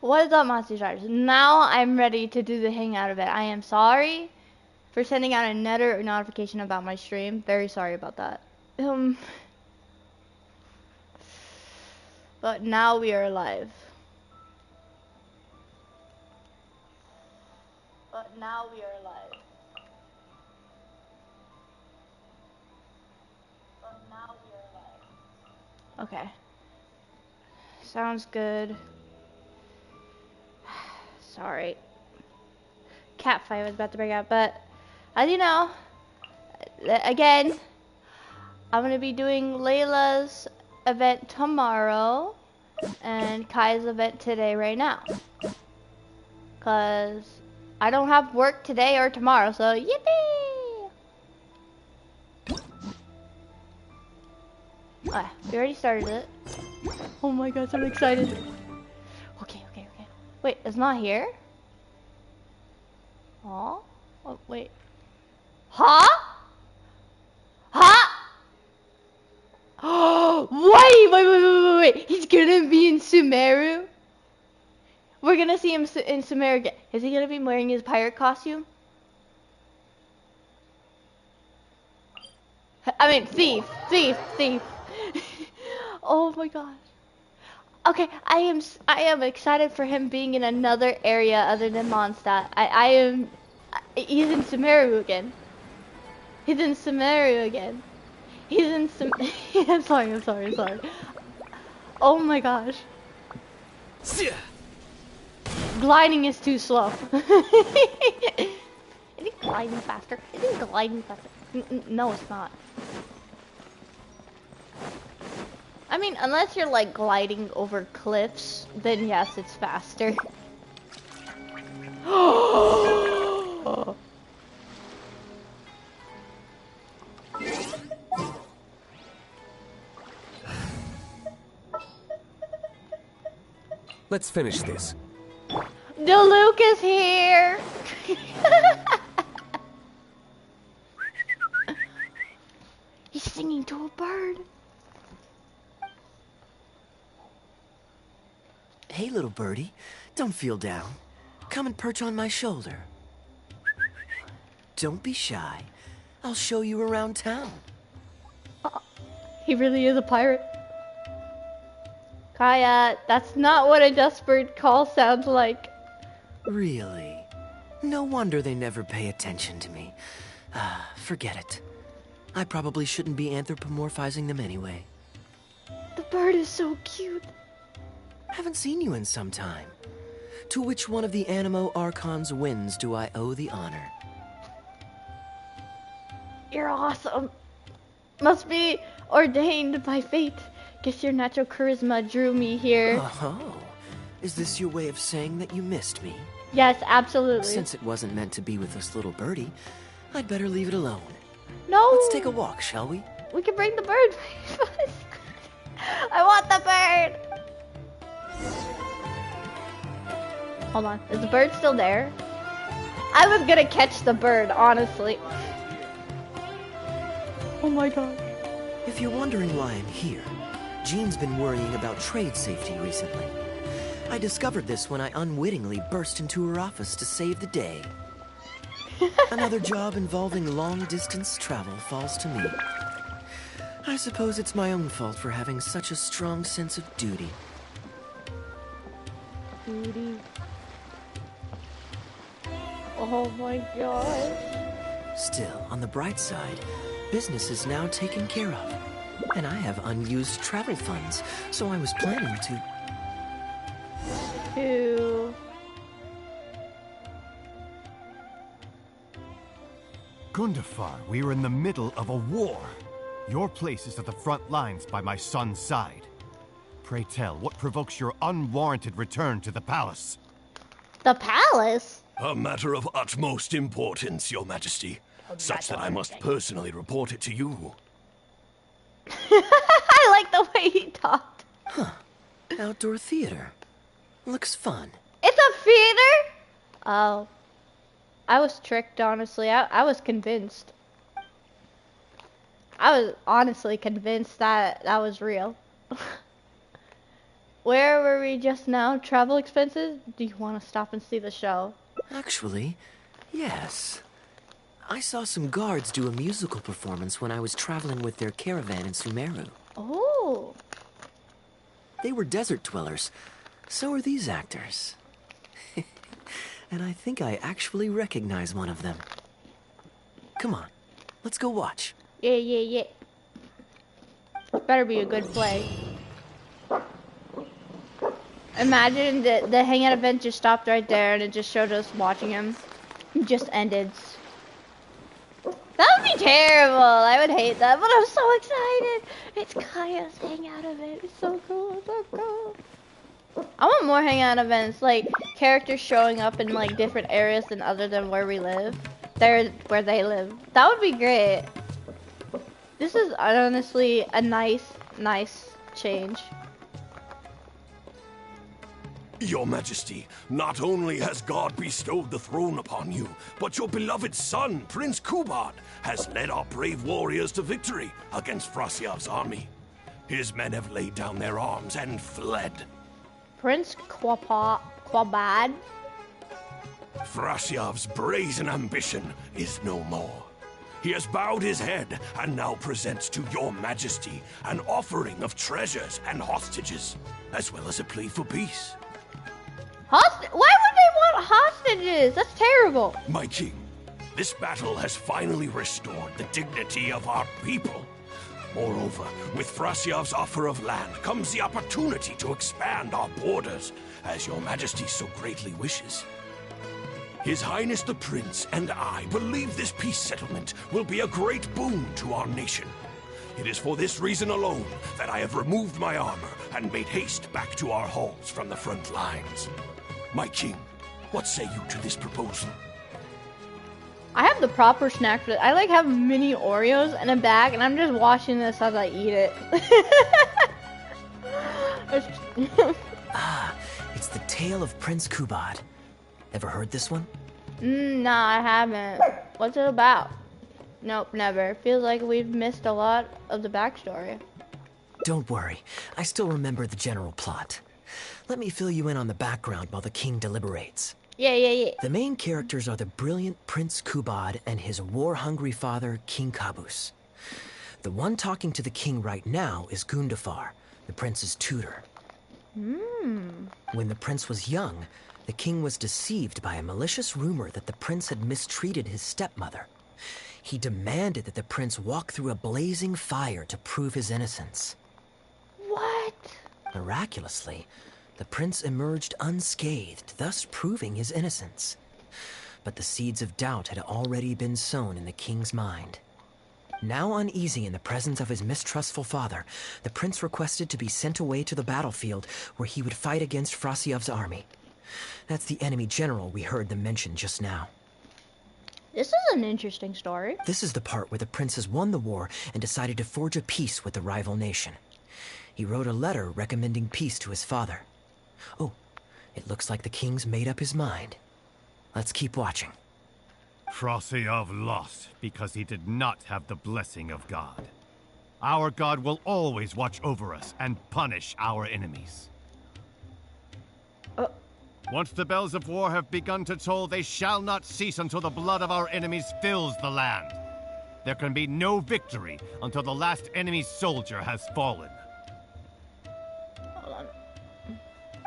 What is up, Monster Stars? Now I'm ready to do the hangout event. I am sorry for sending out another notification about my stream. Very sorry about that. But now we are live. Okay. Sounds good. Sorry. Cat fight was about to break out, but as you know, again, I'm gonna be doing Layla's event tomorrow and Kaeya's event today right now. Cause I don't have work today or tomorrow, so yippee! Ah, we already started it. Oh my gosh, I'm excited. Okay. Wait, it's not here? Huh? Oh, wait. Huh? Wait. He's gonna be in Sumeru? We're gonna see him in Sumeru again. Is he gonna be wearing his pirate costume? I mean, thief. Oh my gosh. Okay, I am excited for him being in another area other than Mondstadt. He's in Sumeru again. I'm sorry. Oh my gosh. Gliding is too slow. Is it gliding faster? No, it's not. I mean, unless you're like gliding over cliffs, then yes, it's faster. Let's finish this. Luke is here. He's singing to a bird. Hey, little birdie, don't feel down. Come and perch on my shoulder. Don't be shy. I'll show you around town. He really is a pirate. Kaeya, that's not what a desperate call sounds like. Really? No wonder they never pay attention to me. Forget it. I probably shouldn't be anthropomorphizing them anyway. The bird is so cute. Haven't seen you in some time. To which one of the Animo Archon's winds do I owe the honor? You're awesome. Must be ordained by fate. Guess your natural charisma drew me here. Oh, is this your way of saying that you missed me? Yes, absolutely. Since it wasn't meant to be with this little birdie, I'd better leave it alone. No. Let's take a walk, shall we? We can bring the bird. I want the bird. Hold on. Is the bird still there? I was gonna catch the bird, honestly. Oh my god. If you're wondering why I'm here, Jean's been worrying about trade safety recently. I discovered this when I unwittingly burst into her office to save the day. Another job involving long-distance travel falls to me. I suppose it's my own fault for having such a strong sense of duty. Duty. Oh my gosh. Still, on the bright side, business is now taken care of. And I have unused travel funds, so I was planning to... Gundafar, we are in the middle of a war. Your place is at the front lines by my son's side. Pray tell, what provokes your unwarranted return to the palace? The palace? A matter of utmost importance, Your Majesty. Such that I must personally report it to you. I like the way he talked. Huh. Outdoor theater. Looks fun. It's a theater? Oh. I was tricked, honestly. I was convinced. I was honestly convinced that that was real. Where were we just now? Travel expenses? Do you want to stop and see the show? Actually, yes. I saw some guards do a musical performance when I was traveling with their caravan in Sumeru. Oh. They were desert dwellers. So are these actors. And I think I actually recognize one of them. Come on, let's go watch. Yeah. Better be a good play. Imagine the hangout event just stopped right there and it just showed us watching him. It just ended. That would be terrible. I would hate that, but I'm so excited. It's Kaeya's hangout event. It's so cool. So cool. I want more hangout events, like characters showing up in like different areas than other than where we live. They're where they live. That would be great. This is honestly a nice change. Your Majesty, not only has God bestowed the throne upon you, but your beloved son, Prince Kubad, has led our brave warriors to victory against Frasyav's army. His men have laid down their arms and fled. Prince Quabad? Frasyav's brazen ambition is no more. He has bowed his head and now presents to your Majesty an offering of treasures and hostages, as well as a plea for peace. Why would they want hostages? That's terrible. My king, this battle has finally restored the dignity of our people. Moreover, with Frasyav's offer of land comes the opportunity to expand our borders, as your Majesty so greatly wishes. His Highness the Prince and I believe this peace settlement will be a great boon to our nation. It is for this reason alone that I have removed my armor and made haste back to our halls from the front lines. My king, what say you to this proposal? I have the proper snack for it. I like have mini Oreos in a bag, and I'm just watching this as I eat it. It's the tale of Prince Kubad. Ever heard this one? Nah, I haven't. What's it about? Nope, never. Feels like we've missed a lot of the backstory. Don't worry, I still remember the general plot. Let me fill you in on the background while the king deliberates. Yeah. The main characters are the brilliant Prince Kubad and his war-hungry father, King Kabus. The one talking to the king right now is Gundafar, the prince's tutor. When the prince was young, the king was deceived by a malicious rumor that the prince had mistreated his stepmother. He demanded that the prince walk through a blazing fire to prove his innocence. What? Miraculously, the prince emerged unscathed, thus proving his innocence. But the seeds of doubt had already been sown in the king's mind. Now uneasy in the presence of his mistrustful father, the prince requested to be sent away to the battlefield where he would fight against Frasyav's army. That's the enemy general we heard them mention just now. This is an interesting story. This is the part where the prince has won the war and decided to forge a peace with the rival nation. He wrote a letter recommending peace to his father. Oh, it looks like the king's made up his mind. Let's keep watching. Frosyav lost because he did not have the blessing of God. Our God will always watch over us and punish our enemies. Once the bells of war have begun to toll, they shall not cease until the blood of our enemies fills the land. There can be no victory until the last enemy soldier has fallen. Hold on.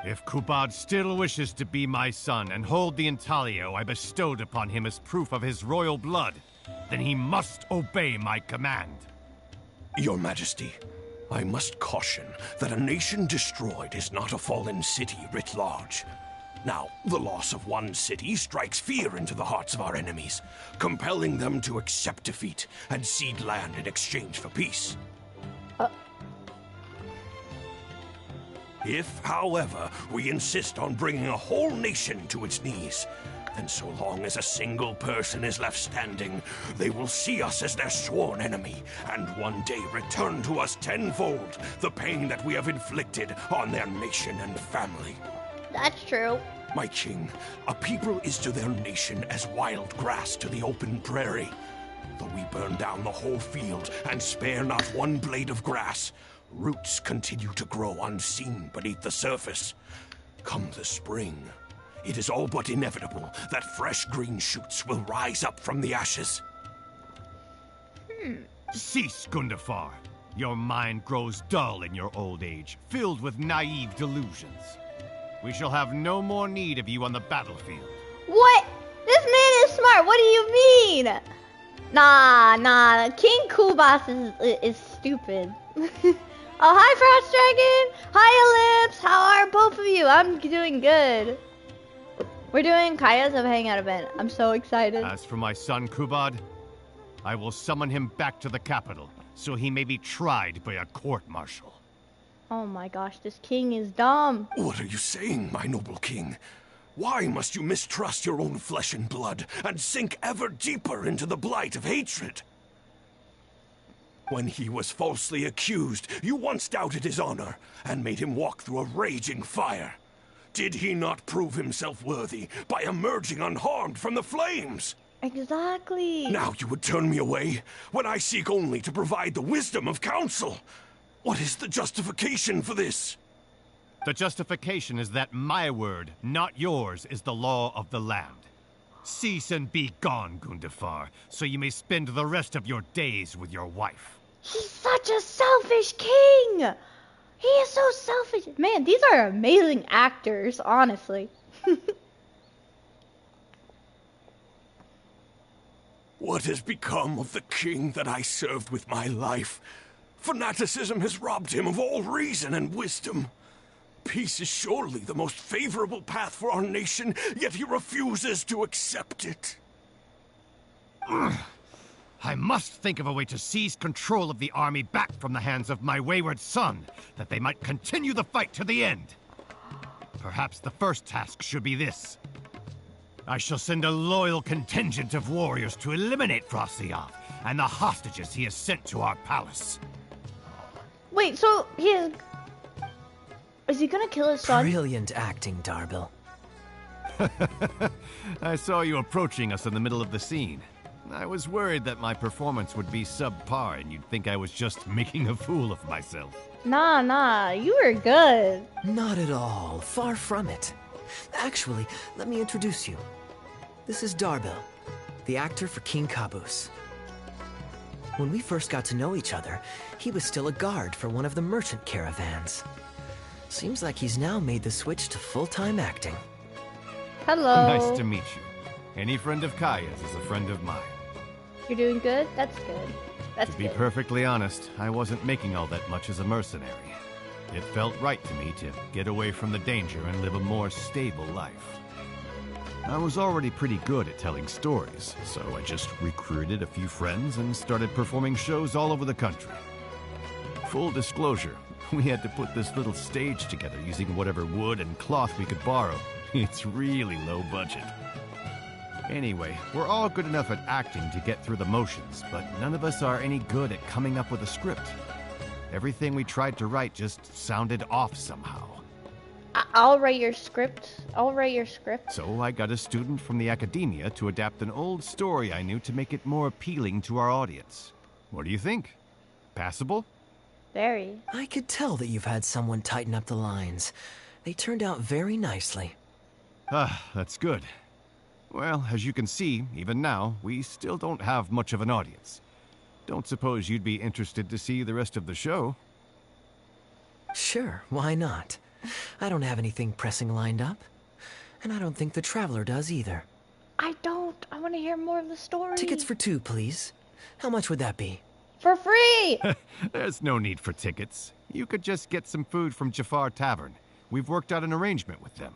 If Kubad still wishes to be my son and hold the intaglio I bestowed upon him as proof of his royal blood, then he must obey my command. Your Majesty, I must caution that a nation destroyed is not a fallen city writ large. Now, the loss of one city strikes fear into the hearts of our enemies, compelling them to accept defeat and cede land in exchange for peace. If, however, we insist on bringing a whole nation to its knees, then so long as a single person is left standing, they will see us as their sworn enemy, and one day return to us tenfold the pain that we have inflicted on their nation and family. That's true. My king, a people is to their nation as wild grass to the open prairie. Though we burn down the whole field and spare not one blade of grass, Roots continue to grow unseen beneath the surface. Come the spring, it is all but inevitable that fresh green shoots will rise up from the ashes. Cease, Gundafar. Your mind grows dull in your old age, filled with naive delusions. We shall have no more need of you on the battlefield. What? This man is smart. What do you mean? Nah. King Kubas is stupid. Oh, hi, Frost Dragon. Hi, Ellipse. How are both of you? I'm doing good. We're doing Kaeya's Hangout event. I'm so excited. As for my son Kubad, I will summon him back to the capital, so he may be tried by a court-martial. Oh my gosh, this king is dumb. What are you saying, my noble king? Why must you mistrust your own flesh and blood and sink ever deeper into the blight of hatred? When he was falsely accused, you once doubted his honor and made him walk through a raging fire. Did he not prove himself worthy by emerging unharmed from the flames? Exactly. Now you would turn me away when I seek only to provide the wisdom of counsel. What is the justification for this? The justification is that my word, not yours, is the law of the land. Cease and be gone, Gundafar, so you may spend the rest of your days with your wife. He's such a selfish king. He is so selfish. Man, these are amazing actors, honestly. What has become of the king that I served with my life? Fanaticism has robbed him of all reason and wisdom. Peace is surely the most favorable path for our nation, yet he refuses to accept it. I must think of a way to seize control of the army back from the hands of my wayward son, that they might continue the fight to the end. Perhaps the first task should be this. I shall send a loyal contingent of warriors to eliminate Frosiyov and the hostages he has sent to our palace. Wait, so is he gonna kill his son? Brilliant acting, Darbil. I saw you approaching us in the middle of the scene. I was worried that my performance would be subpar and you'd think I was just making a fool of myself. Nah, you were good. Not at all. Far from it. Actually, let me introduce you. This is Darbil, the actor for King Caboose. When we first got to know each other, he was still a guard for one of the merchant caravans. Seems like he's now made the switch to full-time acting. Hello. Nice to meet you. Any friend of Kaeya's is a friend of mine. You're doing good? That's good. That's To be good. perfectly honest, I wasn't making all that much as a mercenary. It felt right to me to get away from the danger and live a more stable life. I was already pretty good at telling stories, so I just recruited a few friends and started performing shows all over the country. Full disclosure, we had to put this little stage together using whatever wood and cloth we could borrow. It's really low budget. Anyway, we're all good enough at acting to get through the motions, but none of us are any good at coming up with a script. Everything we tried to write just sounded off somehow. I'll write your script. So I got a student from the academia to adapt an old story I knew to make it more appealing to our audience. What do you think? Passable? Very. I could tell that you've had someone tighten up the lines. They turned out very nicely. Ah, that's good. Well, as you can see, even now, we still don't have much of an audience. Don't suppose you'd be interested to see the rest of the show? Sure, why not? I don't have anything pressing lined up. And I don't think the Traveler does either. I don't. I want to hear more of the story. Tickets for 2, please. How much would that be? For free! There's no need for tickets. You could just get some food from Jafar Tavern. We've worked out an arrangement with them.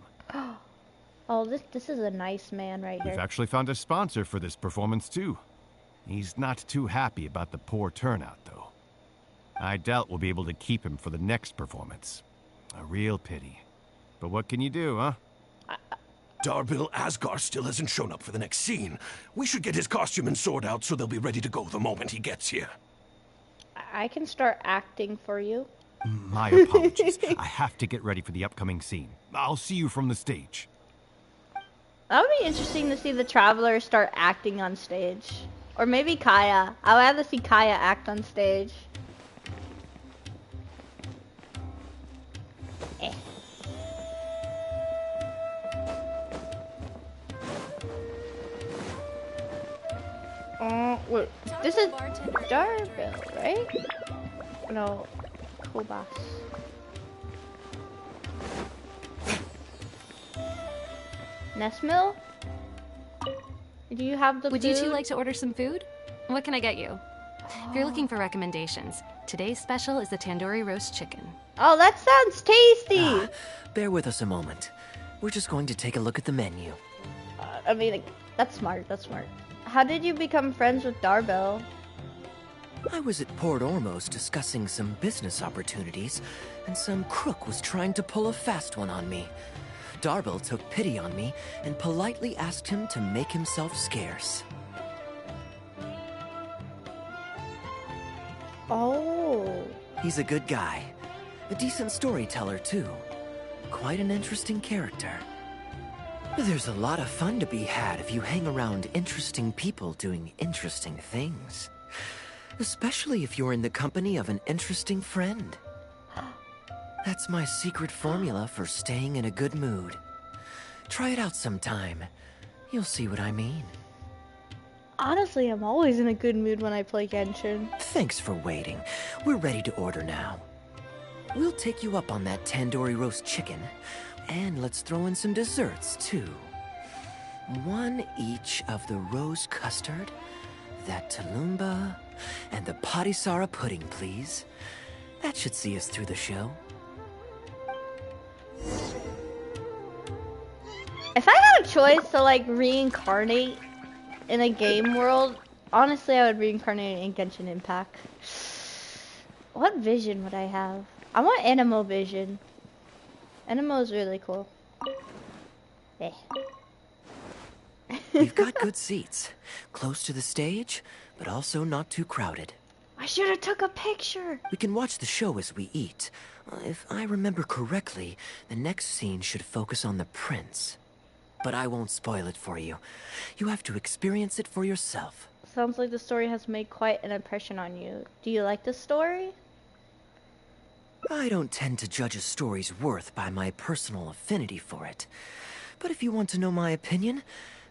Oh, this is a nice man right We've here. actually found a sponsor for this performance, too. He's not too happy about the poor turnout, though. I doubt we'll be able to keep him for the next performance. A real pity. But what can you do, huh? Darbil Asgar still hasn't shown up for the next scene. We should get his costume and sword out so they'll be ready to go the moment he gets here. I can start acting for you. My apologies. I have to get ready for the upcoming scene. I'll see you from the stage. That would be interesting to see the Traveler start acting on stage. Or maybe Kaeya. I would have to see Kaeya act on stage. Wait, this is Darbell, right? No, Kobas. Nesmil? Do you have the Would food? you two like to order some food? What can I get you? If you're looking for recommendations, today's special is the tandoori roast chicken. Oh, that sounds tasty! Bear with us a moment. We're just going to take a look at the menu. I mean, that's smart, that's smart. How did you become friends with Darbell? I was at Port Ormos discussing some business opportunities, and some crook was trying to pull a fast one on me. Darbell took pity on me and politely asked him to make himself scarce. Oh. He's a good guy. A decent storyteller, too. Quite an interesting character. There's a lot of fun to be had if you hang around interesting people doing interesting things. Especially if you're in the company of an interesting friend. That's my secret formula for staying in a good mood. Try it out sometime. You'll see what I mean. Honestly, I'm always in a good mood when I play Genshin. Thanks for waiting. We're ready to order now. We'll take you up on that tandoori roast chicken. And let's throw in some desserts, too. One each of the rose custard, that talumba, and the patisara pudding, please. That should see us through the show. If I had a choice to, like, reincarnate in a game world, honestly, I would reincarnate in Genshin Impact. What vision would I have? I want Anemo vision. Anemo is really cool. Eh. We've got good seats. Close to the stage, but also not too crowded. I should have took a picture. We can watch the show as we eat. If I remember correctly, the next scene should focus on the prince. But I won't spoil it for you. You have to experience it for yourself. Sounds like the story has made quite an impression on you. Do you like the story? I don't tend to judge a story's worth by my personal affinity for it. But if you want to know my opinion,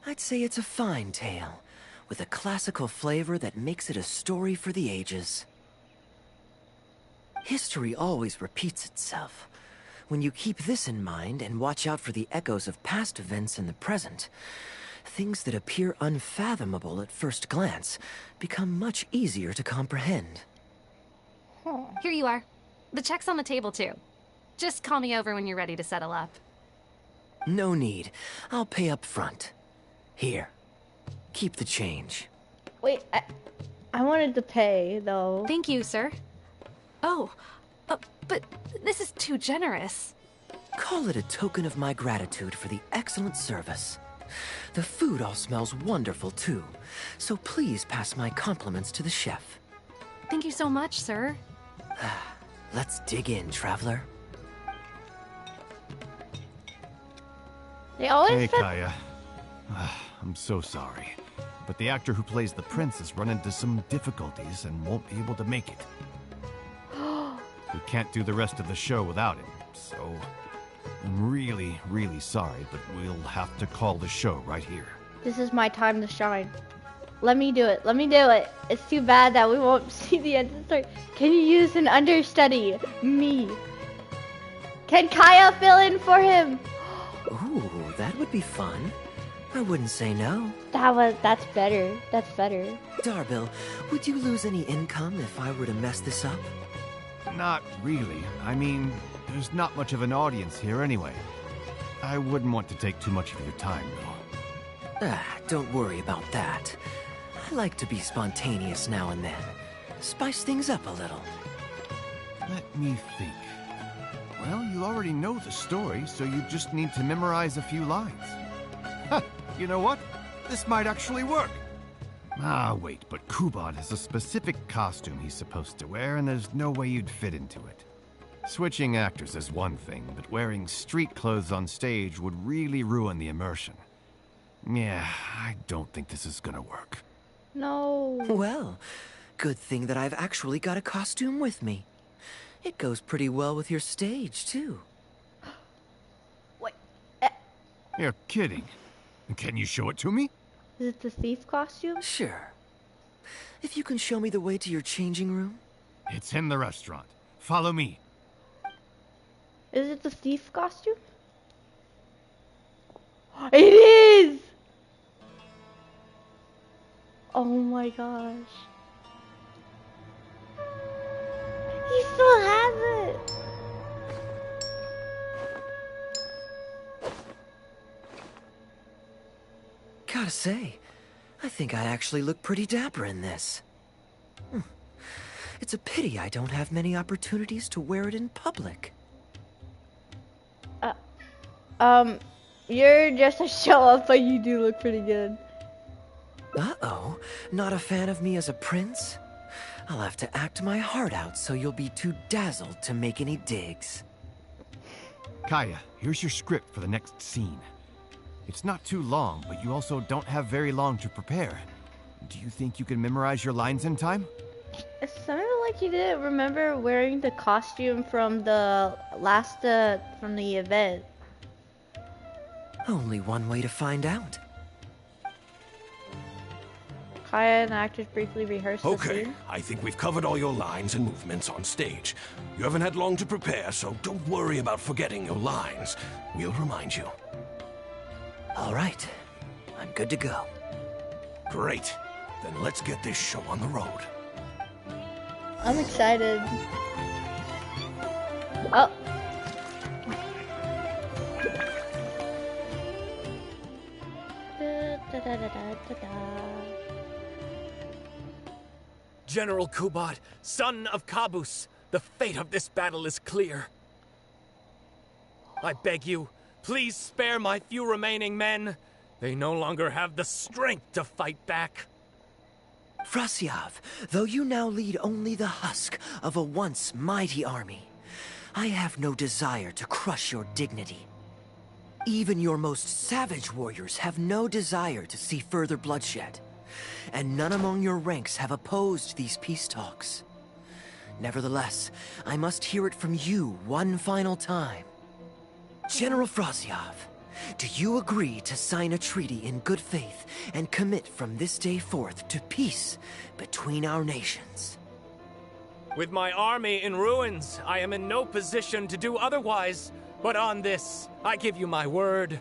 I'd say it's a fine tale, with a classical flavor that makes it a story for the ages. History always repeats itself. When you keep this in mind and watch out for the echoes of past events in the present, things that appear unfathomable at first glance become much easier to comprehend. Here you are. The check's on the table, too. Just call me over when you're ready to settle up. No need. I'll pay up front. Here. Keep the change. Wait, I wanted to pay, though. Thank you, sir. Oh, but this is too generous. Call it a token of my gratitude for the excellent service. The food all smells wonderful, too. So please pass my compliments to the chef. Thank you so much, sir. Let's dig in, traveler. They always Hey, said... Kaeya. I'm so sorry, but the actor who plays the prince has run into some difficulties and won't be able to make it. We can't do the rest of the show without him, so I'm really, really sorry, but we'll have to call the show right here. This is my time to shine. Let me do it. Let me do it. It's too bad that we won't see the end of the story. Can you use an understudy? Me. Can Kaeya fill in for him? Ooh, that would be fun. I wouldn't say no. That's better. That's better. Darbell, would you lose any income if I were to mess this up? Not really. I mean, there's not much of an audience here anyway. I wouldn't want to take too much of your time, though. Don't worry about that. I like to be spontaneous now and then. Spice things up a little. Let me think. Well, you already know the story, so you just need to memorize a few lines. Ha! You know what? This might actually work. Ah, wait, but Kuban has a specific costume he's supposed to wear, and there's no way you'd fit into it. Switching actors is one thing, but wearing street clothes on stage would really ruin the immersion. Yeah, I don't think this is gonna work. No. Well, good thing that I've actually got a costume with me. It goes pretty well with your stage, too. Wait. You're kidding. Can you show it to me? Is it the thief costume? Sure. if you can show me the way to your changing room? It's in the restaurant. Follow me. Is it the thief costume? It is! Oh my gosh. He still has it! Gotta say, I think I actually look pretty dapper in this. It's a pity I don't have many opportunities to wear it in public. You're just a show-off, but you do look pretty good. Uh-oh, not a fan of me as a prince? I'll have to act my heart out so you'll be too dazzled to make any digs. Kaeya, here's your script for the next scene. It's not too long, but you also don't have very long to prepare. Do you think you can memorize your lines in time? It sounded like you didn't remember wearing the costume from the last, from the event. Only one way to find out. Kaeya and actors briefly rehearsed the Okay, scene. I think we've covered all your lines and movements on stage. You haven't had long to prepare, so don't worry about forgetting your lines. We'll remind you. All right, I'm good to go. Great. Then let's get this show on the road. I'm excited. Oh. Da, da, da, da, da, da. General Kubad, son of Kabus, the fate of this battle is clear. I beg you, please spare my few remaining men. They no longer have the strength to fight back. Frasiav, though you now lead only the husk of a once mighty army, I have no desire to crush your dignity. Even your most savage warriors have no desire to see further bloodshed, and none among your ranks have opposed these peace talks. Nevertheless, I must hear it from you one final time. General Frasiav, do you agree to sign a treaty in good faith and commit from this day forth to peace between our nations? With my army in ruins, I am in no position to do otherwise. But on this, I give you my word.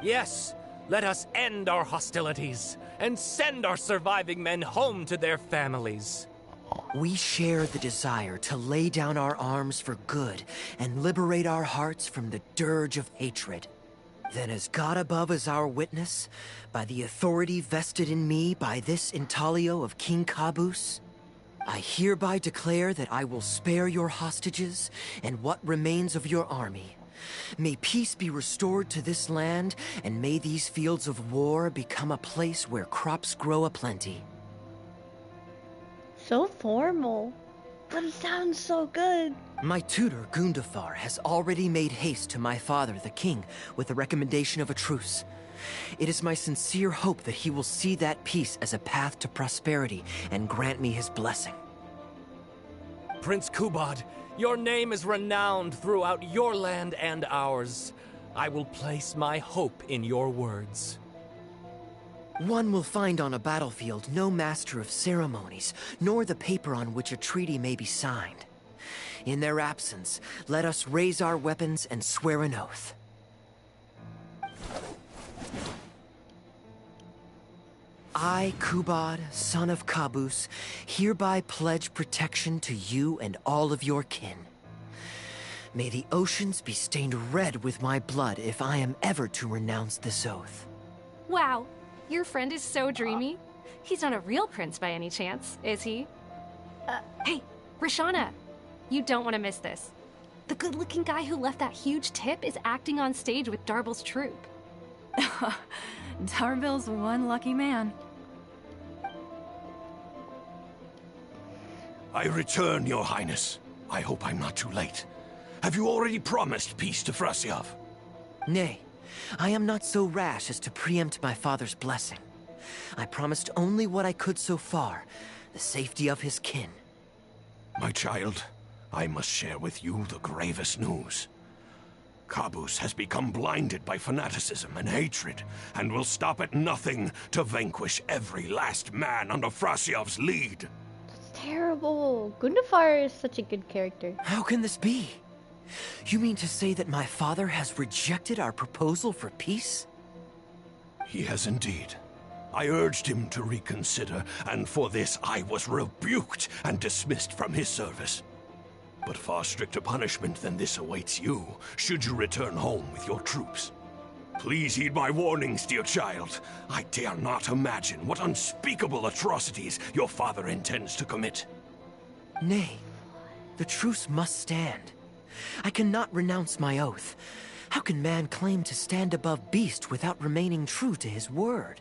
Yes, let us end our hostilities and send our surviving men home to their families. We share the desire to lay down our arms for good and liberate our hearts from the dirge of hatred. Then as God above is our witness, by the authority vested in me by this intaglio of King Kabus, I hereby declare that I will spare your hostages and what remains of your army. May peace be restored to this land, and may these fields of war become a place where crops grow aplenty. So formal, but it sounds so good. My tutor, Gundafar, has already made haste to my father, the king, with the recommendation of a truce. It is my sincere hope that he will see that peace as a path to prosperity and grant me his blessing. Prince Kubad, your name is renowned throughout your land and ours. I will place my hope in your words. One will find on a battlefield no master of ceremonies, nor the paper on which a treaty may be signed. In their absence, let us raise our weapons and swear an oath. I, Kubad, son of Kabus, hereby pledge protection to you and all of your kin. May the oceans be stained red with my blood if I am ever to renounce this oath. Wow, your friend is so dreamy. He's not a real prince by any chance, is he? Hey, Rashana, you don't want to miss this. The good-looking guy who left that huge tip is acting on stage with Darbel's troupe. Darbel's one lucky man. I return, Your Highness. I hope I'm not too late. Have you already promised peace to Frasiav? Nay, I am not so rash as to preempt my father's blessing. I promised only what I could so far, the safety of his kin. My child, I must share with you the gravest news. Caboose has become blinded by fanaticism and hatred, and will stop at nothing to vanquish every last man under Frasiov's lead. That's terrible. Gundafar is such a good character. How can this be? You mean to say that my father has rejected our proposal for peace? He has indeed. I urged him to reconsider, and for this I was rebuked and dismissed from his service. But far stricter punishment than this awaits you, should you return home with your troops. Please heed my warnings, dear child. I dare not imagine what unspeakable atrocities your father intends to commit. Nay, the truce must stand. I cannot renounce my oath. How can man claim to stand above beast without remaining true to his word?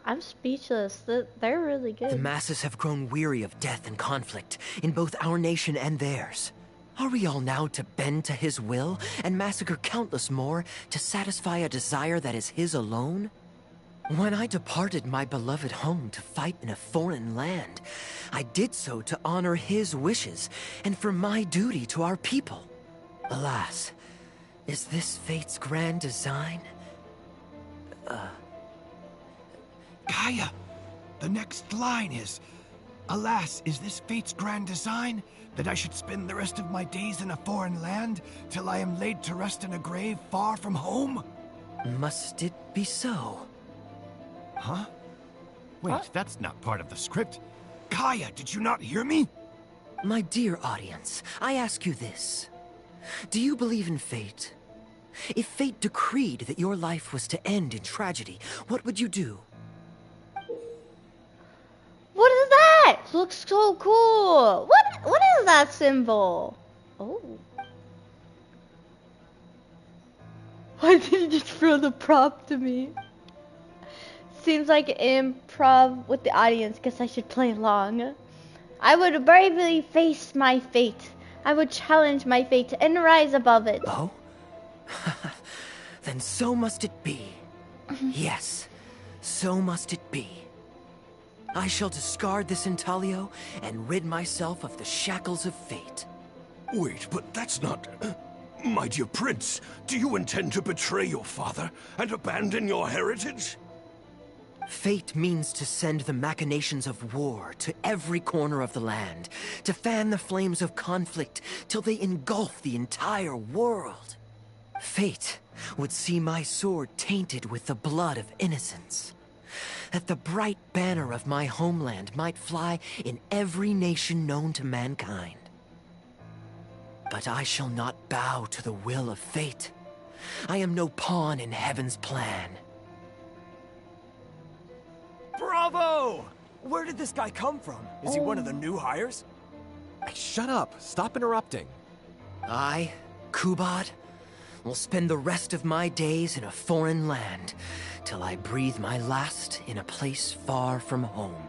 I'm speechless. They're really good. The masses have grown weary of death and conflict in both our nation and theirs. Are we all now to bend to his will and massacre countless more to satisfy a desire that is his alone? When I departed my beloved home to fight in a foreign land, I did so to honor his wishes and for my duty to our people. Alas, is this fate's grand design? Kaeya, the next line is, "Alas, is this fate's grand design, that I should spend the rest of my days in a foreign land, till I am laid to rest in a grave far from home?" Must it be so? Huh? Wait, that's not part of the script. Kaeya, did you not hear me? My dear audience, I ask you this. Do you believe in fate? If fate decreed that your life was to end in tragedy, what would you do? What is that? Looks so cool. What is that symbol? Oh. Why did he just throw the prop to me? Seems like improv with the audience. Guess I should play along. I would bravely face my fate. I would challenge my fate and rise above it. Oh? Then so must it be. Yes, so must it be. I shall discard this intaglio and rid myself of the shackles of fate. Wait, but that's not... My dear prince, do you intend to betray your father and abandon your heritage? Fate means to send the machinations of war to every corner of the land, to fan the flames of conflict till they engulf the entire world. Fate would see my sword tainted with the blood of innocence, that the bright banner of my homeland might fly in every nation known to mankind. But I shall not bow to the will of fate. I am no pawn in heaven's plan. Bravo! Where did this guy come from? Is he one of the new hires? Shut up! Stop interrupting. I, Kubad, will spend the rest of my days in a foreign land, till I breathe my last in a place far from home.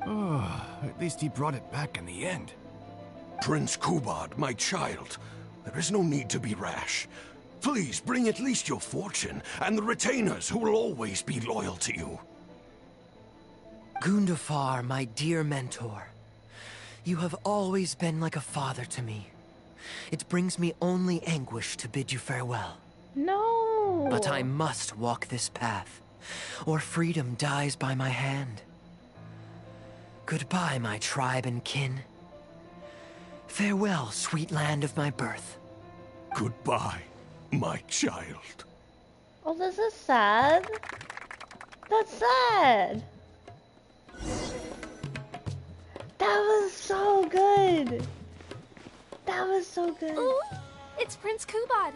Oh, at least he brought it back in the end. Prince Kubad, my child, there is no need to be rash. Please bring at least your fortune and the retainers who will always be loyal to you. Gundafar, my dear mentor, you have always been like a father to me. It brings me only anguish to bid you farewell. No. But I must walk this path, or freedom dies by my hand. Goodbye, my tribe and kin. Farewell, sweet land of my birth. Goodbye, my child. Oh, this is sad. That's sad. That was so good. That was so good. Ooh, it's Prince Kubad.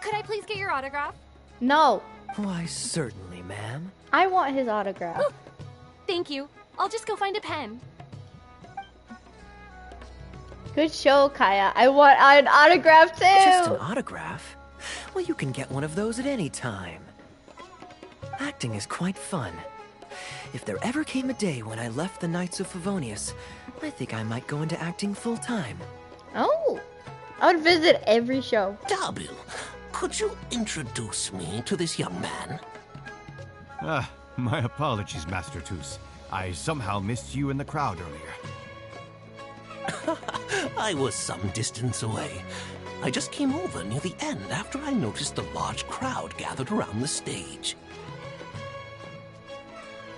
Could I please get your autograph? No. Why, certainly, ma'am. I want his autograph. Ooh, thank you. I'll just go find a pen. Good show, Kaeya. I want an autograph too. Just an autograph? Well, you can get one of those at any time. Acting is quite fun. If there ever came a day when I left the Knights of Favonius, I think I might go into acting full-time. Oh, I would visit every show. Dabil, could you introduce me to this young man? My apologies, Master Toos. I somehow missed you in the crowd earlier. I was some distance away. I just came over near the end after I noticed the large crowd gathered around the stage.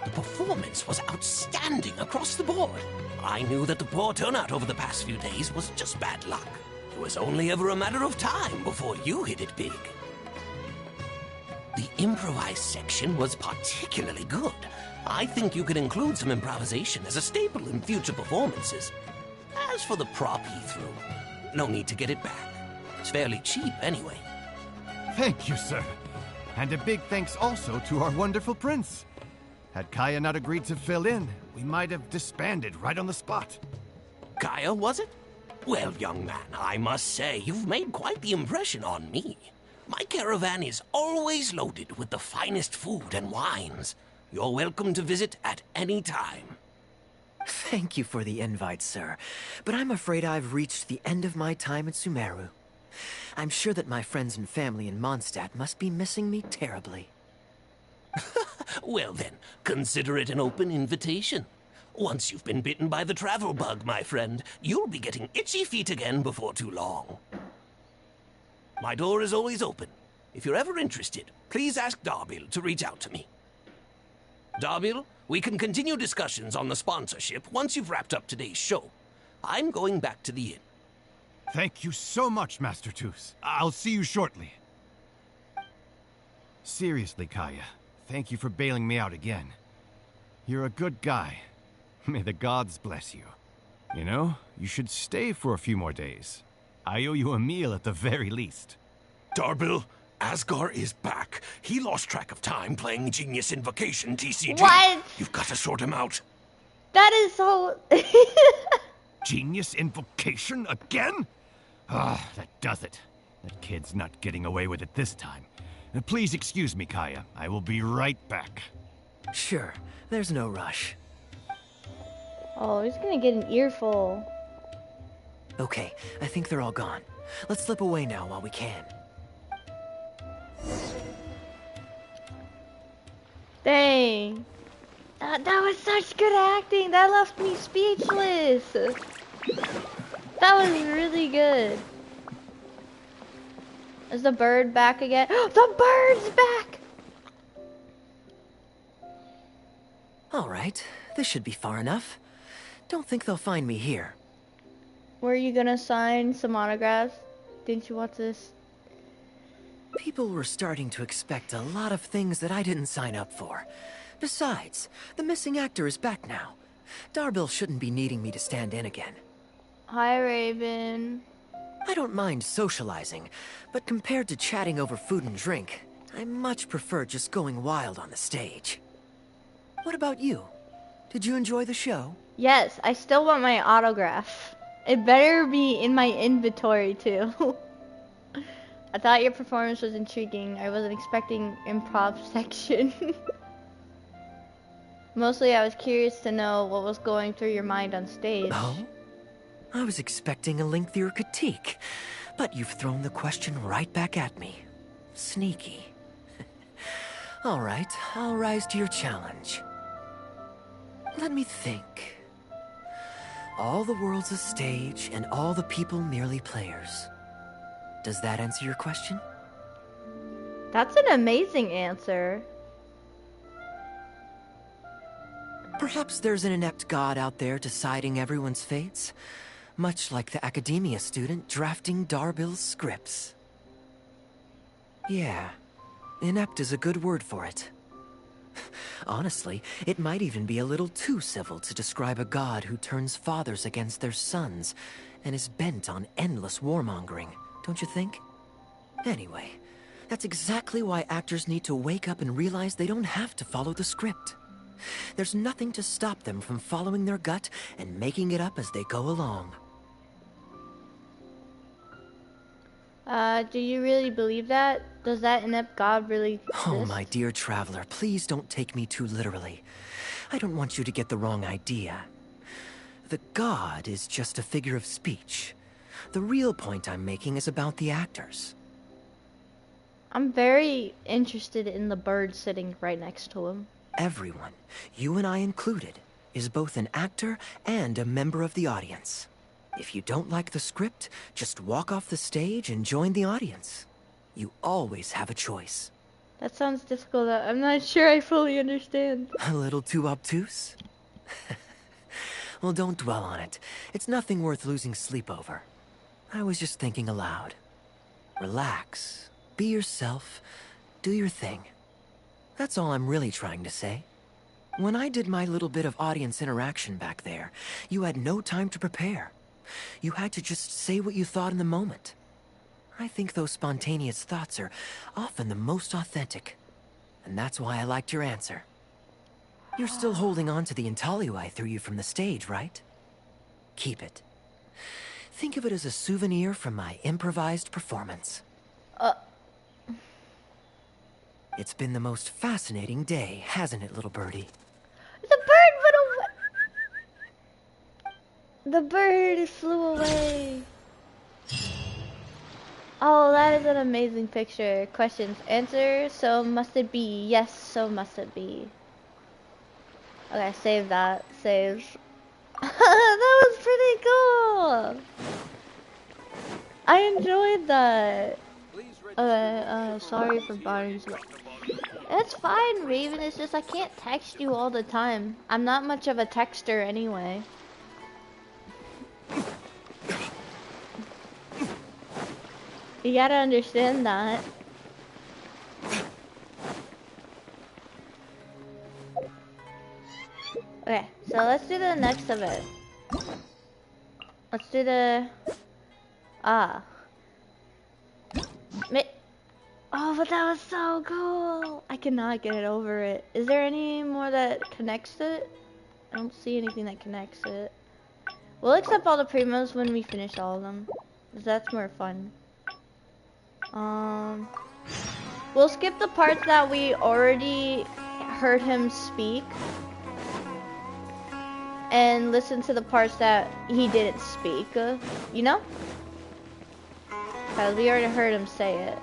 The performance was outstanding across the board. I knew that the poor turnout over the past few days was just bad luck. It was only ever a matter of time before you hit it big. The improvised section was particularly good. I think you could include some improvisation as a staple in future performances. As for the prop he threw, no need to get it back. It's fairly cheap anyway. Thank you, sir. And a big thanks also to our wonderful prince. Had Kaeya not agreed to fill in, we might have disbanded right on the spot. Kaeya, was it? Well, young man, I must say, you've made quite the impression on me. My caravan is always loaded with the finest food and wines. You're welcome to visit at any time. Thank you for the invite, sir. But I'm afraid I've reached the end of my time at Sumeru. I'm sure that my friends and family in Mondstadt must be missing me terribly. Well then, consider it an open invitation. Once you've been bitten by the travel bug, my friend, you'll be getting itchy feet again before too long. My door is always open. If you're ever interested, please ask Darbil to reach out to me. Darbil, we can continue discussions on the sponsorship once you've wrapped up today's show. I'm going back to the inn. Thank you so much, Master Toos. I'll see you shortly. Seriously, Kaeya, thank you for bailing me out again. You're a good guy. May the gods bless you. You know, you should stay for a few more days. I owe you a meal at the very least. Darbil, Asgar is back. He lost track of time playing Genius Invocation TCG. What? You've got to sort him out. That is so... Genius Invocation again? Ah, that does it. That kid's not getting away with it this time. Please excuse me, Kaeya. I will be right back. Sure, there's no rush. Oh, he's gonna get an earful. Okay, I think they're all gone. Let's slip away now while we can. Dang. That was such good acting. That left me speechless. That was really good. Is the bird back again? The bird's back! Alright, this should be far enough. Don't think they'll find me here. Were you gonna sign some autographs? Didn't you want this? People were starting to expect a lot of things that I didn't sign up for. Besides, the missing actor is back now. Darbil shouldn't be needing me to stand in again. Hi, Raven. I don't mind socializing, but compared to chatting over food and drink, I much prefer just going wild on the stage. What about you? Did you enjoy the show? Yes, I still want my autograph. It better be in my inventory, too. I thought your performance was intriguing. I wasn't expecting improv section. Mostly, I was curious to know what was going through your mind on stage. Oh? I was expecting a lengthier critique, but you've thrown the question right back at me. Sneaky. All right, I'll rise to your challenge. Let me think. All the world's a stage, and all the people merely players. Does that answer your question? That's an amazing answer. Perhaps there's an inept god out there deciding everyone's fates, much like the academia student drafting Darbil's scripts. Yeah, inept is a good word for it. Honestly, it might even be a little too civil to describe a god who turns fathers against their sons and is bent on endless warmongering, don't you think? Anyway, that's exactly why actors need to wake up and realize they don't have to follow the script. There's nothing to stop them from following their gut and making it up as they go along. Do you really believe that? Does that inept god really exist? Oh, my dear traveler, please don't take me too literally. I don't want you to get the wrong idea. The god is just a figure of speech. The real point I'm making is about the actors. I'm very interested in the bird sitting right next to him. Everyone, you and I included, is both an actor and a member of the audience. If you don't like the script, just walk off the stage and join the audience. You always have a choice. That sounds difficult. I'm not sure I fully understand. A little too obtuse? Well, don't dwell on it. It's nothing worth losing sleep over. I was just thinking aloud. Relax. Be yourself. Do your thing. That's all I'm really trying to say. When I did my little bit of audience interaction back there, you had no time to prepare. You had to just say what you thought in the moment. I think those spontaneous thoughts are often the most authentic. And that's why I liked your answer. You're still holding on to the intaglio I threw you from the stage, right? Keep it. Think of it as a souvenir from my improvised performance. It's been the most fascinating day, hasn't it, little birdie? The bird went away! The bird flew away. Oh, that is an amazing picture. Questions. Answer. So must it be? Yes, so must it be. Okay, save that. Save. That was pretty cool. I enjoyed that. Sorry for bothering you. It's fine, Raven. It's just I can't text you all the time. I'm not much of a texter anyway. You gotta understand that. Okay, so let's do the next of it. Let's do the... Oh, but that was so cool! I cannot get it over it. Is there any more that connects it? I don't see anything that connects it. We'll accept all the primos when we finish all of them, because that's more fun. We'll skip the parts that we already heard him speak and listen to the parts that he didn't speak, you know? Because we already heard him say it.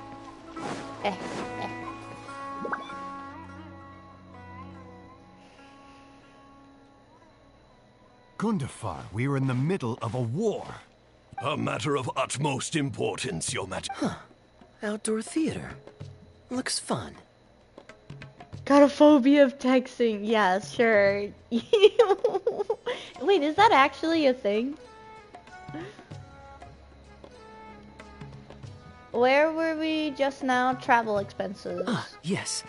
Gundafar, we are in the middle of a war. A matter of utmost importance, Your Majesty. Huh. Outdoor theater. Looks fun. Got a phobia of texting. Yeah, sure. Wait, is that actually a thing? Where were we just now? Travel expenses. Yes.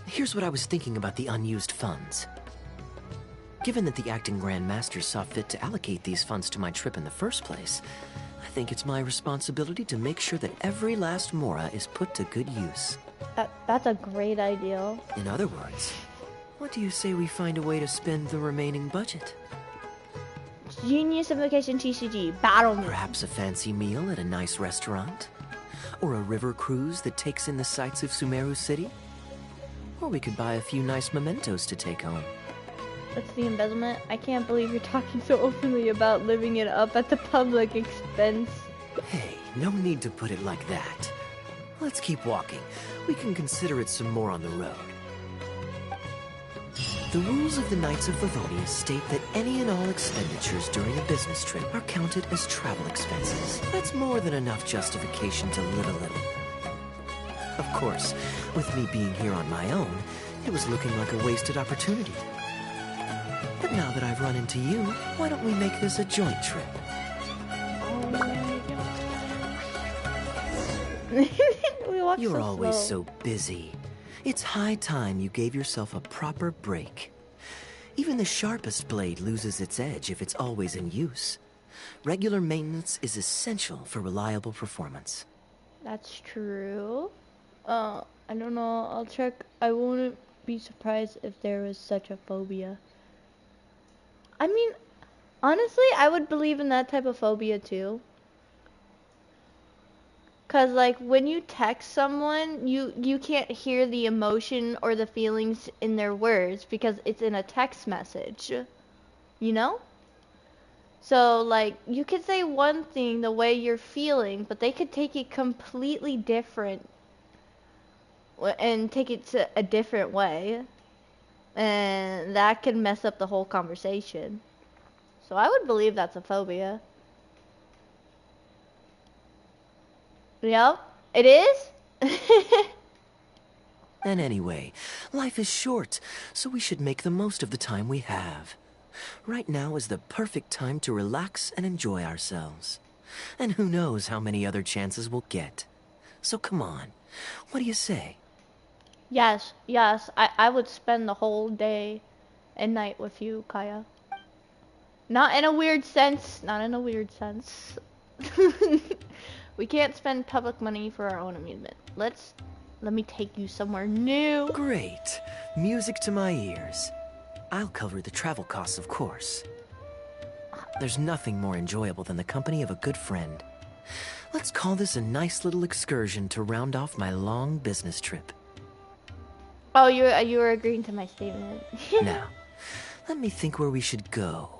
Here's what I was thinking about the unused funds. Given that the acting Grand Master saw fit to allocate these funds to my trip in the first place, I think it's my responsibility to make sure that every last mora is put to good use. That's a great idea. In other words, what do you say we find a way to spend the remaining budget? Genius Invocation TCG. Battle me. Perhaps a fancy meal at a nice restaurant? Or a river cruise that takes in the sights of Sumeru City? Or we could buy a few nice mementos to take home. What's the embezzlement? I can't believe you're talking so openly about living it up at the public expense. Hey, no need to put it like that. Let's keep walking. We can consider it some more on the road. The rules of the Knights of Livonia state that any and all expenditures during a business trip are counted as travel expenses. That's more than enough justification to live a little. Of course, with me being here on my own, it was looking like a wasted opportunity. But now that I've run into you, why don't we make this a joint trip? You're always so busy. It's high time you gave yourself a proper break. Even the sharpest blade loses its edge if it's always in use. Regular maintenance is essential for reliable performance. That's true. I don't know. I'll check. I wouldn't be surprised if there was such a phobia. I mean, honestly, I would believe in that type of phobia too. Cause like when you text someone, you can't hear the emotion or the feelings in their words because it's in a text message. You know? So like you could say one thing the way you're feeling, but they could take it completely different and take it to a different way. And that could mess up the whole conversation. So I would believe that's a phobia. Yep, it is. And anyway, life is short, so we should make the most of the time we have. Right now is the perfect time to relax and enjoy ourselves. And who knows how many other chances we'll get. So come on, what do you say? Yes, yes, I would spend the whole day and night with you, Kaeya. Not in a weird sense, not in a weird sense. We can't spend public money for our own amusement. Let me take you somewhere new. Great. Music to my ears. I'll cover the travel costs, of course. There's nothing more enjoyable than the company of a good friend. Let's call this a nice little excursion to round off my long business trip. Oh, you were agreeing to my statement. Now, let me think where we should go.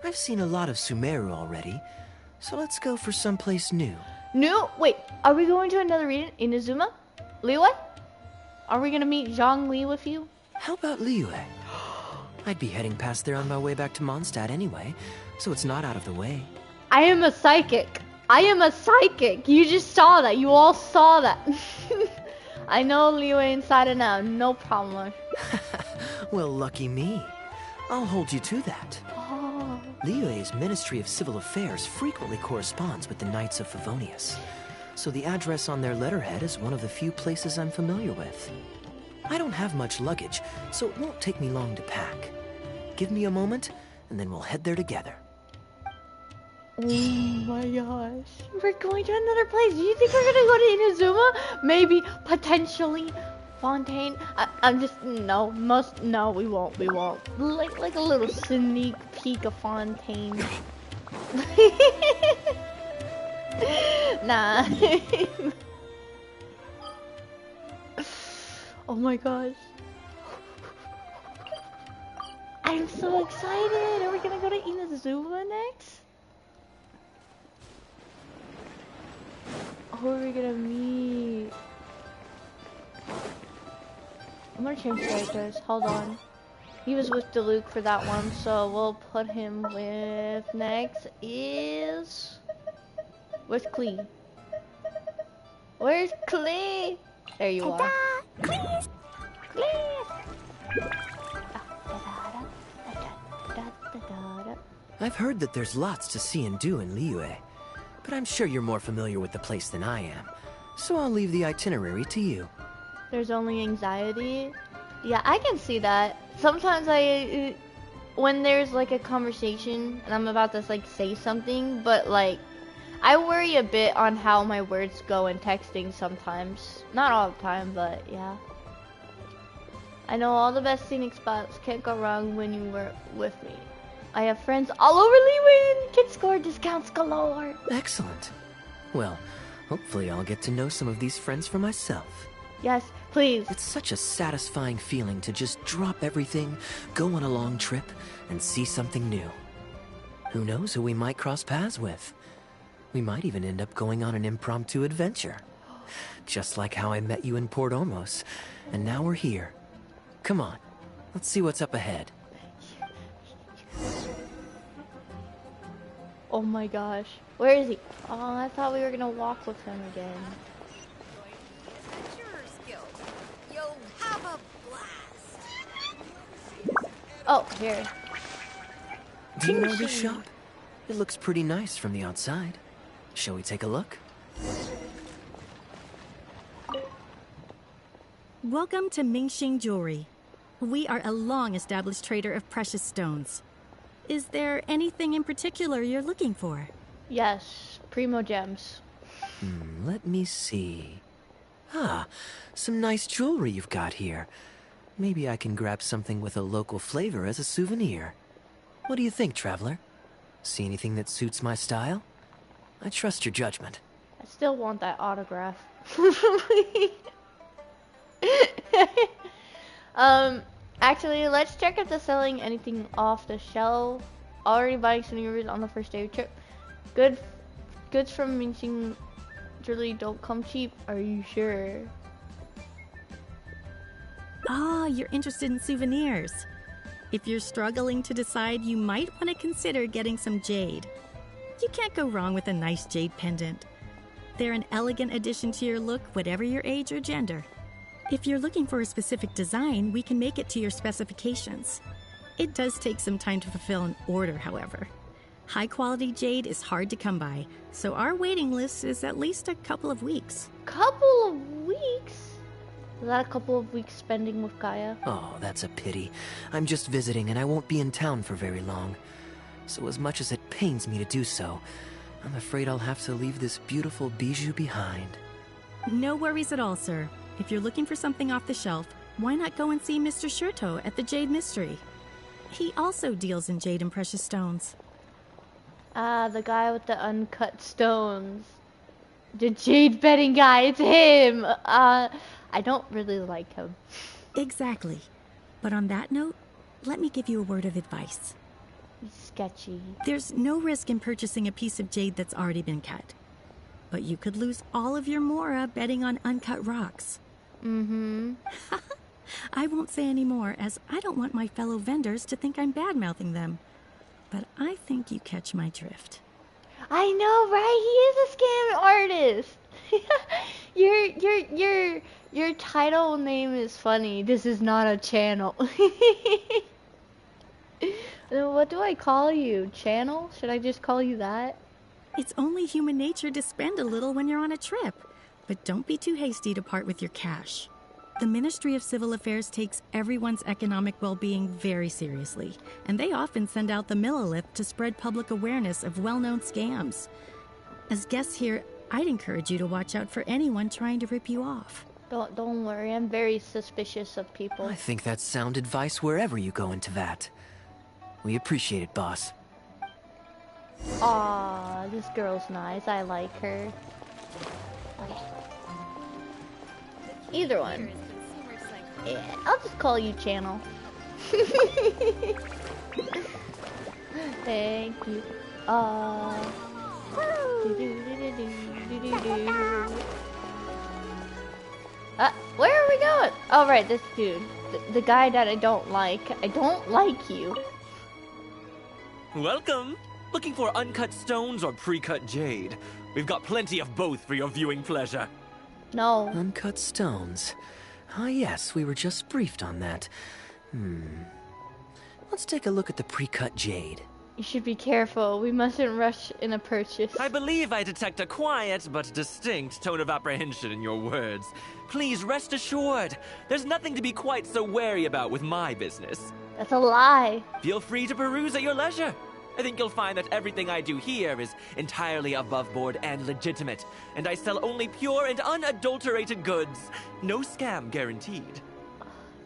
I've seen a lot of Sumeru already, so let's go for someplace new. New? Wait, are we going to another region? Inazuma? Liyue? Are we gonna meet Zhongli with you? How about Liyue? I'd be heading past there on my way back to Mondstadt anyway, so it's not out of the way. I am a psychic. I am a psychic. You just saw that. You all saw that. I know Liyue inside and out. No problem. Well, lucky me. I'll hold you to that. Oh. Liyue's Ministry of Civil Affairs frequently corresponds with the Knights of Favonius, so the address on their letterhead is one of the few places I'm familiar with. I don't have much luggage, so it won't take me long to pack. Give me a moment, and then we'll head there together. Oh my gosh. We're going to another place. Do you think we're gonna go to Inazuma? Maybe, potentially, Fontaine? I'm just, no, we won't. Like a little sneak peek of Fontaine. Nah. Oh my gosh. I'm so excited. Are we gonna go to Inazuma next? Who are we gonna meet? I'm gonna change characters. Hold on. He was with Diluc for that one, so we'll put him with... Next is... Where's Klee? Where's Klee? There you are. Klee! I've heard that there's lots to see and do in Liyue, but I'm sure you're more familiar with the place than I am, so I'll leave the itinerary to you. There's only anxiety. Yeah, I can see that. Sometimes when there's like a conversation and I'm about to like say something, but like, I worry a bit on how my words go in texting sometimes. Not all the time, but yeah. I know all the best scenic spots can't go wrong when you were with me. I have friends all over Liyue, Kid Score discounts galore. Excellent. Well, hopefully I'll get to know some of these friends for myself. Yes, please. It's such a satisfying feeling to just drop everything, go on a long trip, and see something new. Who knows who we might cross paths with? We might even end up going on an impromptu adventure. Just like how I met you in Port Ormos, and now we're here. Come on, let's see what's up ahead. Oh my gosh. Where is he? Oh, I thought we were gonna walk with him again. You'll have a blast. Oh, here. Do you know this shop? It looks pretty nice from the outside. Shall we take a look? Welcome to Mingxing Jewelry. We are a long-established trader of precious stones. Is there anything in particular you're looking for? Yes, primo gems. Let me see. Ah, some nice jewelry you've got here. Maybe I can grab something with a local flavor as a souvenir. What do you think, traveler? See anything that suits my style? I trust your judgment. I still want that autograph. Actually, let's check if they're selling anything off the shelf. Already buying souvenirs on the first day of trip. Goods from Mingxing Jewelry don't come cheap. Are you sure? Ah, you're interested in souvenirs. If you're struggling to decide, you might want to consider getting some jade. You can't go wrong with a nice jade pendant. They're an elegant addition to your look, whatever your age or gender. If you're looking for a specific design, we can make it to your specifications. It does take some time to fulfill an order, however. High-quality jade is hard to come by, so our waiting list is at least a couple of weeks. Couple of weeks? Is that a couple of weeks spending with Kaeya? Oh, that's a pity. I'm just visiting and I won't be in town for very long. So as much as it pains me to do so, I'm afraid I'll have to leave this beautiful bijou behind. No worries at all, sir. If you're looking for something off the shelf, why not go and see Mr. Shurto at the Jade Mystery? He also deals in jade and precious stones. Ah, the guy with the uncut stones. The jade betting guy, it's him! I don't really like him. Exactly. But on that note, let me give you a word of advice. He's sketchy. There's no risk in purchasing a piece of jade that's already been cut. But you could lose all of your mora betting on uncut rocks. Mm-hmm. I won't say any more, as I don't want my fellow vendors to think I'm bad-mouthing them. But I think you catch my drift. I know, right? He is a scam artist. Your title name is funny. This is not a channel. What do I call you? Channel? Should I just call you that? It's only human nature to spend a little when you're on a trip. But don't be too hasty to part with your cash. The Ministry of Civil Affairs takes everyone's economic well-being very seriously, and they often send out the Millilith to spread public awareness of well-known scams. As guests here, I'd encourage you to watch out for anyone trying to rip you off. Don't worry, I'm very suspicious of people. I think that's sound advice wherever you go into that. We appreciate it, boss. Aw, this girl's nice. I like her. Either one. Yeah, I'll just call you Channel. Thank you. Where are we going? Oh, right, this dude. The guy that I don't like. I don't like you. Welcome. Looking for uncut stones or pre-cut jade? We've got plenty of both for your viewing pleasure. No. Uncut stones. Ah, yes, we were just briefed on that. Let's take a look at the pre-cut jade. You should be careful. We mustn't rush in a purchase. I believe I detect a quiet but distinct tone of apprehension in your words. Please rest assured, there's nothing to be quite so wary about with my business. That's a lie. Feel free to peruse at your leisure. I think you'll find that everything I do here is entirely above board and legitimate, and I sell only pure and unadulterated goods. No scam guaranteed.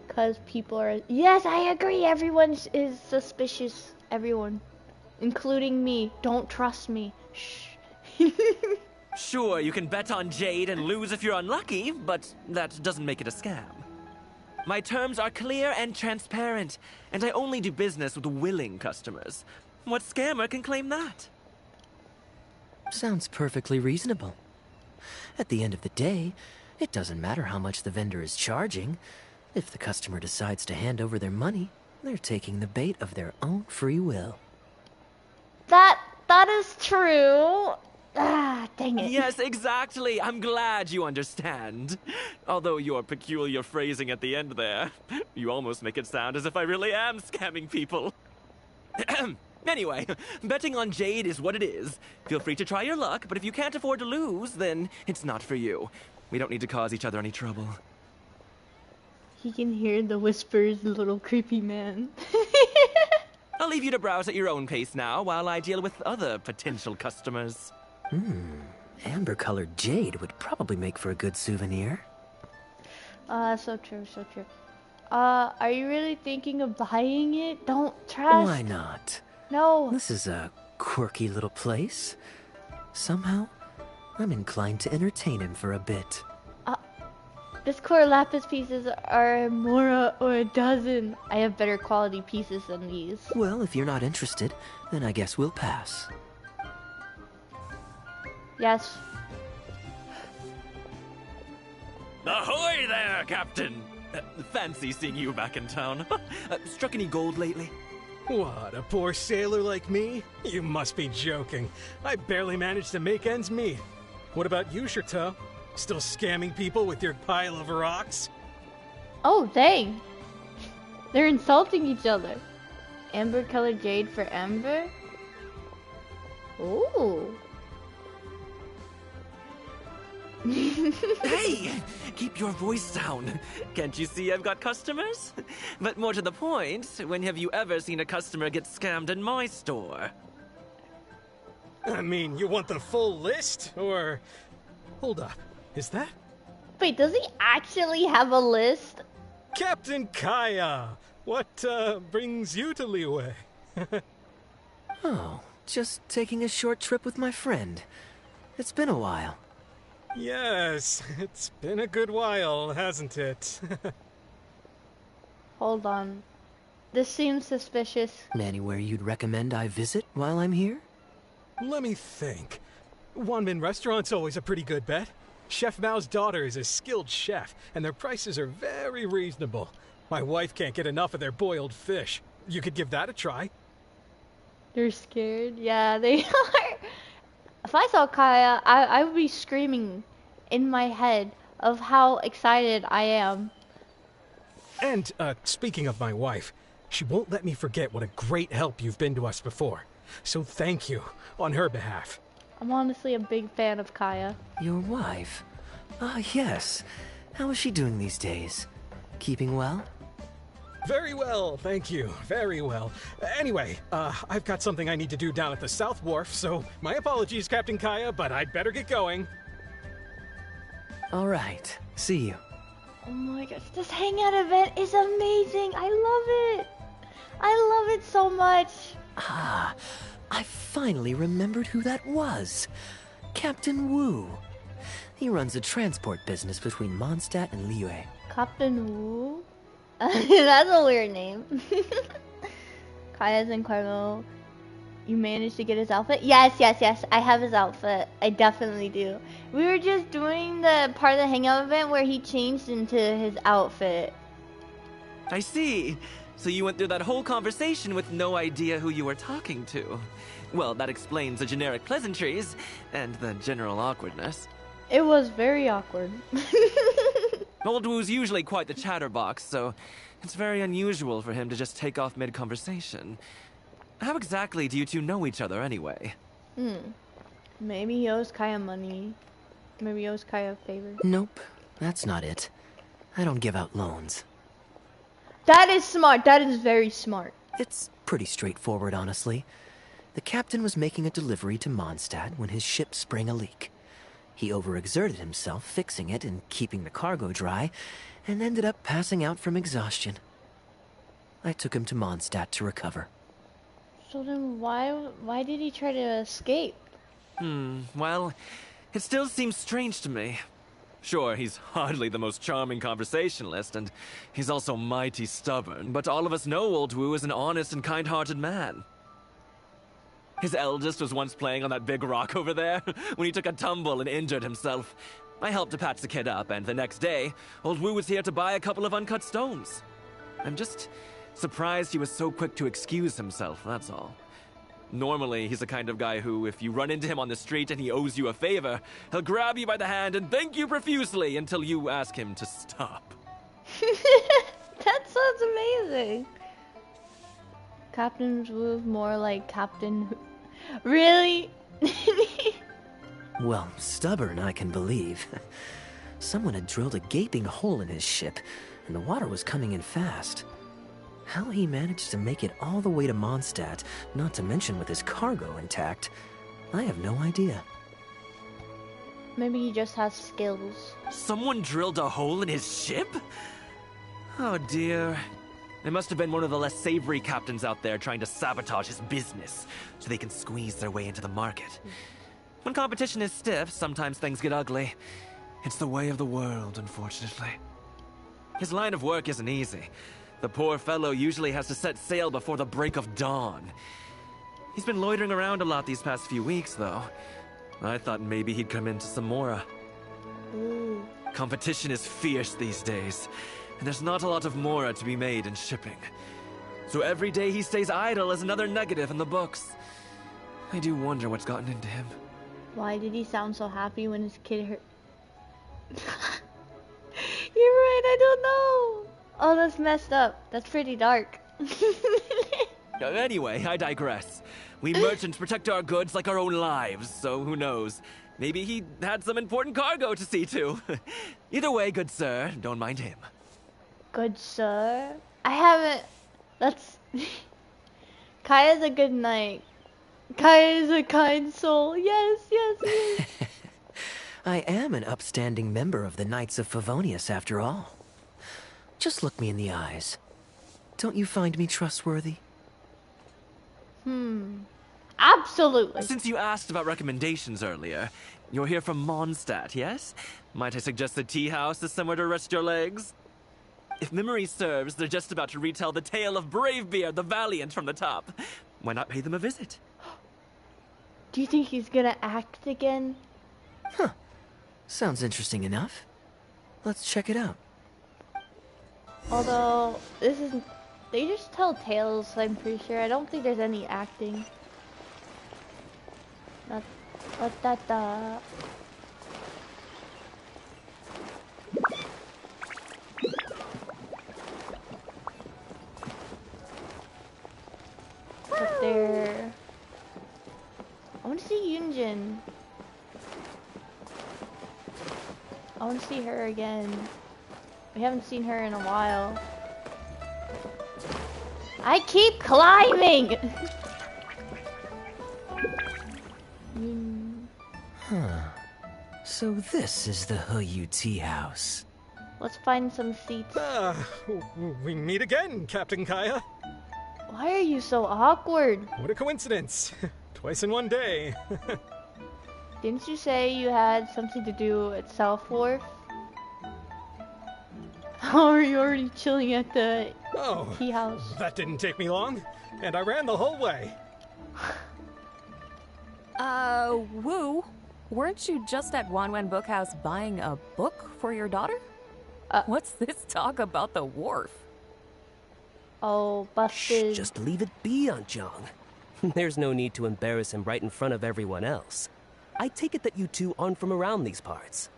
Because people are... Yes, I agree. Everyone is suspicious. Everyone. Including me. Don't trust me. Shh. Sure, you can bet on jade and lose if you're unlucky, but that doesn't make it a scam. My terms are clear and transparent, and I only do business with willing customers. What scammer can claim that? Sounds perfectly reasonable. At the end of the day, it doesn't matter how much the vendor is charging. If the customer decides to hand over their money, they're taking the bait of their own free will. That is true. Ah, dang it. Yes, exactly. I'm glad you understand. Although your peculiar phrasing at the end there, you almost make it sound as if I really am scamming people. Anyway, betting on jade is what it is. Feel free to try your luck, but if you can't afford to lose, then it's not for you. We don't need to cause each other any trouble. He can hear the whispers, the little creepy man. I'll leave you to browse at your own pace now while I deal with other potential customers. Amber-colored jade would probably make for a good souvenir. So true, so true. Are you really thinking of buying it? Don't trust. Why not? No. This is a quirky little place. Somehow, I'm inclined to entertain him for a bit. This core lapis pieces are a mora or a dozen. I have better quality pieces than these. Well, if you're not interested, then I guess we'll pass. Yes. Ahoy there, Captain! Fancy seeing you back in town. Struck any gold lately? What, a poor sailor like me? You must be joking. I barely managed to make ends meet. What about you, Chertel? Still scamming people with your pile of rocks? Oh, dang. They're insulting each other. Amber colored jade for Amber? Ooh. Hey! Keep your voice down. Can't you see I've got customers? But more to the point, when have you ever seen a customer get scammed in my store? I mean, you want the full list? Or... Hold up. Is that... Wait, does he actually have a list? Captain Kaeya! What, brings you to Liyue? Oh, just taking a short trip with my friend. It's been a while. Yes, it's been a good while, hasn't it? Hold on. This seems suspicious. Anywhere you'd recommend I visit while I'm here? Let me think. Wanmin Restaurant's always a pretty good bet. Chef Mao's daughter is a skilled chef, and their prices are very reasonable. My wife can't get enough of their boiled fish. You could give that a try. They're scared? Yeah, they are. If I saw Kaeya, I would be screaming in my head of how excited I am. And, speaking of my wife, she won't let me forget what a great help you've been to us before. So thank you, on her behalf. I'm honestly a big fan of Kaeya. Your wife? Ah, yes. How is she doing these days? Keeping well? Very well, thank you. Very well. Anyway, I've got something I need to do down at the South Wharf, so my apologies, Captain Kaeya, but I'd better get going. All right. See you. Oh my gosh, this hangout event is amazing. I love it. I love it so much. Ah, I finally remembered who that was. Captain Wu. He runs a transport business between Mondstadt and Liyue. Captain Wu? That's a weird name. Kaeya's in Cargo. You managed to get his outfit? Yes, yes, yes. I have his outfit. I definitely do. We were just doing the part of the hangout event where he changed into his outfit. I see. So you went through that whole conversation with no idea who you were talking to. Well, that explains the generic pleasantries and the general awkwardness. It was very awkward. Old Wu's usually quite the chatterbox, so it's very unusual for him to just take off mid-conversation. How exactly do you two know each other anyway? Maybe he owes Kaeya money. Maybe he owes Kaeya a favor. Nope, that's not it. I don't give out loans. That is smart. That is very smart. It's pretty straightforward, honestly. The captain was making a delivery to Mondstadt when his ship sprang a leak. He overexerted himself fixing it and keeping the cargo dry, and ended up passing out from exhaustion. I took him to Mondstadt to recover. So then why did he try to escape? Well, it still seems strange to me. Sure, he's hardly the most charming conversationalist, and he's also mighty stubborn, but all of us know Old Wu is an honest and kind-hearted man. His eldest was once playing on that big rock over there when he took a tumble and injured himself. I helped to patch the kid up, and the next day, Old Wu was here to buy a couple of uncut stones. I'm just surprised he was so quick to excuse himself, that's all. Normally, he's the kind of guy who, if you run into him on the street and he owes you a favor, he'll grab you by the hand and thank you profusely until you ask him to stop. That sounds amazing. Captain's move more like Captain... Really? Well, stubborn I can believe. Someone had drilled a gaping hole in his ship, and the water was coming in fast. How he managed to make it all the way to Mondstadt, not to mention with his cargo intact, I have no idea. Maybe he just has skills. Someone drilled a hole in his ship? Oh dear. It must have been one of the less savory captains out there trying to sabotage his business so they can squeeze their way into the market. When competition is stiff, sometimes things get ugly. It's the way of the world, unfortunately. His line of work isn't easy. The poor fellow usually has to set sail before the break of dawn. He's been loitering around a lot these past few weeks, though. I thought maybe he'd come into Samora. Ooh. Competition is fierce these days, and there's not a lot of mora to be made in shipping. So every day he stays idle is another negative in the books. I do wonder what's gotten into him. Why did he sound so happy when his kid hurt? You're right, I don't know. Oh, that's messed up. That's pretty dark. Anyway, I digress. We merchants protect our goods like our own lives, so who knows? Maybe he had some important cargo to see to. Either way, good sir, don't mind him. Good sir? I haven't... That's... Kaeya's a good knight. Kaeya is a kind soul. Yes, yes, yes. I am an upstanding member of the Knights of Favonius, after all. Just look me in the eyes. Don't you find me trustworthy? Absolutely. Since you asked about recommendations earlier, you're here from Mondstadt, yes? Might I suggest the tea house is somewhere to rest your legs? If memory serves, they're just about to retell the tale of Bravebeard the Valiant from the top. Why not pay them a visit? Do you think he's gonna act again? Huh. Sounds interesting enough. Let's check it out. Although, this is... They just tell tales, so I'm pretty sure. I don't think there's any acting. Not... Da. Up there. I want to see Yunjin. I want to see her again. We haven't seen her in a while. I keep climbing! Huh. So this is the Huyu tea house. Let's find some seats. We meet again, Captain Kaeya. Why are you so awkward? What a coincidence. Twice in one day. Didn't you say you had something to do at South Wharf? How are you already chilling at the tea house? That didn't take me long, and I ran the whole way. Wu, weren't you just at Wanwen Bookhouse buying a book for your daughter? What's this talk about the wharf? Oh, busted. Shh, just leave it be, Aunt Jong. There's no need to embarrass him right in front of everyone else. I take it that you two aren't from around these parts.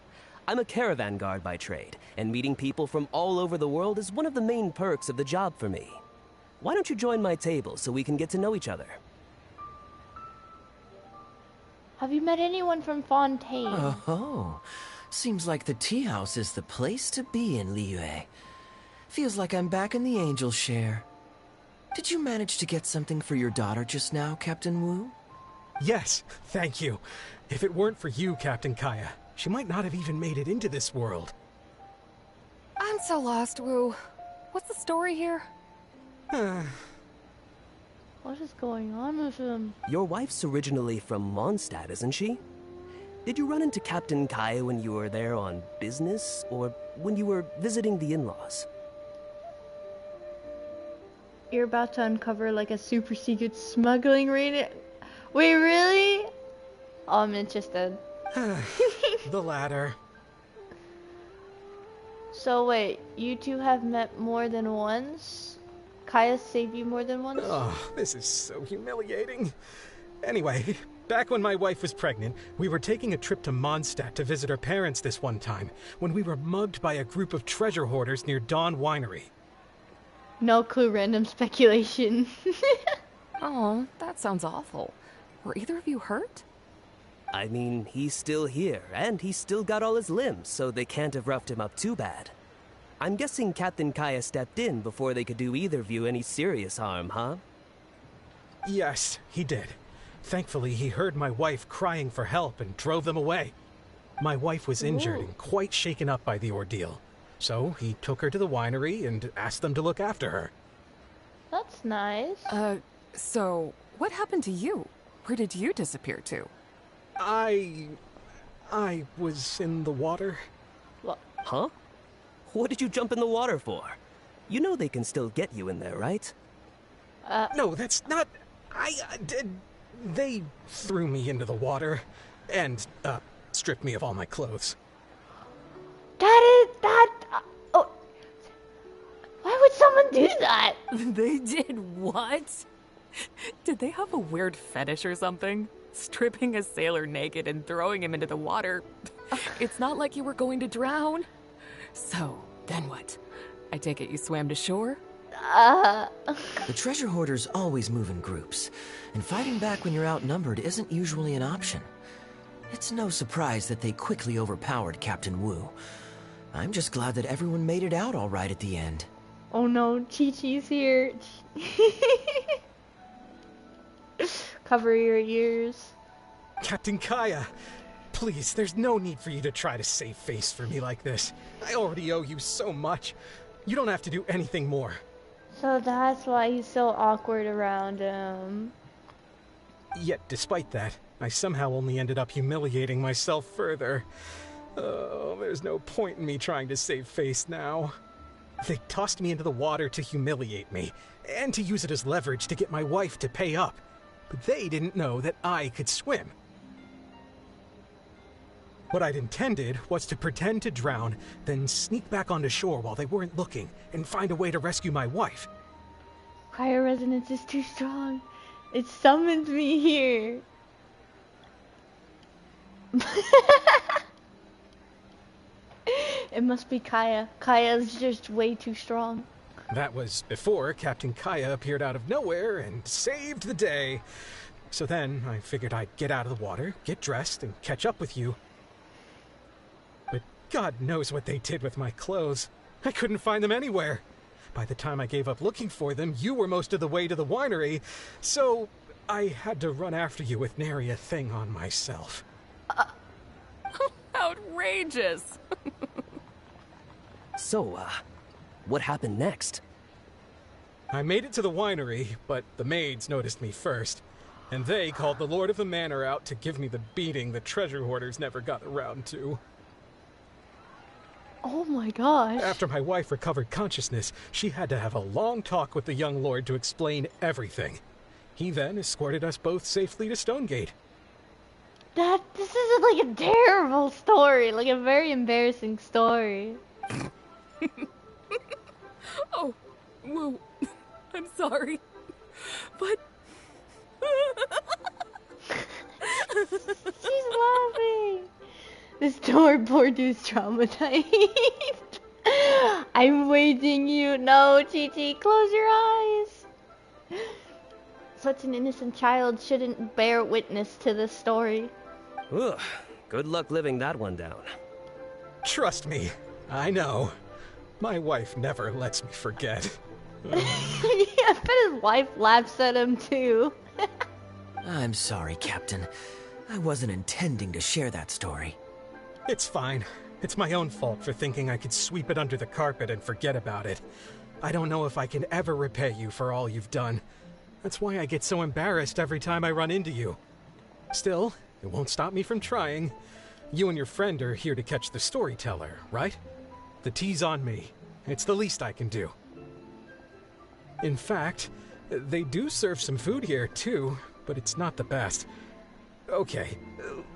I'm a caravan guard by trade, and meeting people from all over the world is one of the main perks of the job for me. Why don't you join my table so we can get to know each other? Have you met anyone from Fontaine? Oh, seems like the tea house is the place to be in Liyue. Feels like I'm back in the angel share. Did you manage to get something for your daughter just now, Captain Wu? Yes, thank you. If it weren't for you, Captain Kaeya, she might not have even made it into this world. I'm so lost, Wu. What's the story here? What is going on with him? Your wife's originally from Mondstadt, isn't she? Did you run into Captain Kaeya when you were there on business, or when you were visiting the in-laws? You're about to uncover like a super secret smuggling raid. Wait, really? Oh, I'm interested. The latter. So wait, you two have met more than once? Kaeya saved you more than once? Oh, this is so humiliating. Anyway, back when my wife was pregnant, we were taking a trip to Mondstadt to visit her parents this one time, when we were mugged by a group of treasure hoarders near Dawn Winery. No clue, random speculation. Oh, that sounds awful. Were either of you hurt? I mean, he's still here, and he's still got all his limbs, so they can't have roughed him up too bad. I'm guessing Captain Kaeya stepped in before they could do either of you any serious harm, huh? Yes, he did. Thankfully, he heard my wife crying for help and drove them away. My wife was injured and quite shaken up by the ordeal. So he took her to the winery and asked them to look after her. That's nice. So what happened to you? Where did you disappear to? I was in the water. What? Huh? What did you jump in the water for? You know they can still get you in there, right? No, that's not... They threw me into the water and, stripped me of all my clothes. Oh. Why would someone do that? They did what? Did they have a weird fetish or something? Stripping a sailor naked and throwing him into the water. It's not like you were going to drown. So, then what? I take it you swam to shore? The treasure hoarders always move in groups, and fighting back when you're outnumbered isn't usually an option. It's no surprise that they quickly overpowered Captain Wu. I'm just glad that everyone made it out all right at the end. Oh no, Chi-Chi's here. Cover your ears. Captain Kaeya, please, there's no need for you to try to save face for me like this. I already owe you so much. You don't have to do anything more. So that's why he's so awkward around him. Yet, despite that, I somehow only ended up humiliating myself further. Oh, there's no point in me trying to save face now. They tossed me into the water to humiliate me, and to use it as leverage to get my wife to pay up. But they didn't know that I could swim. What I'd intended was to pretend to drown, then sneak back onto shore while they weren't looking, and find a way to rescue my wife. Kaeya resonance is too strong. It summoned me here. It must be Kaeya. Kaeya's just way too strong. That was before Captain Kaeya appeared out of nowhere and saved the day. So then I figured I'd get out of the water, get dressed, and catch up with you. But God knows what they did with my clothes. I couldn't find them anywhere. By the time I gave up looking for them, you were most of the way to the winery, so I had to run after you with nary a thing on myself. Outrageous! So, what happened next? I made it to the winery, but the maids noticed me first, and they called the Lord of the Manor out to give me the beating the treasure hoarders never got around to. Oh my gosh. After my wife recovered consciousness, she had to have a long talk with the young lord to explain everything. He then escorted us both safely to Stonegate. This is like a terrible story, like a very embarrassing story. Oh, Wu, I'm sorry, but... She's laughing. This poor dude's traumatized. I'm waiting you. No, Chi-Chi, close your eyes. Such an innocent child shouldn't bear witness to this story. Ugh, good luck living that one down. Trust me, I know. My wife never lets me forget. I bet his wife laughs at him too. I'm sorry, Captain. I wasn't intending to share that story. It's fine. It's my own fault for thinking I could sweep it under the carpet and forget about it. I don't know if I can ever repay you for all you've done. That's why I get so embarrassed every time I run into you. Still, it won't stop me from trying. You and your friend are here to catch the storyteller, right? The tea's on me. It's the least I can do. In fact, they do serve some food here, too, but it's not the best. Okay,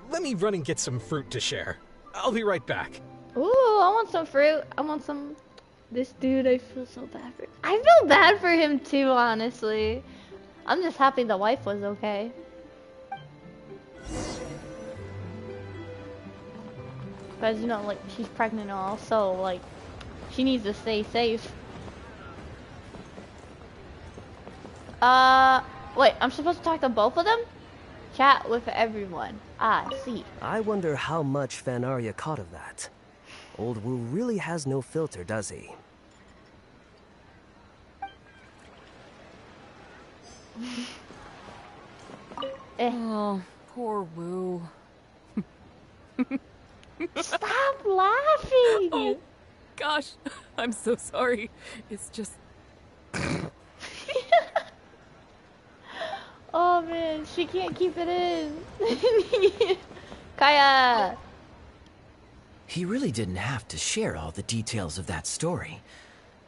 let me run and get some fruit to share. I'll be right back. Ooh, I want some fruit. I want some... This dude, I feel so bad for... I feel bad for him too, honestly. I'm just happy the wife was okay. Because, you know, like, she's pregnant and all, so, like, she needs to stay safe. Wait, I'm supposed to talk to both of them? Chat with everyone. Ah, see. I wonder how much Fanaria caught of that. Old Wu really has no filter, does he? Oh, poor Wu. Stop laughing! Oh, gosh, I'm so sorry. It's just... Oh man, she can't keep it in. Kaeya! He really didn't have to share all the details of that story.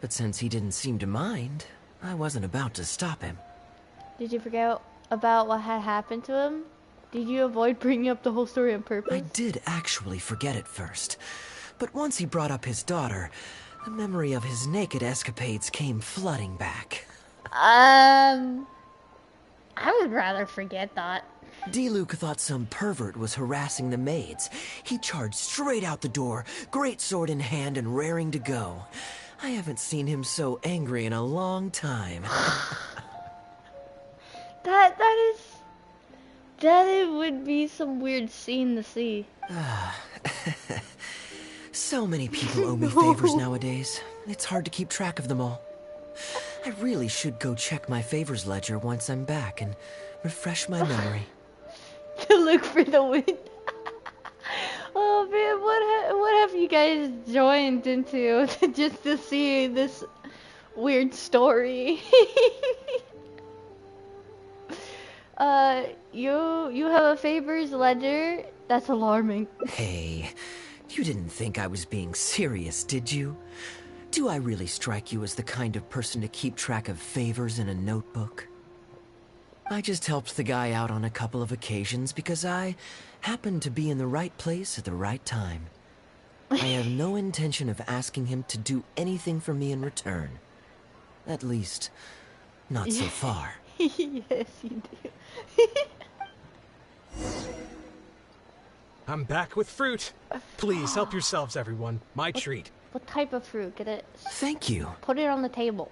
But since he didn't seem to mind, I wasn't about to stop him. Did you forget about what had happened to him? Did you avoid bringing up the whole story on purpose? I did actually forget it first. But once he brought up his daughter, the memory of his naked escapades came flooding back. I would rather forget that. D-Luke thought some pervert was harassing the maids. He charged straight out the door, great sword in hand and raring to go. I haven't seen him so angry in a long time. That it would be some weird scene to see. So many people owe me favors nowadays. It's hard to keep track of them all. I really should go check my favors ledger once I'm back and refresh my memory. To look for the win. Oh man, what have you guys joined into just to see this weird story? You have a favors ledger? That's alarming. Hey, you didn't think I was being serious, did you? Do I really strike you as the kind of person to keep track of favors in a notebook? I just helped the guy out on a couple of occasions because I happened to be in the right place at the right time. I have no intention of asking him to do anything for me in return. At least, not so far. Yes, you do. I'm back with fruit. Please help yourselves, everyone. My treat. What type of fruit? Get it? Thank you. Put it on the table.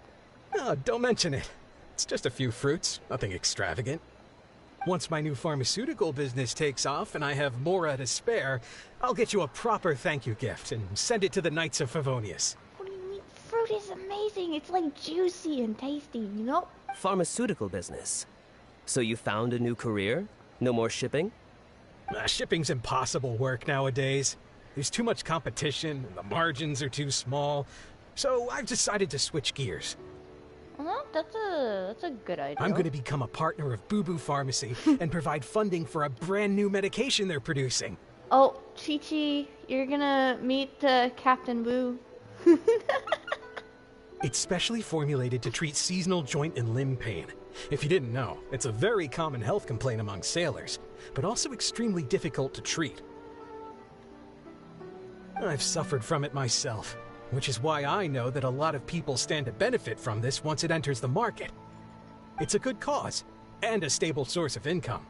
Oh, don't mention it. It's just a few fruits, nothing extravagant. Once my new pharmaceutical business takes off and I have more to spare, I'll get you a proper thank you gift and send it to the Knights of Favonius. What do you mean? Fruit is amazing. It's like juicy and tasty, you know? Pharmaceutical business. So you found a new career? No more shipping? Shipping's impossible work nowadays. There's too much competition, and the margins are too small. So I've decided to switch gears. Well, that's a good idea. I'm going to become a partner of Boo Boo Pharmacy and provide funding for a brand new medication they're producing. Oh, Chi-Chi, you're gonna meet Captain Boo. It's specially formulated to treat seasonal joint and limb pain. If you didn't know, it's a very common health complaint among sailors, but also extremely difficult to treat. I've suffered from it myself, which is why I know that a lot of people stand to benefit from this once it enters the market. It's a good cause, and a stable source of income.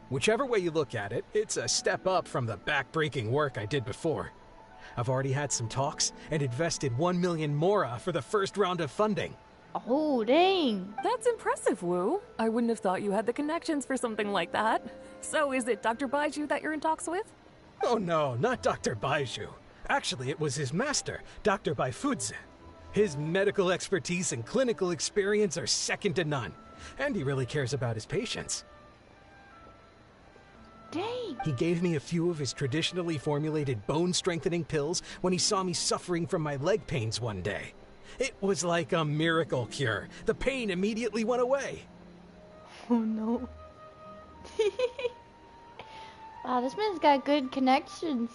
Whichever way you look at it, it's a step up from the back-breaking work I did before. I've already had some talks and invested 1 million mora for the first round of funding. Oh, dang. That's impressive, Wu. I wouldn't have thought you had the connections for something like that. So is it Dr. Baiju that you're in talks with? Oh no, not Dr. Baiju. Actually, it was his master, Dr. Baifudze. His medical expertise and clinical experience are second to none, and he really cares about his patients. Dang. He gave me a few of his traditionally formulated bone-strengthening pills when he saw me suffering from my leg pains one day. It was like a miracle cure. The pain immediately went away. Oh no. Wow, this man's got good connections.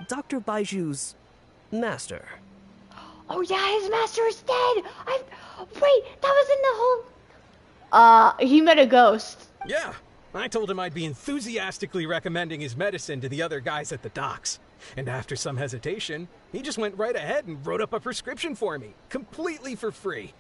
Dr. Baiju's master. Oh yeah, his master is dead! Wait, that was in the whole... he met a ghost. Yeah, I told him I'd be enthusiastically recommending his medicine to the other guys at the docks. And after some hesitation, he just went right ahead and wrote up a prescription for me, completely for free.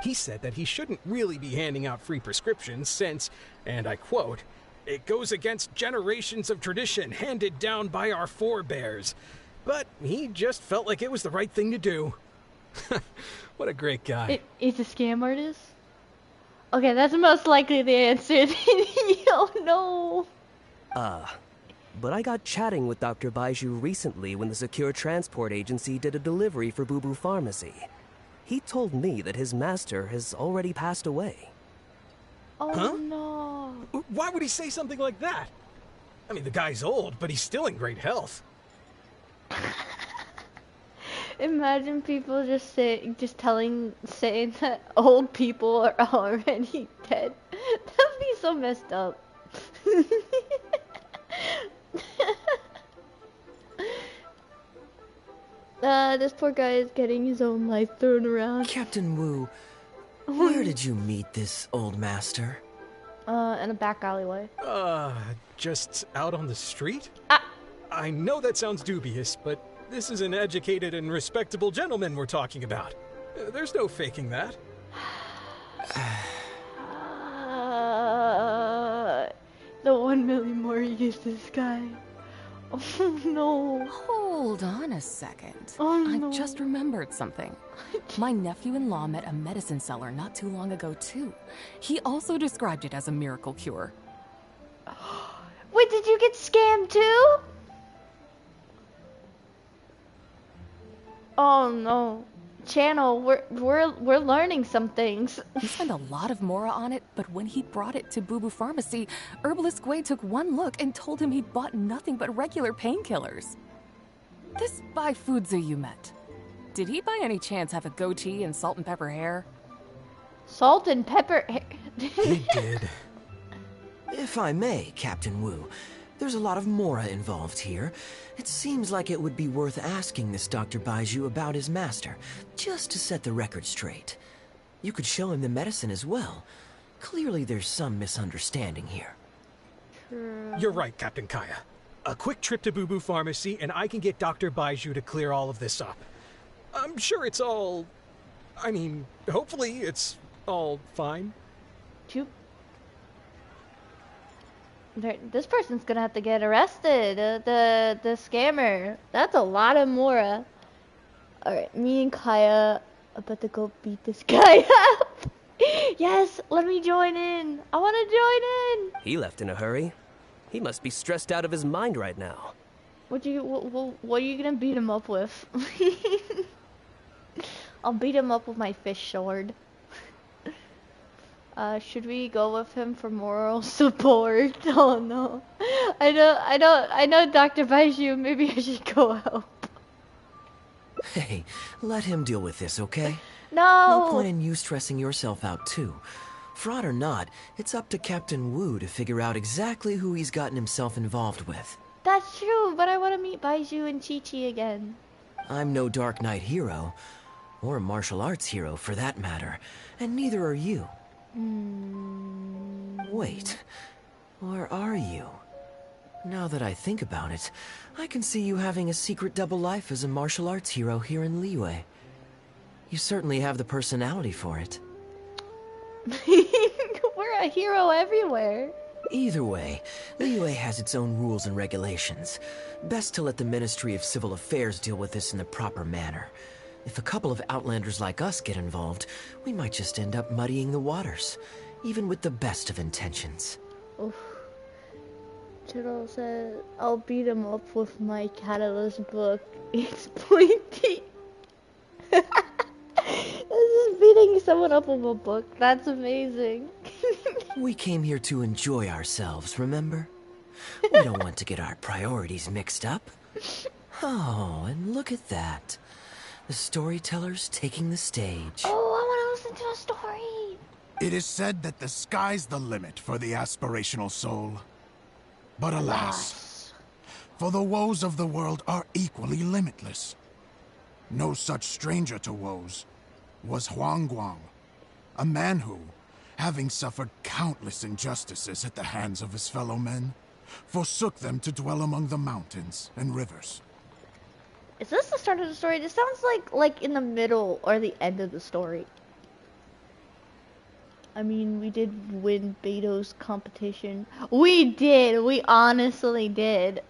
He said that he shouldn't really be handing out free prescriptions since, and I quote, "It goes against generations of tradition handed down by our forebears." But he just felt like it was the right thing to do. What a great guy. He's a scam artist? Okay, that's most likely the answer. Oh no. But I got chatting with Dr. Baiju recently when the Secure Transport Agency did a delivery for Boo Boo Pharmacy. He told me that his master has already passed away. Oh no. Why would he say something like that? I mean, the guy's old, but he's still in great health. Imagine people saying that old people are already dead. That'd be so messed up. This poor guy is getting his own life thrown around. Captain Wu, where did you meet this old master? In a back alleyway. Just out on the street? I know that sounds dubious, but this is an educated and respectable gentleman we're talking about. There's no faking that. The 1 million more use this guy. Oh no. Hold on a second. Oh no. I've just remembered something. My nephew-in-law met a medicine seller not too long ago, too. He also described it as a miracle cure. Wait, did you get scammed too? Oh no. Channel, we're learning some things. He spent a lot of mora on it, but when he brought it to Boo Boo Pharmacy, Herbalist Gwei took one look and told him he'd bought nothing but regular painkillers. This Bai Fuzi you met, did he by any chance have a goatee and salt and pepper hair? Salt and pepper hair? He did. If I may, Captain Wu, there's a lot of mora involved here. It seems like it would be worth asking this Dr. Baiju about his master, just to set the record straight. You could show him the medicine as well. Clearly there's some misunderstanding here. You're right, Captain Kaeya. A quick trip to Boo Boo Pharmacy and I can get Dr. Baiju to clear all of this up. I'm sure it's all... I mean, hopefully it's all fine. This person's gonna have to get arrested. The scammer. That's a lot of mora. Alright, me and Kaeya about to go beat this guy up. Yes, let me join in. I want to join in. He left in a hurry. He must be stressed out of his mind right now. What are you gonna beat him up with? I'll beat him up with my fish sword. Should we go with him for moral support? Oh no. I know Dr. Baiju, maybe I should go help. Hey, let him deal with this, okay? No! No point in you stressing yourself out too. Fraud or not, it's up to Captain Wu to figure out exactly who he's gotten himself involved with. That's true, but I want to meet Baiju and Chi-Chi again. I'm no Dark Knight hero, or a martial arts hero for that matter, and neither are you. Wait, or are you? Now that I think about it, I can see you having a secret double life as a martial arts hero here in Liyue. You certainly have the personality for it. We're a hero everywhere. Either way, Liyue has its own rules and regulations. Best to let the Ministry of Civil Affairs deal with this in the proper manner. If a couple of outlanders like us get involved, we might just end up muddying the waters, even with the best of intentions. Oof. Chittle said, I'll beat him up with my Catalyst book. It's pointy. This is beating someone up with a book. That's amazing. We came here to enjoy ourselves, remember? We don't want to get our priorities mixed up. Oh, and look at that. The storyteller's taking the stage. Oh, I want to listen to a story. It is said that the sky's the limit for the aspirational soul. But alas, for the woes of the world are equally limitless. No such stranger to woes was Huang Guang, a man who, having suffered countless injustices at the hands of his fellow men, forsook them to dwell among the mountains and rivers. Is this the start of the story? This sounds like in the middle or the end of the story. I mean, we did win Beto's competition. We did. We honestly did.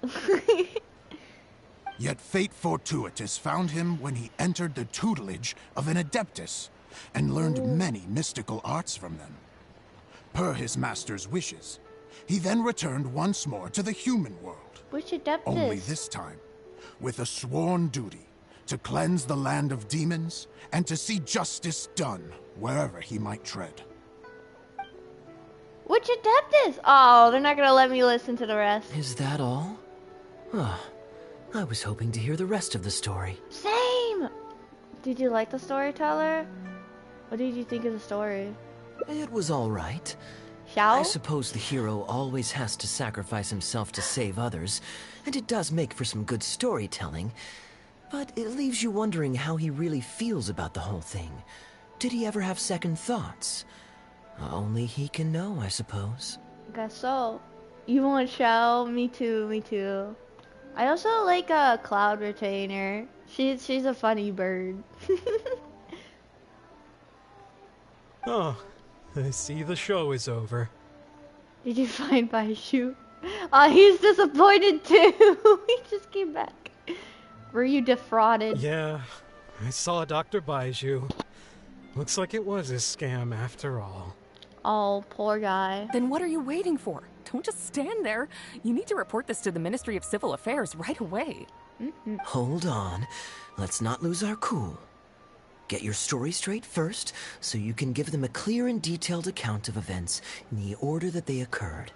Yet fate fortuitous found him when he entered the tutelage of an adeptus and learned many mystical arts from them. Per his master's wishes, he then returned once more to the human world. Which adeptus? Only this time, with a sworn duty to cleanse the land of demons and to see justice done wherever he might tread. Which adeptus? Oh, they're not gonna let me listen to the rest. Is that all? Oh, I was hoping to hear the rest of the story. Same! Did you like the storyteller? What did you think of the story? It was all right. Xiao? I suppose the hero always has to sacrifice himself to save others, and it does make for some good storytelling. But it leaves you wondering how he really feels about the whole thing. Did he ever have second thoughts? Only he can know, I suppose. Guess so. You want Xiao? Me too, me too. I also like a Cloud Retainer. She's a funny bird. Oh, I see the show is over. Did you find Baishu? He's disappointed too. He just came back. Were you defrauded? Yeah, I saw Dr. Baiju. Looks like it was a scam after all. Oh, poor guy. Then what are you waiting for? Don't just stand there. You need to report this to the Ministry of Civil Affairs right away. Hold on. Let's not lose our cool. Get your story straight first, so you can give them a clear and detailed account of events in the order that they occurred.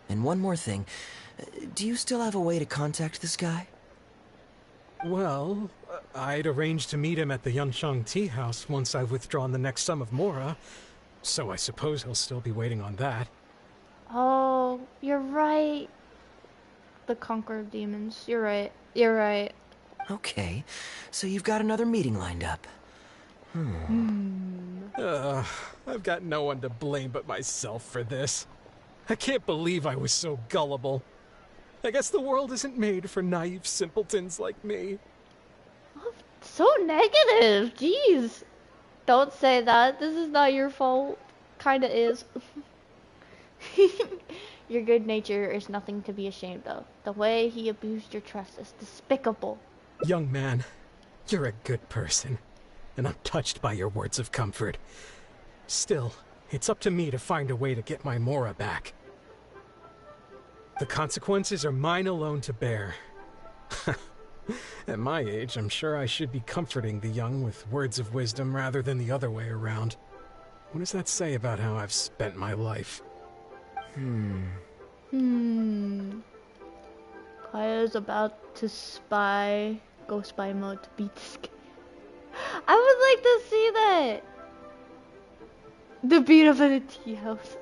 And one more thing. Do you still have a way to contact this guy? Well, I'd arranged to meet him at the Yunshang Tea House once I've withdrawn the next sum of Mora, so I suppose he'll still be waiting on that. Oh, you're right. The Conqueror of Demons. You're right. You're right. Okay, so you've got another meeting lined up. I've got no one to blame but myself for this. I can't believe I was so gullible. I guess the world isn't made for naive simpletons like me. So negative. Jeez. Don't say that. This is not your fault. Kinda is. Your good nature is nothing to be ashamed of. The way he abused your trust is despicable. Young man, you're a good person, and I'm touched by your words of comfort. Still, it's up to me to find a way to get my Mora back. The consequences are mine alone to bear. At my age, I'm sure I should be comforting the young with words of wisdom rather than the other way around. What does that say about how I've spent my life? Kaeya's about to go spy mode to beat this guy. I would like to see that. The beat up in a tea house.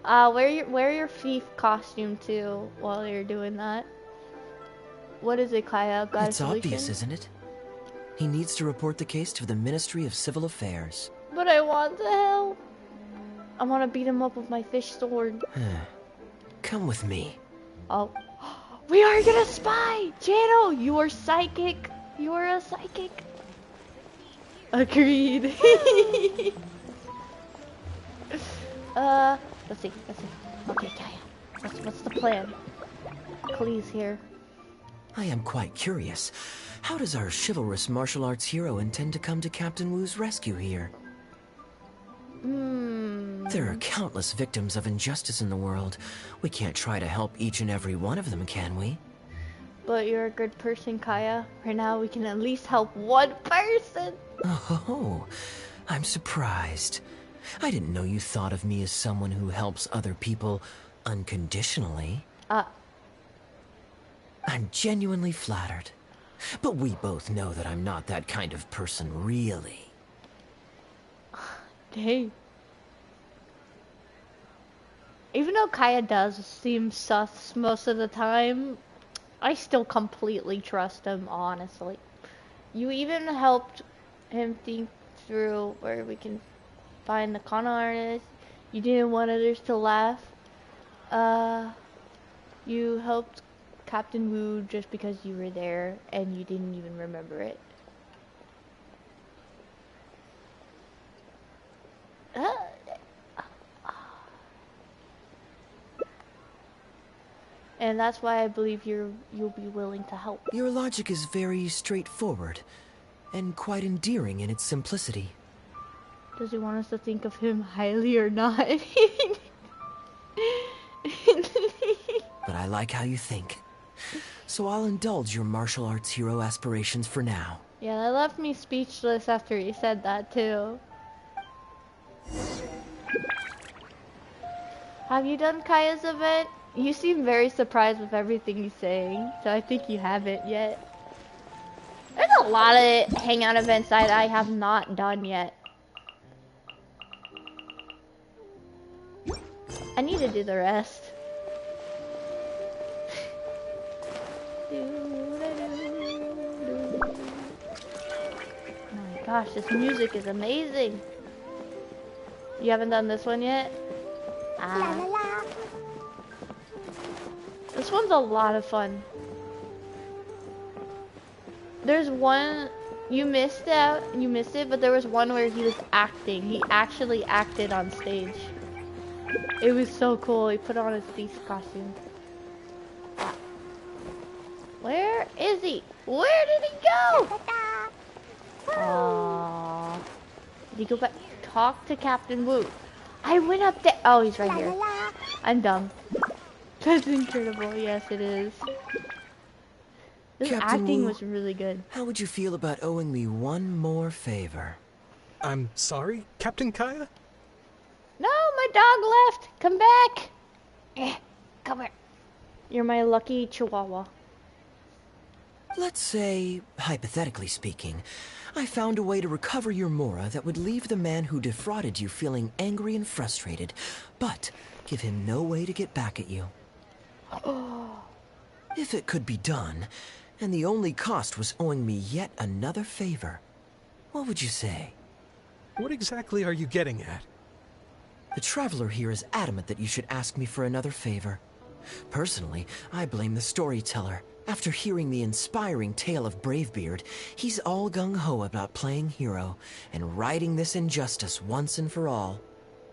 Wear your thief costume too while you're doing that. What is it, Kaeya? Got It's obvious, isn't it? He needs to report the case to the Ministry of Civil Affairs. But I want to help. I want to beat him up with my fish sword. Come with me. Oh. We are gonna spy! Jano, you are psychic. You are a psychic. Agreed. Let's see. Okay, Kaeya. What's the plan? Please here. I am quite curious. How does our chivalrous martial arts hero intend to come to Captain Wu's rescue here? There are countless victims of injustice in the world. We can't try to help each and every one of them, can we? But you're a good person, Kaeya. Right now, we can at least help one person. Oh, I'm surprised. I didn't know you thought of me as someone who helps other people unconditionally. I'm genuinely flattered. But we both know that I'm not that kind of person, really. Dang. Even though Kaeya does seem sus most of the time, I still completely trust him, honestly. You even helped him think through where we can find the con artist. You didn't want others to laugh. You helped Captain Wu just because you were there and you didn't even remember it. And that's why I believe you'll be willing to help. Your logic is very straightforward and quite endearing in its simplicity. Does he want us to think of him highly or not? But I like how you think. So I'll indulge your martial arts hero aspirations for now. Yeah, that left me speechless after he said that too. Have you done Kaeya's event? You seem very surprised with everything he's saying, so I think you haven't yet. There's a lot of hangout events that I have not done yet. I need to do the rest. My gosh, this music is amazing. You haven't done this one yet? This one's a lot of fun. There's one, you missed it, but there was one where he was acting. He actually acted on stage. It was so cool. He put on his thief costume. Where is he? Where did he go? Aww. Did he go back? Talk to Captain Wu. I went up there. Oh, he's right here. I'm dumb. That's incredible. Yes, it is. This Captain acting Wu, was really good. How would you feel about owing me one more favor? I'm sorry, Captain Kaeya? No, my dog left. Come back. Come here. You're my lucky chihuahua. Let's say, hypothetically speaking, I found a way to recover your Mora that would leave the man who defrauded you feeling angry and frustrated, but give him no way to get back at you. If it could be done, and the only cost was owing me yet another favor, what would you say? What exactly are you getting at? The Traveler here is adamant that you should ask me for another favor. Personally, I blame the storyteller. After hearing the inspiring tale of Bravebeard, he's all gung-ho about playing hero and righting this injustice once and for all.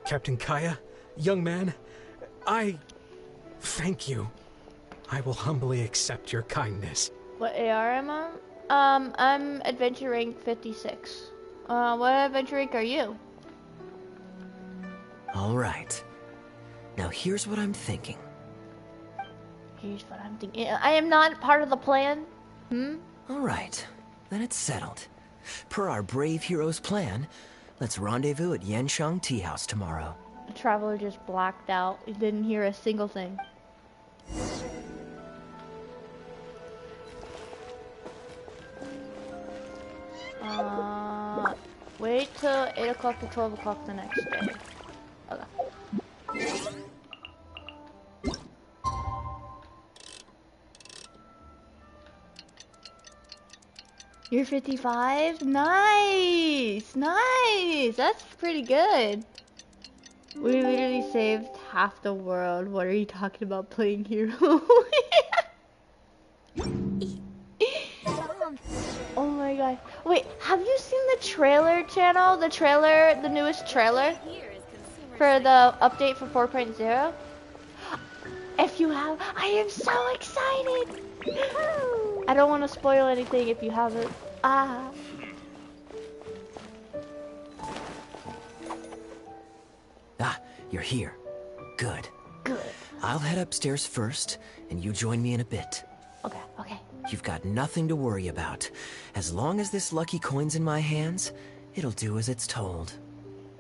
Captain Kaeya, young man, I thank you. I will humbly accept your kindness. What AR am I? I'm adventure rank 56. What adventure rank are you? All right. Now here's what I'm thinking. Here's what I'm thinking. I am not part of the plan. All right. Then it's settled. Per our brave hero's plan, let's rendezvous at Yanshang Tea House tomorrow. The Traveler just blacked out. He didn't hear a single thing. Wait till 8 o'clock to 12 o'clock the next day. Okay. You're 55? Nice! Nice! That's pretty good. We literally saved half the world. What are you talking about playing hero? Oh my god. Wait, have you seen the trailer channel? The trailer, the newest trailer? For the update for 4.0? If you have, I am so excited! I don't want to spoil anything if you haven't. Ah. Ah, you're here. Good. Good. I'll head upstairs first, and you join me in a bit. Okay, okay. You've got nothing to worry about. As long as this lucky coin's in my hands, it'll do as it's told.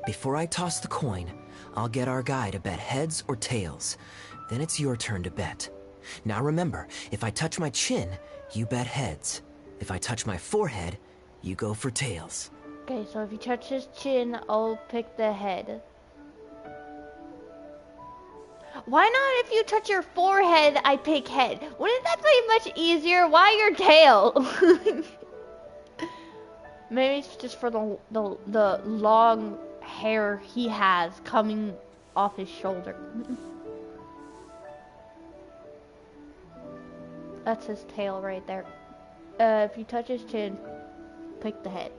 Before I toss the coin, I'll get our guy to bet heads or tails. Then it's your turn to bet. Now remember, if I touch my chin, you bet heads. If I touch my forehead, you go for tails. Okay, so if you touch his chin, I'll pick the head. Why not if you touch your forehead, I pick head? Wouldn't that be much easier? Why your tail? Maybe it's just for the long hair he has coming off his shoulder. That's his tail right there. If you touch his chin, pick the head.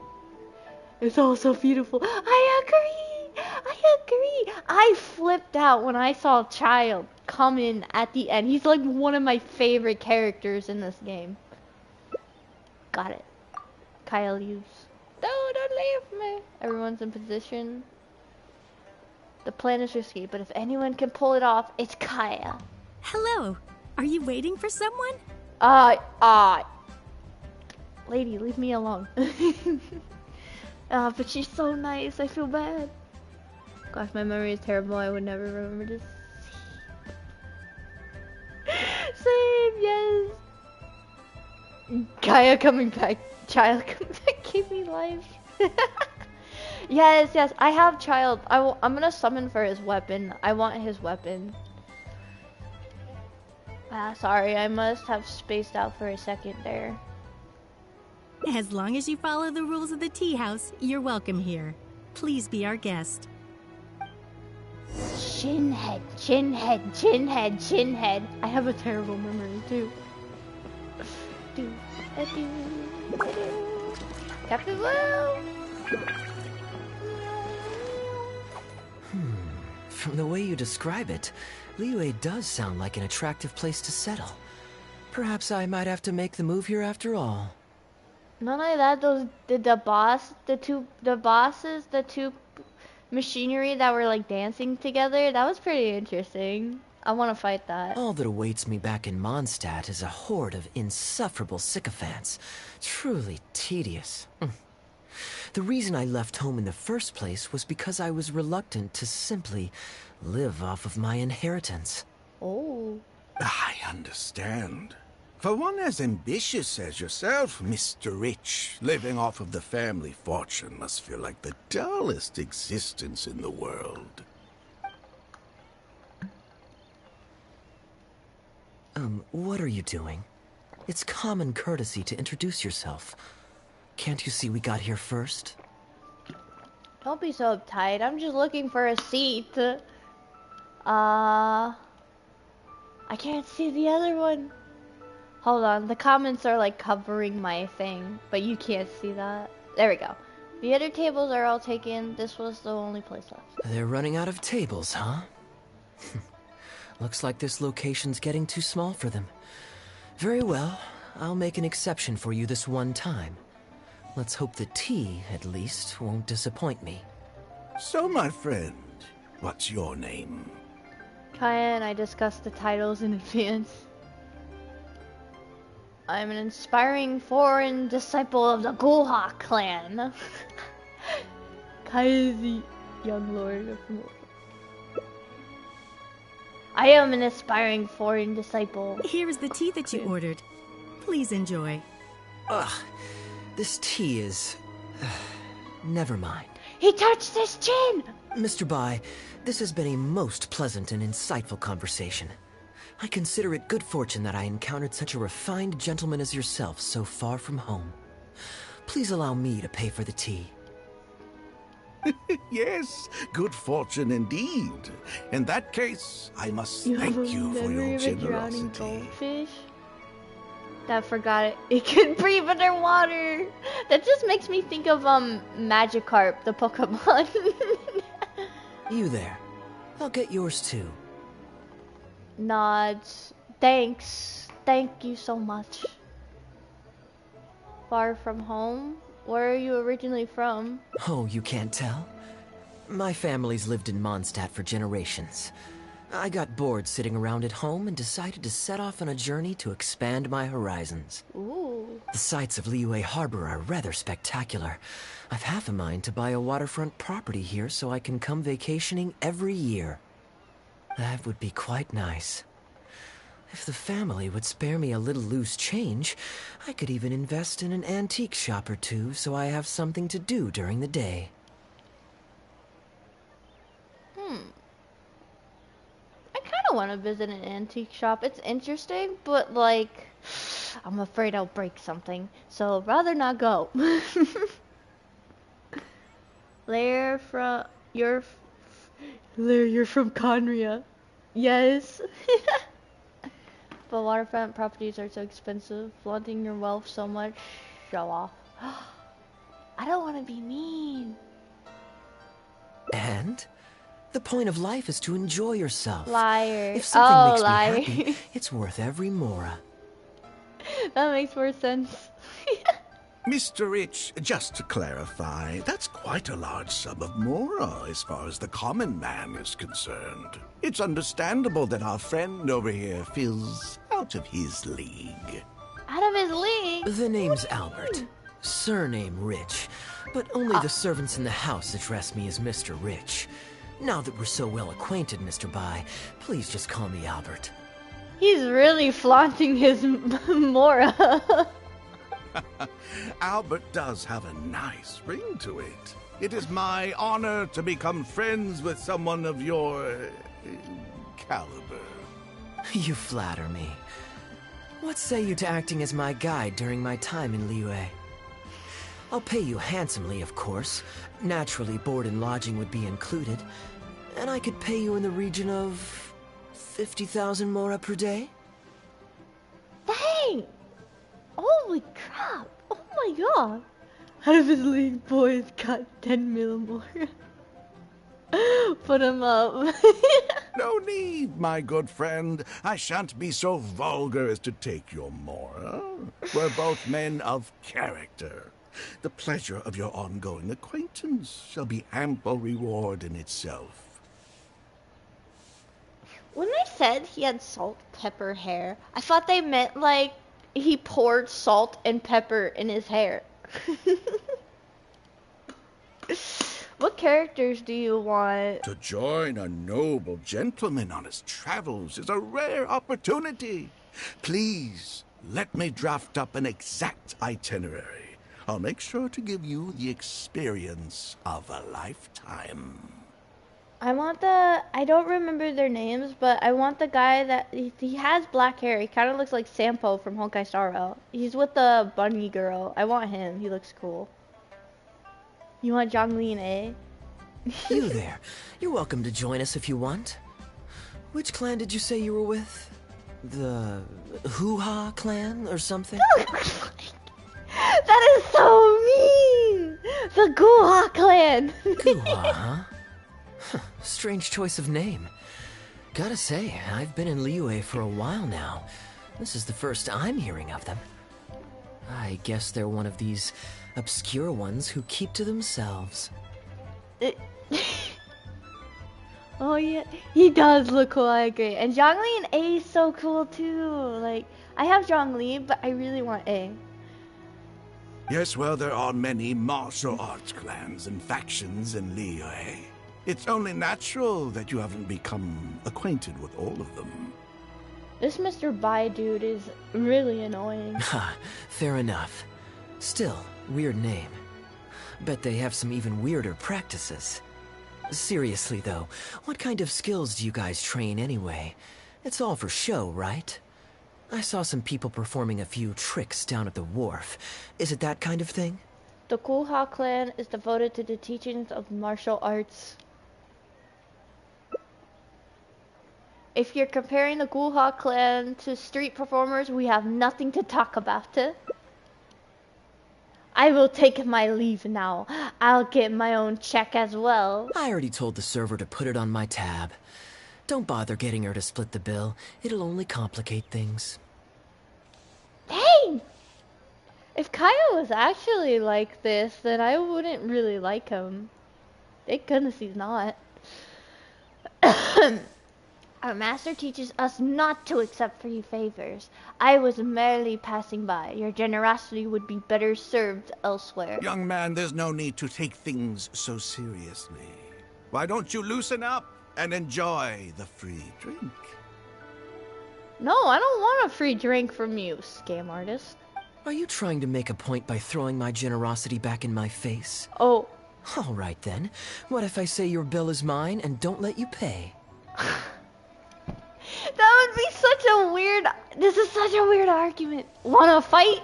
It's all so beautiful. I agree! I agree! I flipped out when I saw Child come in at the end. He's like one of my favorite characters in this game. Got it. Kyle leaves. No, don't leave me. Everyone's in position. The plan is risky, but if anyone can pull it off, it's Kaeya. Hello. Are you waiting for someone? Lady, leave me alone. But she's so nice. I feel bad. Gosh, my memory is terrible. I would never remember to save. Yes. Kaeya coming back. Child coming back. Give me life. Yes. I have Child. I'm gonna summon for his weapon. I want his weapon. Sorry, I must have spaced out for a second there. As long as you follow the rules of the tea house, you're welcome here. Please be our guest. Chinhead, chinhead, chinhead, chinhead. I have a terrible memory too. Captain Blue! From the way you describe it, Liyue does sound like an attractive place to settle. Perhaps I might have to make the move here after all. Not only that, the two machinery that were like dancing together, that was pretty interesting. I want to fight that. All that awaits me back in Mondstadt is a horde of insufferable sycophants. Truly tedious. The reason I left home in the first place was because I was reluctant to simply live off of my inheritance. Oh. I understand. For one as ambitious as yourself, Mr. Rich, living off of the family fortune must feel like the dullest existence in the world. What are you doing? It's common courtesy to introduce yourself. Can't you see we got here first? Don't be so uptight. I'm just looking for a seat. I can't see the other one. Hold on, the comments are like covering my thing, but you can't see that. There we go. The other tables are all taken. This was the only place left. They're running out of tables, huh? Looks like this location's getting too small for them. Very well, I'll make an exception for you this one time. Let's hope the tea, at least, won't disappoint me. So, my friend, what's your name? Kaeya and I discussed the titles in advance. I'm an inspiring foreign disciple of the Gulha clan. Kaeya is the young lord of the North. I am an aspiring foreign disciple. Here is the tea that you ordered. Please enjoy. Ugh, this tea is... never mind. He touched his chin! Mr. Bai, this has been a most pleasant and insightful conversation. I consider it good fortune that I encountered such a refined gentleman as yourself so far from home. Please allow me to pay for the tea. Yes, good fortune indeed. In that case, I must thank you for your generosity. Goldfish that forgot it could breathe underwater. That just makes me think of Magikarp, the Pokemon. You there. I'll get yours too. Nods. Thanks. Thank you so much. Far from home? Where are you originally from? Oh, you can't tell? My family's lived in Mondstadt for generations. I got bored sitting around at home and decided to set off on a journey to expand my horizons. Ooh. The sights of Liyue Harbor are rather spectacular. I've half a mind to buy a waterfront property here so I can come vacationing every year. That would be quite nice. If the family would spare me a little loose change, I could even invest in an antique shop or two so I have something to do during the day. I kind of want to visit an antique shop. It's interesting, but like, I'm afraid I'll break something, so rather not go. Lair from you're from Conria. Yes. But waterfront properties are so expensive. Flaunting your wealth so much. Show off. I don't want to be mean. And? The point of life is to enjoy yourself. Liar. If something makes liar. me happy, it's worth every mora. That makes more sense. Mr. Rich, just to clarify, that's quite a large sum of mora as far as the common man is concerned. It's understandable that our friend over here feels out of his league. Out of his league? The name's Albert. Surname Rich. But only the servants in the house address me as Mr. Rich. Now that we're so well acquainted, Mr. Bai, please just call me Albert. He's really flaunting his mora. Albert does have a nice ring to it. It is my honor to become friends with someone of your caliber. You flatter me. What say you to acting as my guide during my time in Liyue? I'll pay you handsomely, of course. Naturally, board and lodging would be included. And I could pay you in the region of 50,000 mora per day? Dang! Holy crap! Oh my god! Out of his league, boys got 10 mil more. Put him up. No need, my good friend. I shan't be so vulgar as to take your Mora. We're both men of character. The pleasure of your ongoing acquaintance shall be ample reward in itself. When they said he had salt pepper hair, I thought they meant like he poured salt and pepper in his hair. What characters do you want? To join a noble gentleman on his travels is a rare opportunity. Please, let me draft up an exact itinerary. I'll make sure to give you the experience of a lifetime. I want I don't remember their names, but I want the guy that, he has black hair. He kind of looks like Sampo from Honkai Star Rail. He's with the bunny girl. I want him. He looks cool. You want Zhongli and A? You there. You're welcome to join us if you want. Which clan did you say you were with? The Hoo-Ha clan or something? That is so mean! The Goo-Ha clan! Goo-Ha, huh? Strange choice of name. Gotta say, I've been in Liyue for a while now. This is the first I'm hearing of them. I guess they're one of these obscure ones who keep to themselves. Oh yeah, he does look cool, I agree. And Zhongli and A is so cool too. Like, I have Zhongli, but I really want A. Yes, well, there are many martial arts clans and factions in Liyue. It's only natural that you haven't become acquainted with all of them. This Mr. Bai dude is really annoying. Ha, fair enough. Still, weird name. Bet they have some even weirder practices. Seriously though, what kind of skills do you guys train anyway? It's all for show, right? I saw some people performing a few tricks down at the wharf. Is it that kind of thing? The Goo-Ha clan is devoted to the teachings of martial arts. If you're comparing the Goo-Ha clan to street performers, we have nothing to talk about. I will take my leave now. I'll get my own check as well. I already told the server to put it on my tab. Don't bother getting her to split the bill. It'll only complicate things. Dang! If Kaeya was actually like this, then I wouldn't really like him. Thank goodness he's not. Our master teaches us not to accept free favors. I was merely passing by. Your generosity would be better served elsewhere. Young man, there's no need to take things so seriously. Why don't you loosen up and enjoy the free drink? No, I don't want a free drink from you, scam artist. Are you trying to make a point by throwing my generosity back in my face? Oh. All right then. What if I say your bill is mine and don't let you pay? That would be such a weird... This is such a weird argument. Wanna fight?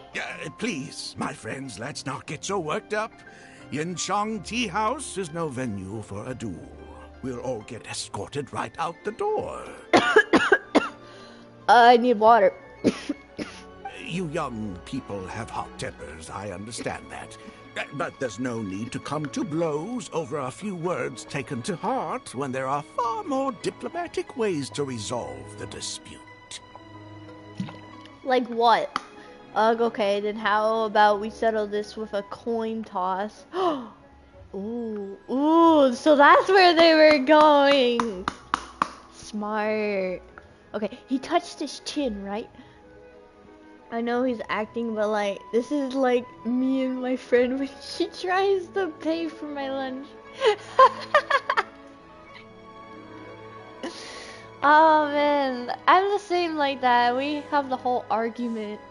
Please, my friends, let's not get so worked up. Yinchang Tea House is no venue for a duel. We'll all get escorted right out the door. I need water. You young people have hot tempers, I understand that. But there's no need to come to blows over a few words taken to heart when there are far more diplomatic ways to resolve the dispute. Like what? Okay, then how about we settle this with a coin toss? Ooh, so that's where they were going. Smart. Okay, he touched his chin, right? I know he's acting, but like, this is like me and my friend when she tries to pay for my lunch. Oh man, I'm the same like that. We have the whole argument.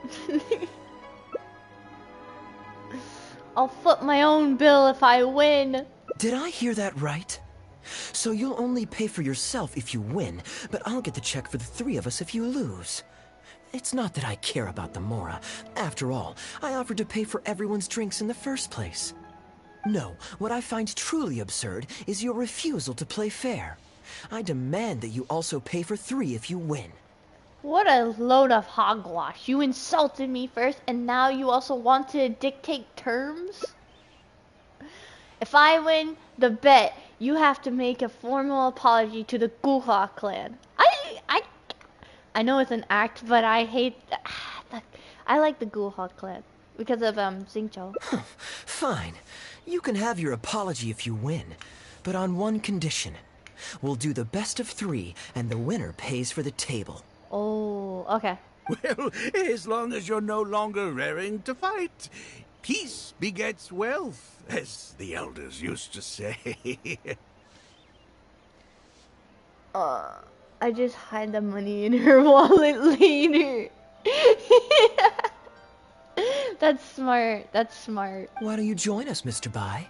I'll foot my own bill if I win. Did I hear that right? So you'll only pay for yourself if you win, but I'll get the check for the three of us if you lose. It's not that I care about the Mora. After all, I offered to pay for everyone's drinks in the first place. No, what I find truly absurd is your refusal to play fair. I demand that you also pay for three if you win. What a load of hogwash. You insulted me first, and now you also want to dictate terms? If I win the bet, you have to make a formal apology to the Guha clan. I know it's an act, but I hate. I like the Guha clan because of Xingqiu. Fine. You can have your apology if you win, but on one condition. We'll do the best of 3, and the winner pays for the table. Oh, okay. Well, as long as you're no longer raring to fight. Peace begets wealth, as the elders used to say. I just hide the money in her wallet later. That's smart. That's smart. Why don't you join us, Mr. Bai?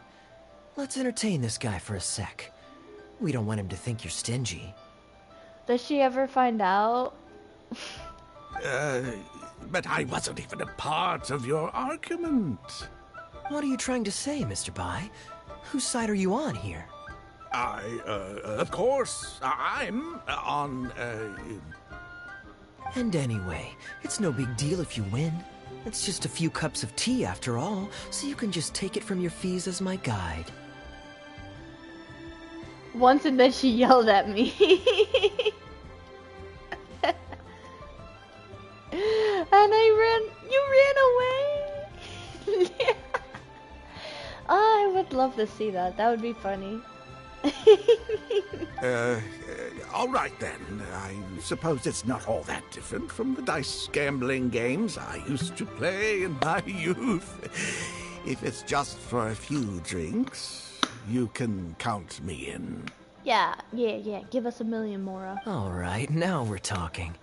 Let's entertain this guy for a sec. We don't want him to think you're stingy. Does she ever find out? But I wasn't even a part of your argument. What are you trying to say, Mr. Bai? Whose side are you on here? Of course, I'm on, And anyway, it's no big deal if you win. It's just a few cups of tea after all, so you can just take it from your fees as my guide. Once and then she yelled at me. And you ran away? Oh, I would love to see that. That would be funny. All right then. I suppose it's not all that different from the dice gambling games I used to play in my youth. If it's just for a few drinks, you can count me in. Yeah. Give us $1 million, Mora. All right, now we're talking.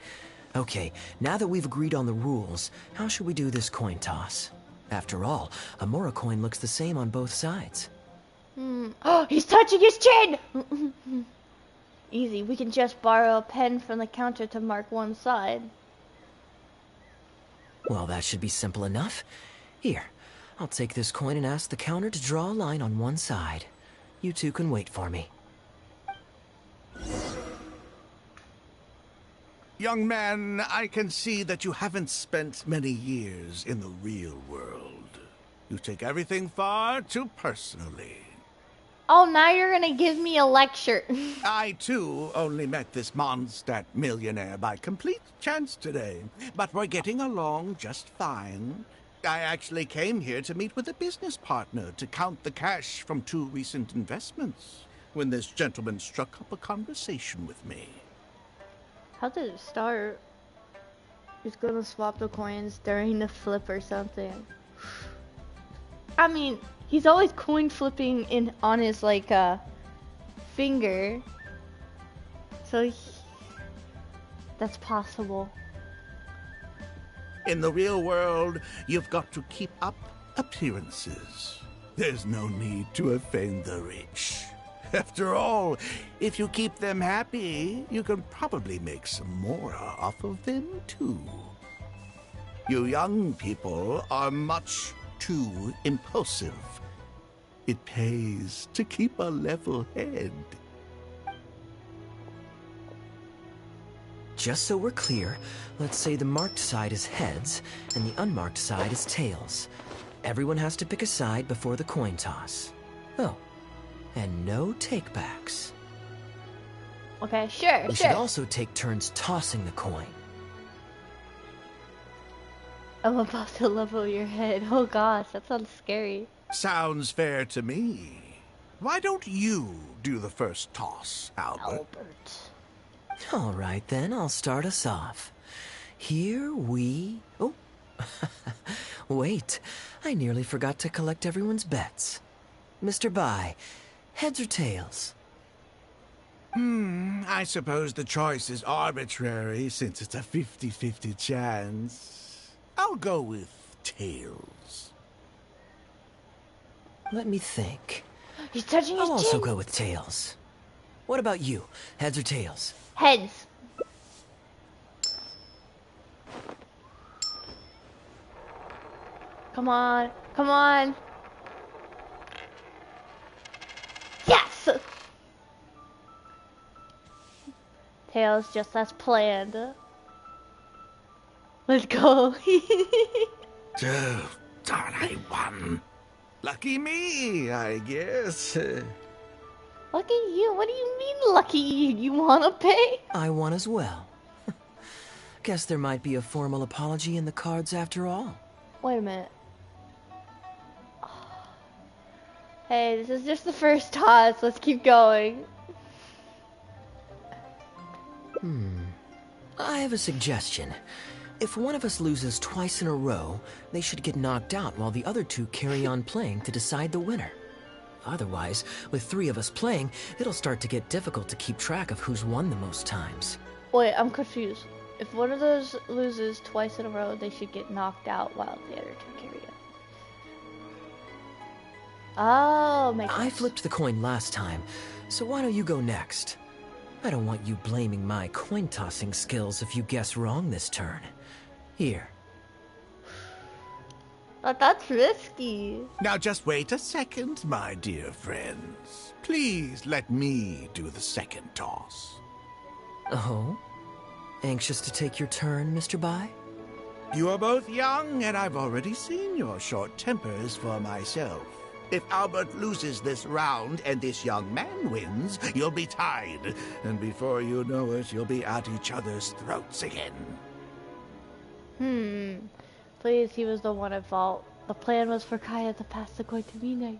Okay, now that we've agreed on the rules, how should we do this coin toss? After all, a Mora coin looks the same on both sides. Oh, he's touching his chin! Easy, we can just borrow a pen from the counter to mark one side. Well, that should be simple enough. Here, I'll take this coin and ask the counter to draw a line on one side. You two can wait for me. Young man, I can see that you haven't spent many years in the real world. You take everything far too personally. Oh, now you're gonna give me a lecture. I, too, only met this Mondstadt millionaire by complete chance today, but we're getting along just fine. I actually came here to meet with a business partner to count the cash from 2 recent investments, when this gentleman struck up a conversation with me. How did it start? He's gonna swap the coins during the flip or something. I mean, he's always coin flipping on his finger, so that's possible. In the real world, you've got to keep up appearances. There's no need to offend the rich. After all, if you keep them happy, you can probably make some more off of them too. You young people are much too impulsive. It pays to keep a level head. Just so we're clear, let's say the marked side is heads, and the unmarked side is tails. Everyone has to pick a side before the coin toss. Oh, and no takebacks. Okay, sure. We should also take turns tossing the coin. I'm about to level your head. Oh gosh, that sounds scary. Sounds fair to me. Why don't you do the first toss, Albert? All right then, I'll start us off. Here we... Oh, wait, I nearly forgot to collect everyone's bets. Mr. Bai, heads or tails? I suppose the choice is arbitrary since it's a 50-50 chance. I'll go with tails. Let me think. He's touching his I'll also chin. go with tails. What about you? Heads or tails? Heads. Come on. Come on. Yes! Tails just as planned. Let's go. Oh, darn, I won. Lucky me, I guess. Lucky you? What do you mean, lucky you? You wanna pay? I won as well. Guess there might be a formal apology in the cards after all. Wait a minute. Hey, this is just the first toss. Let's keep going. I have a suggestion. If one of us loses twice in a row, they should get knocked out while the other two carry on playing to decide the winner. Otherwise, with 3 of us playing, it'll start to get difficult to keep track of who's won the most times. Wait, I'm confused. If one of those loses twice in a row, they should get knocked out while the other two carry on. Oh, makes sense. I flipped the coin last time, so why don't you go next? I don't want you blaming my coin-tossing skills if you guess wrong this turn. Here. But that's risky. Now just wait a second, my dear friends. Please let me do the second toss. Oh? Anxious to take your turn, Mr. Bai? You are both young, and I've already seen your short tempers for myself. If Albert loses this round and this young man wins, you'll be tied. And before you know it, you'll be at each other's throats again. Please, he was the one at fault. The plan was for Kaeya to pass the coin to Mine.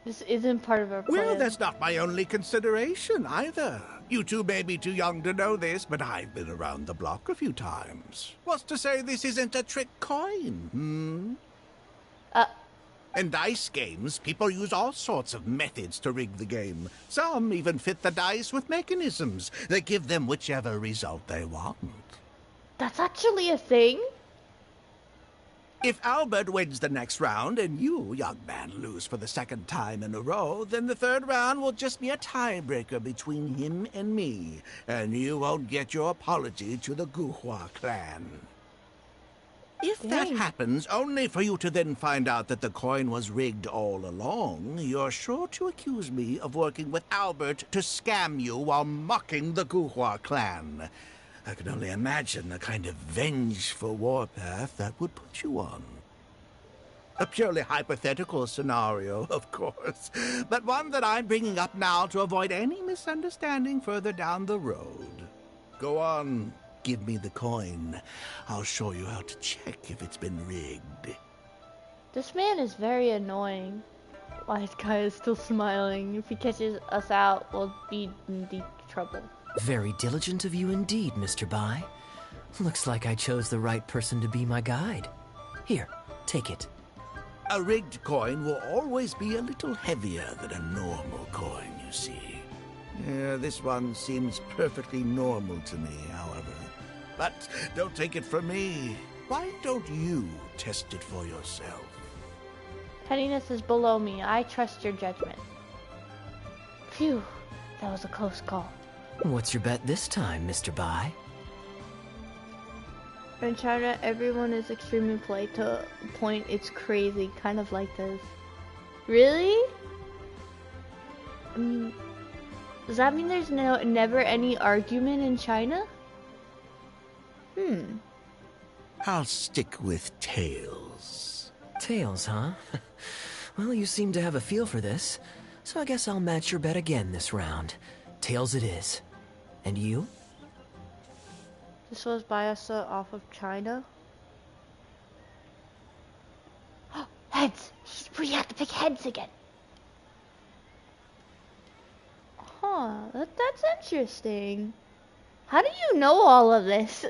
This isn't part of our plan. Well, that's not my only consideration either. You two may be too young to know this, but I've been around the block a few times. What's to say this isn't a trick coin, In dice games, people use all sorts of methods to rig the game. Some even fit the dice with mechanisms that give them whichever result they want. That's actually a thing? If Albert wins the next round and you, young man, lose for the second time in a row, then the third round will just be a tiebreaker between him and me, and you won't get your apology to the Guhua clan. If that happens, only for you to then find out that the coin was rigged all along, you're sure to accuse me of working with Albert to scam you while mocking the Guhua clan. I can only imagine the kind of vengeful warpath that would put you on. A purely hypothetical scenario, of course, but one that I'm bringing up now to avoid any misunderstanding further down the road. Go on, give me the coin. I'll show you how to check if it's been rigged. This man is very annoying. Why is Kaeya still smiling? If he catches us out, we'll be in deep trouble. Very diligent of you indeed, Mr. Bai. Looks like I chose the right person to be my guide. Here, take it. A rigged coin will always be a little heavier than a normal coin, you see. Yeah, this one seems perfectly normal to me, however. But don't take it from me. Why don't you test it for yourself? Pettiness is below me. I trust your judgment. Phew, that was a close call. What's your bet this time, Mr. Bai? In China, everyone is extremely polite to a point. It's crazy, kind of like this. Really? I mean, does that mean there's never any argument in China? I'll stick with tails. Tails, huh? Well, you seem to have a feel for this, so I guess I'll match your bet again this round. Tails it is. And you? This was Biasa off of China. Heads! We have to pick heads again. Huh, that's interesting. How do you know all of this?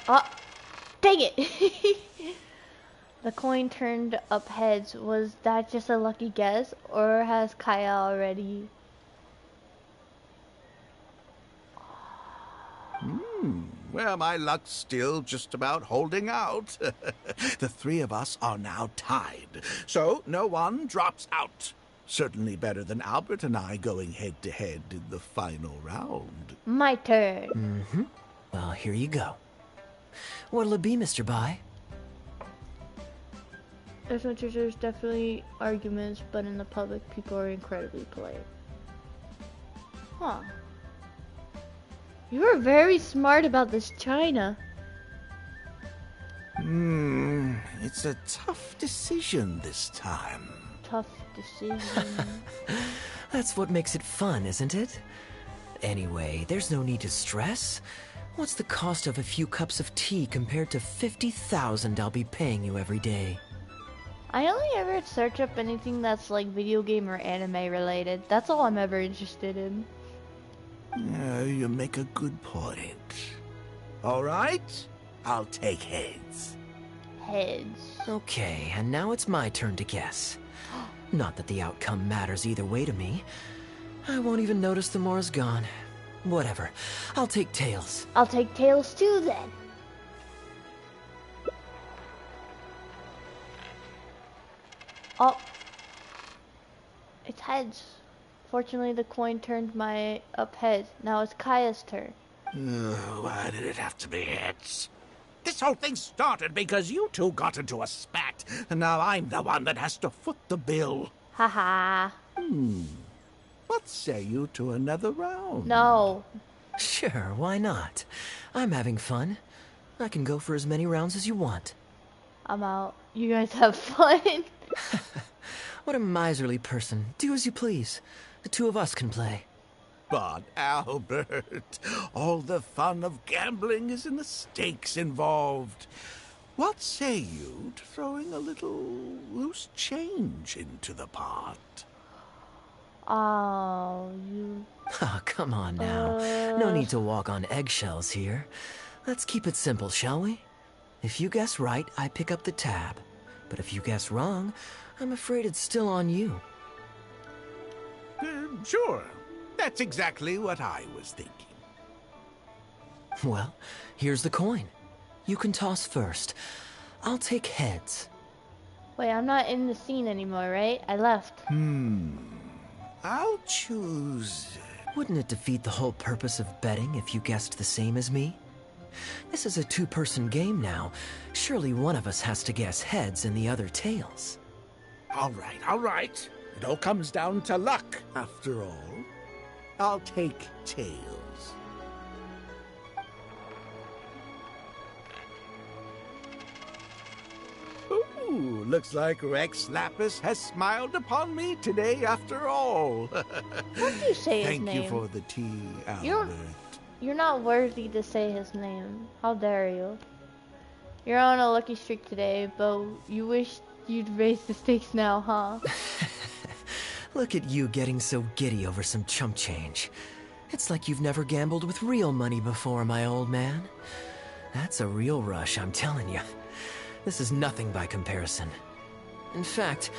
Oh, dang it! The coin turned up heads. Was that just a lucky guess, or has Kaeya already? Well, my luck's still just about holding out. The 3 of us are now tied, so no one drops out. Certainly better than Albert and I going head-to-head in the final round. My turn. Well, here you go. What'll it be, Mr. Bai? As much as there's definitely arguments, but in the public, people are incredibly polite. Huh. You were very smart about this China. It's a tough decision this time. Tough decision. That's what makes it fun, isn't it? Anyway, there's no need to stress. What's the cost of a few cups of tea compared to 50,000 I'll be paying you every day? I only ever search up anything that's like video game or anime related. That's all I'm ever interested in. You make a good point. All right, I'll take heads. Heads. Okay, and now it's my turn to guess. Not that the outcome matters either way to me. I won't even notice the more's gone. Whatever. I'll take tails. I'll take tails too then. Oh. It's heads. Fortunately, the coin turned my up head. Now it's Kaeya's turn. Why did it have to be heads? This whole thing started because you two got into a spat, and now I'm the one that has to foot the bill. Haha. What say you to another round? No. Sure, why not? I'm having fun. I can go for as many rounds as you want. I'm out. You guys have fun. What a miserly person. Do as you please. The two of us can play. But Albert, all the fun of gambling is in the stakes involved. What say you to throwing a little loose change into the pot? Oh, you... Oh, come on now. No need to walk on eggshells here. Let's keep it simple, shall we? If you guess right, I pick up the tab. But if you guess wrong, I'm afraid it's still on you. Sure. That's exactly what I was thinking. Well, here's the coin. You can toss first. I'll take heads. Wait, I'm not in the scene anymore, right? I left. I'll choose... Wouldn't it defeat the whole purpose of betting if you guessed the same as me? This is a two-person game now. Surely one of us has to guess heads and the other tails. All right. It all comes down to luck, after all. I'll take tails. Ooh, looks like Rex Lapis has smiled upon me today after all. What do you say his name? Thank you for the tea, Albert. You're not worthy to say his name. How dare you? You're on a lucky streak today, but you wish you'd raise the stakes now, huh? Look at you getting so giddy over some chump change. It's like you've never gambled with real money before, my old man. That's a real rush, I'm telling you. This is nothing by comparison. In fact,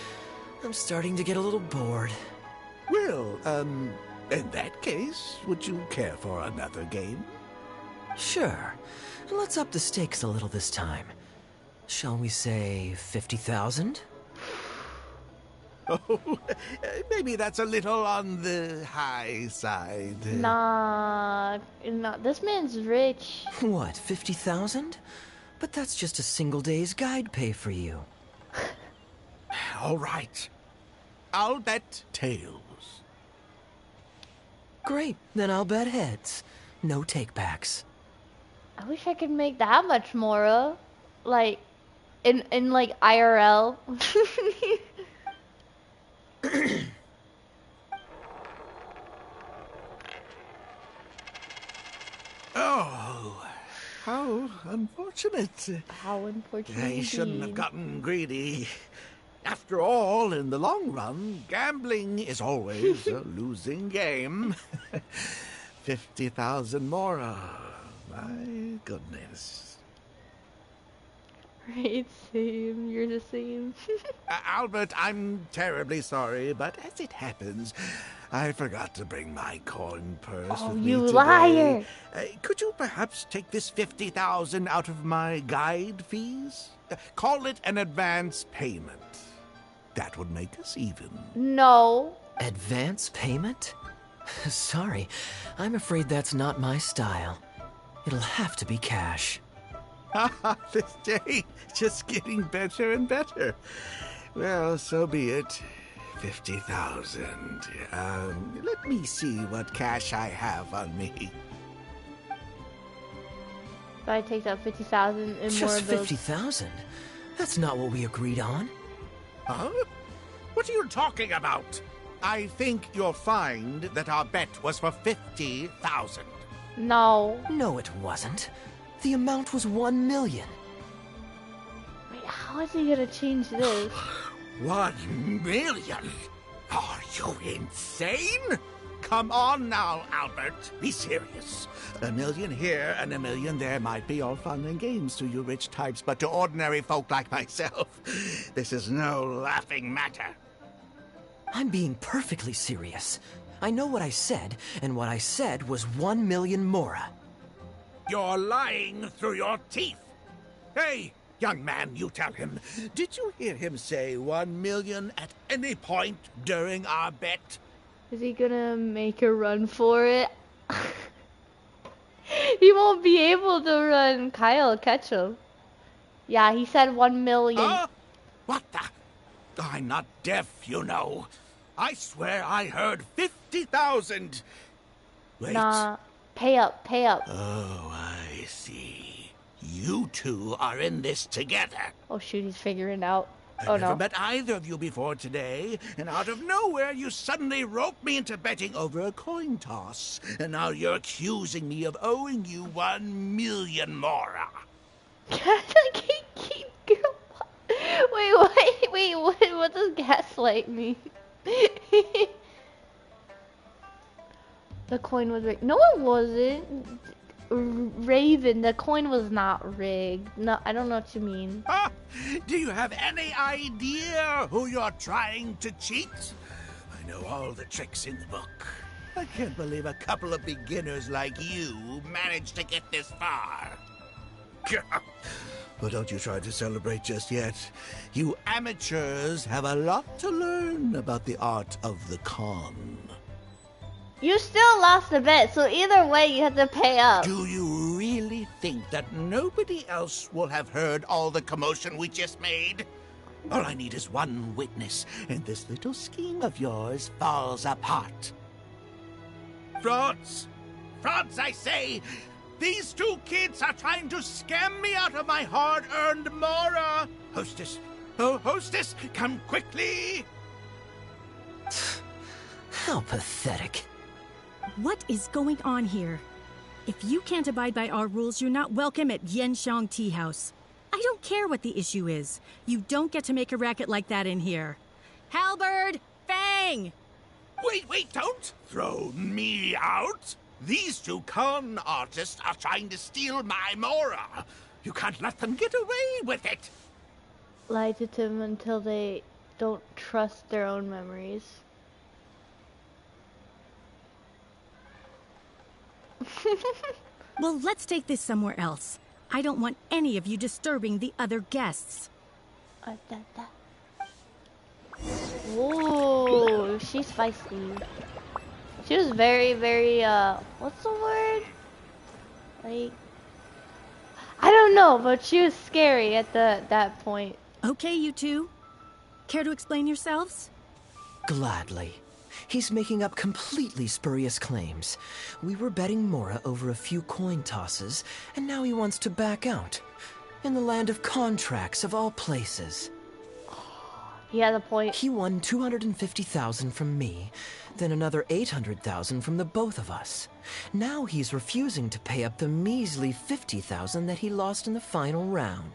I'm starting to get a little bored. Well, in that case, would you care for another game? Sure. Let's up the stakes a little this time. Shall we say 50,000? Oh, maybe that's a little on the high side. Nah, this man's rich. What, 50,000? But that's just a single day's guide pay for you. All right. I'll bet tails. Great, then I'll bet heads. No takebacks. I wish I could make that much more, like, in like IRL. Oh, how unfortunate. How unfortunate. I shouldn't have gotten greedy. After all, in the long run, gambling is always a losing game. 50,000 more. My goodness. Right, same. You're the same. Albert, I'm terribly sorry, but as it happens, I forgot to bring my coin purse with me you today. liar! Could you perhaps take this 50,000 out of my guide fees? Call it an advance payment. That would make us even. No. Advance payment? Sorry, I'm afraid that's not my style. It'll have to be cash. This day just getting better and better. Well, so be it. 50,000. Let me see what cash I have on me. But I take that 50,000 and more Just of those. 50,000? That's not what we agreed on. Huh? What are you talking about? I think you'll find that our bet was for 50,000. No. No, it wasn't. The amount was 1 million. Wait, how is he gonna change this? 1 million? Are you insane? Come on now, Albert. Be serious. A million here and a million there might be all fun and games to you rich types, but to ordinary folk like myself, this is no laughing matter. I'm being perfectly serious. I know what I said, and what I said was 1 million mora. You're lying through your teeth. Hey, young man, you tell him. Did you hear him say 1 million at any point during our bet? Is he gonna make a run for it? He won't be able to run. Kyle will catch him. Yeah, he said 1 million. What the? I'm not deaf, you know. I swear I heard 50,000. Wait. Nah, pay up, pay up. Oh, I see. You two are in this together. Oh shoot, he's figuring out. I've Oh never no. met either of you before today, and out of nowhere you suddenly roped me into betting over a coin toss, and now you're accusing me of owing you 1 million mora. Wait, what does gaslight mean? The coin was rigged. No, it wasn't. Raven, the coin was not rigged. No, I don't know what you mean. Huh? Do you have any idea who you're trying to cheat? I know all the tricks in the book. I can't believe a couple of beginners like you managed to get this far. Well, don't you try to celebrate just yet. You amateurs have a lot to learn about the art of the con. You still lost the bet, so either way you have to pay up. Do you really think that nobody else will have heard all the commotion we just made? All I need is one witness, and this little scheme of yours falls apart. Frauds! Frauds, I say! These two kids are trying to scam me out of my hard-earned mora! Hostess! Oh, hostess, come quickly! How pathetic. What is going on here? If you can't abide by our rules, you're not welcome at Yenshang Tea House. I don't care what the issue is. You don't get to make a racket like that in here. Halberd! Fang! Wait, don't throw me out! These two con artists are trying to steal my mora. You can't let them get away with it. Lie to them until they don't trust their own memories. Well, let's take this somewhere else. I don't want any of you disturbing the other guests. Ooh, she's spicy. She was very, what's the word? Like, I don't know, but she was scary at that point. Okay, you two. Care to explain yourselves? Gladly. He's making up completely spurious claims. We were betting mora over a few coin tosses, and now he wants to back out. In the land of contracts, of all places. He has a point. He won 250,000 from me, then another 800,000 from the both of us. Now he's refusing to pay up the measly 50,000 that he lost in the final round.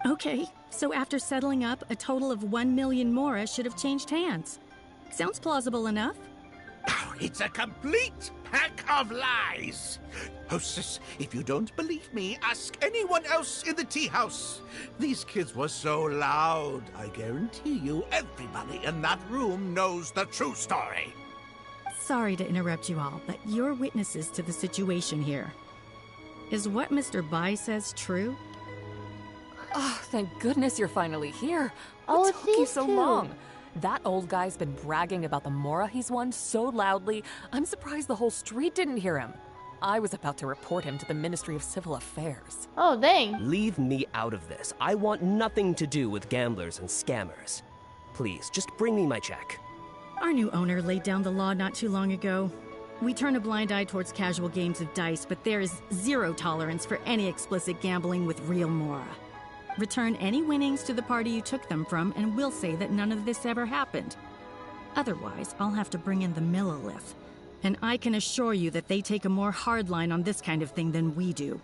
Okay, so after settling up, a total of 1 million mora should have changed hands. Sounds plausible enough. It's a complete pack of lies. Hostess, if you don't believe me, ask anyone else in the tea house. These kids were so loud, I guarantee you everybody in that room knows the true story. Sorry to interrupt you all, but you're witnesses to the situation here. Is what Mr. Bai says true? Oh, thank goodness you're finally here. Oh, What it's took you these so two. long? That old guy's been bragging about the mora he's won so loudly, I'm surprised the whole street didn't hear him. I was about to report him to the Ministry of Civil Affairs. Oh, dang. Leave me out of this. I want nothing to do with gamblers and scammers. Please, just bring me my check. Our new owner laid down the law not too long ago. We turn a blind eye towards casual games of dice, but there is zero tolerance for any explicit gambling with real Mora. Return any winnings to the party you took them from, and we'll say that none of this ever happened. Otherwise, I'll have to bring in the Millilith. And I can assure you that they take a more hard line on this kind of thing than we do.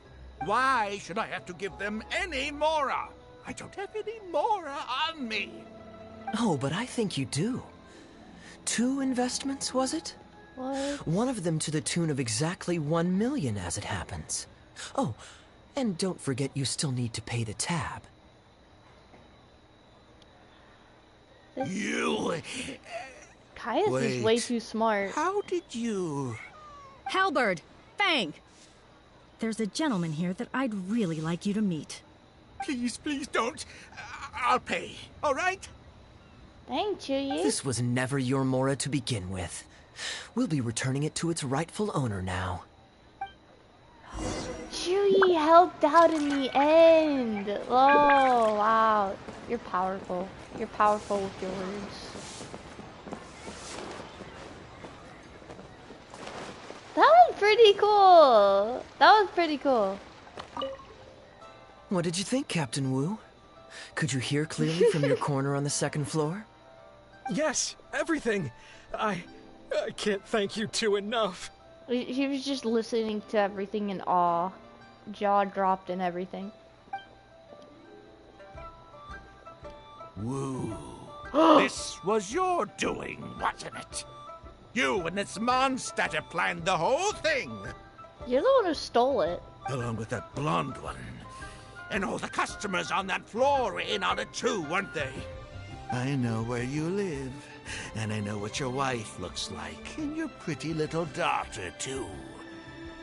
Why should I have to give them any Mora? I don't have any Mora on me. Oh, but I think you do. 2 investments, was it? What? One of them to the tune of exactly 1 million as it happens. Oh, and don't forget you still need to pay the tab. You... Caius is way too smart. How did you... Halberd! Fang! There's a gentleman here that I'd really like you to meet. Please, please don't. I'll pay, all right? Thank you. This was never your Mora to begin with. We'll be returning it to its rightful owner now. Chuyi helped out in the end. Oh, wow. You're powerful. You're powerful with your words. That was pretty cool. That was pretty cool. What did you think, Captain Wu? Could you hear clearly from your corner on the 2nd floor? Yes, everything. I can't thank you two enough. He was just listening to everything in awe. Jaw dropped and everything. Woo. This was your doing, wasn't it? You and this Mondstatter planned the whole thing. You're the one who stole it. Along with that blonde one. And all the customers on that floor were in on it too, weren't they? I know where you live. And I know what your wife looks like. And your pretty little daughter, too.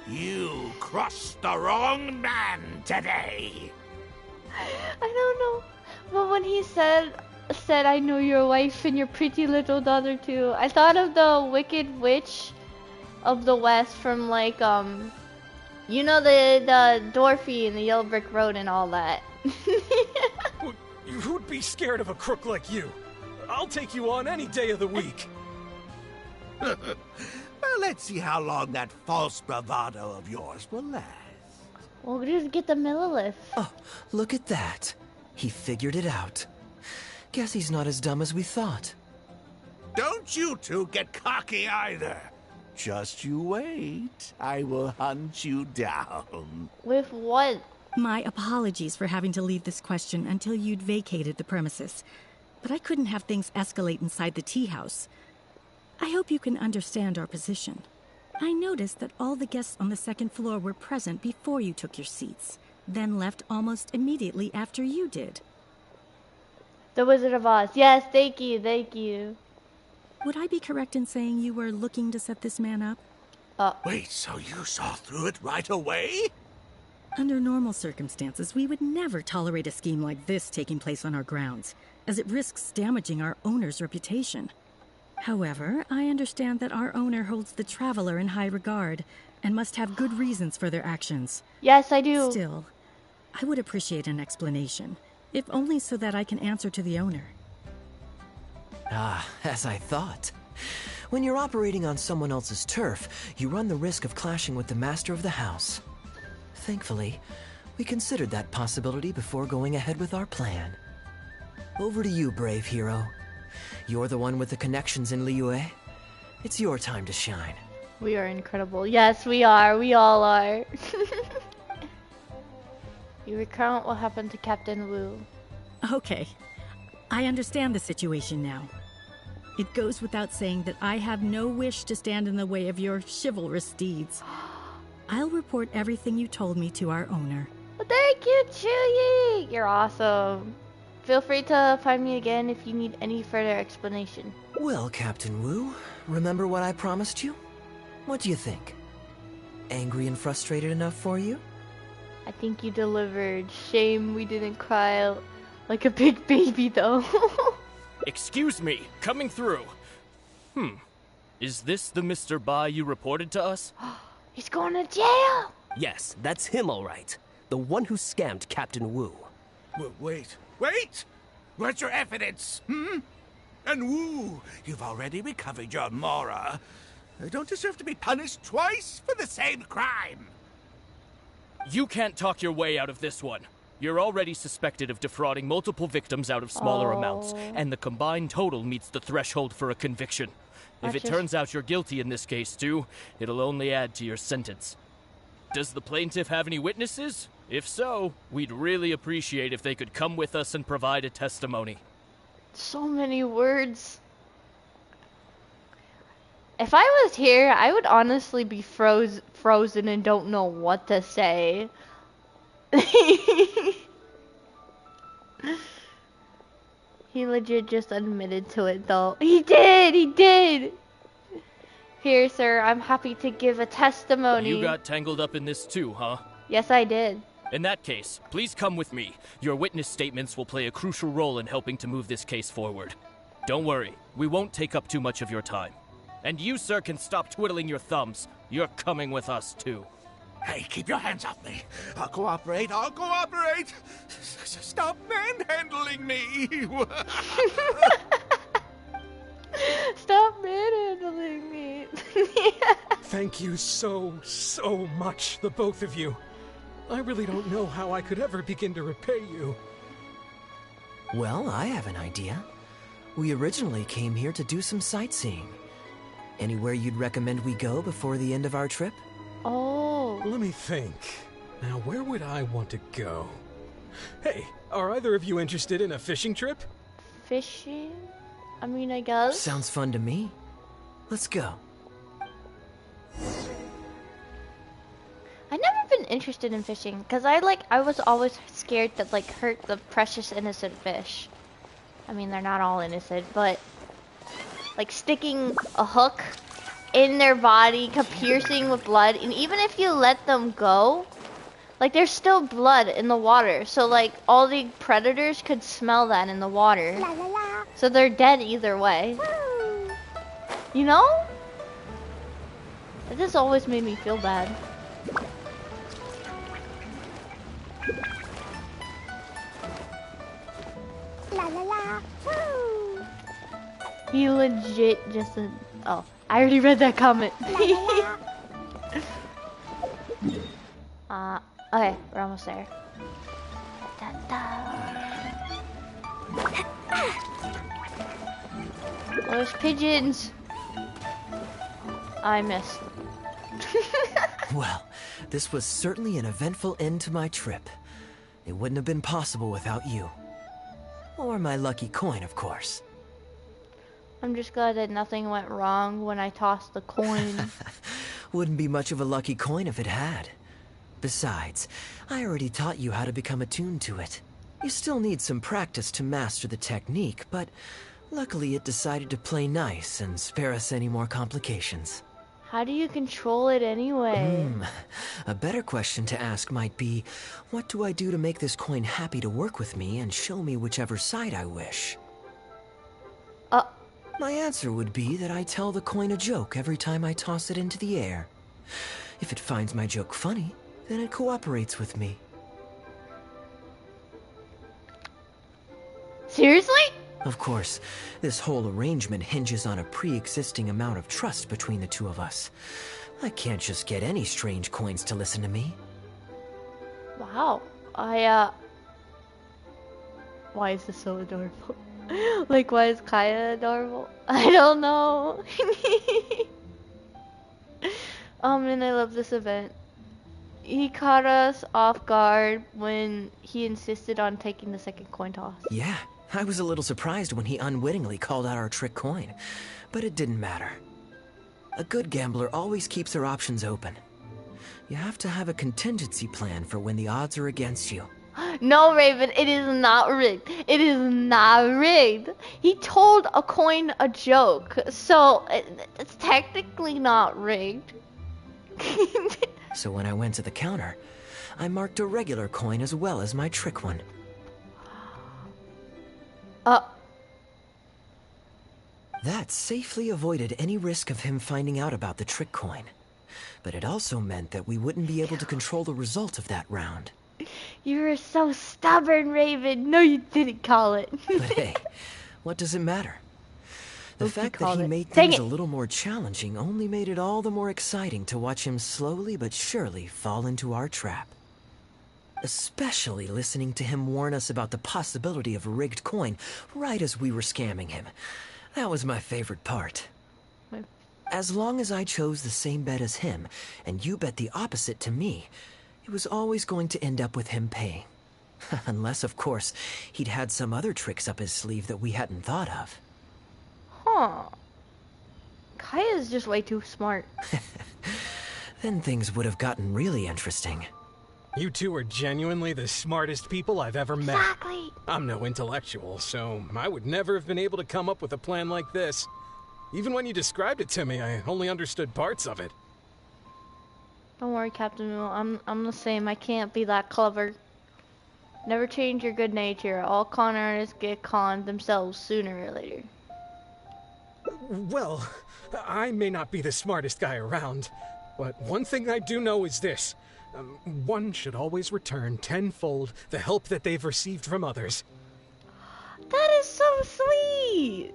You crossed the wrong man today. I don't know. But when he said I know your wife and your pretty little daughter too, I thought of the Wicked Witch of the West from like you know the Dorothy and the Yellow Brick Road and all that. Who'd be scared of a crook like you? I'll take you on any day of the week. Well, let's see how long that false bravado of yours will last. Well, just get the Millilith. Oh, look at that. He figured it out. Guess he's not as dumb as we thought. Don't you two get cocky either. Just you wait. I will hunt you down. With what? My apologies for having to leave this question until you'd vacated the premises. But I couldn't have things escalate inside the tea house. I hope you can understand our position. I noticed that all the guests on the 2nd floor were present before you took your seats, then left almost immediately after you did. The Wizard of Oz. Yes, thank you, thank you. Would I be correct in saying you were looking to set this man up? Wait, so you saw through it right away? Under normal circumstances, we would never tolerate a scheme like this taking place on our grounds, as it risks damaging our owner's reputation. However, I understand that our owner holds the Traveler in high regard, and must have good reasons for their actions. Yes, I do. Still, I would appreciate an explanation, if only so that I can answer to the owner. Ah, as I thought. When you're operating on someone else's turf, you run the risk of clashing with the master of the house. Thankfully, we considered that possibility before going ahead with our plan. Over to you, brave hero. You're the one with the connections in Liyue. It's your time to shine. We are incredible. Yes, we are. We all are. You recount what happened to Captain Wu. Okay. I understand the situation now. It goes without saying that I have no wish to stand in the way of your chivalrous deeds. I'll report everything you told me to our owner. Well, thank you, Chuyi! You're awesome. Feel free to find me again if you need any further explanation. Well, Captain Wu, remember what I promised you? What do you think? Angry and frustrated enough for you? I think you delivered. Shame we didn't cry out like a big baby, though. Excuse me, coming through. Is this the Mr. Bai you reported to us? He's going to jail! Yes, that's him all right. The one who scammed Captain Wu. Wait! Where's your evidence, And Wu, you've already recovered your Mora. I don't deserve to be punished twice for the same crime. You can't talk your way out of this one. You're already suspected of defrauding multiple victims out of smaller amounts, and the combined total meets the threshold for a conviction. If it turns out you're guilty in this case too, it'll only add to your sentence. Does the plaintiff have any witnesses? If so, we'd really appreciate if they could come with us and provide a testimony. So many words. If I was here, I would honestly be frozen and don't know what to say. He legit just admitted to it though. He did! Here, sir, I'm happy to give a testimony. You got tangled up in this too, huh? Yes, I did. In that case, please come with me. Your witness statements will play a crucial role in helping to move this case forward. Don't worry, we won't take up too much of your time. And you, sir, can stop twiddling your thumbs. You're coming with us too. Hey, keep your hands off me. I'll cooperate. Stop manhandling me. Stop manhandling me. Thank you so much, the both of you. I really don't know how I could ever begin to repay you. Well, I have an idea. We originally came here to do some sightseeing. Anywhere you'd recommend we go before the end of our trip? Oh. Let me think. Now, where would I want to go? Hey, are either of you interested in a fishing trip? Fishing? I mean, I guess. Sounds fun to me. Let's go. I've never been interested in fishing because I was always scared to hurt the precious innocent fish. I mean, they're not all innocent, but sticking a hook in their body, piercing with blood, and even if you let them go, there's still blood in the water, so all the predators could smell that in the water. La, la, la. So they're dead either way. Woo. You know? It just always made me feel bad. La la la. Woo. He legit just said, oh, I already read that comment. Okay, we're almost there. Da, da. Those pigeons. I missed. Well, this was certainly an eventful end to my trip. It wouldn't have been possible without you. Or my lucky coin, of course. I'm just glad that nothing went wrong when I tossed the coin. Wouldn't be much of a lucky coin if it had. Besides, I already taught you how to become attuned to it. You still need some practice to master the technique, but luckily it decided to play nice and spare us any more complications. How do you control it anyway? A better question to ask might be, what do I do to make this coin happy to work with me and show me whichever side I wish? My answer would be that I tell the coin a joke every time I toss it into the air. If it finds my joke funny, then it cooperates with me. Seriously? Of course, this whole arrangement hinges on a pre-existing amount of trust between the two of us. I can't just get any strange coins to listen to me. Wow. Why is this so adorable? Why is Kaeya adorable? I don't know. Oh man, I love this event. He caught us off guard when he insisted on taking the second coin toss. Yeah, I was a little surprised when he unwittingly called out our trick coin, but it didn't matter. A good gambler always keeps their options open. You have to have a contingency plan for when the odds are against you. No, Raven, it is not rigged. It is not rigged. He told a coin a joke, so it's technically not rigged. So when I went to the counter, I marked a regular coin as well as my trick one. That safely avoided any risk of him finding out about the trick coin. But it also meant that we wouldn't be able to control the result of that round. You were so stubborn, Raven. No, you didn't call it. But hey, what does it matter? The fact that he made things a little more challenging only made it all the more exciting to watch him slowly but surely fall into our trap. Especially listening to him warn us about the possibility of a rigged coin right as we were scamming him. That was my favorite part. As long as I chose the same bet as him, and you bet the opposite to me, it was always going to end up with him paying. Unless, of course, he'd had some other tricks up his sleeve that we hadn't thought of. Huh. Kaeya's just way too smart. Then things would have gotten really interesting. You two are genuinely the smartest people I've ever met. Exactly. I'm no intellectual, so I would never have been able to come up with a plan like this. Even when you described it to me, I only understood parts of it. Don't worry, Captain Moon. I'm the same. I can't be that clever. Never change your good nature. All con artists get conned themselves sooner or later. Well, I may not be the smartest guy around, but one thing I do know is this. One should always return tenfold the help that they've received from others. That is so sweet!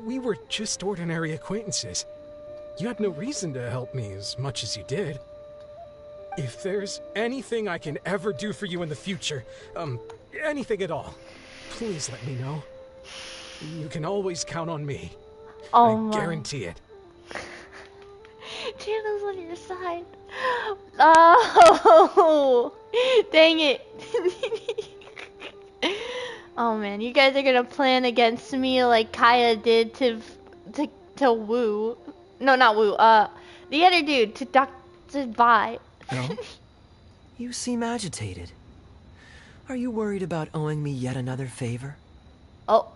We were just ordinary acquaintances. You had no reason to help me as much as you did. If there's anything I can ever do for you in the future, anything at all, please let me know. You can always count on me. I guarantee it. Channel's on your side. Oh, dang it. Oh man, you guys are gonna plan against me like Kaeya did to Wu. No, not Wu. The other dude, to Dr. Vi. No? You seem agitated. Are you worried about owing me yet another favor? Oh.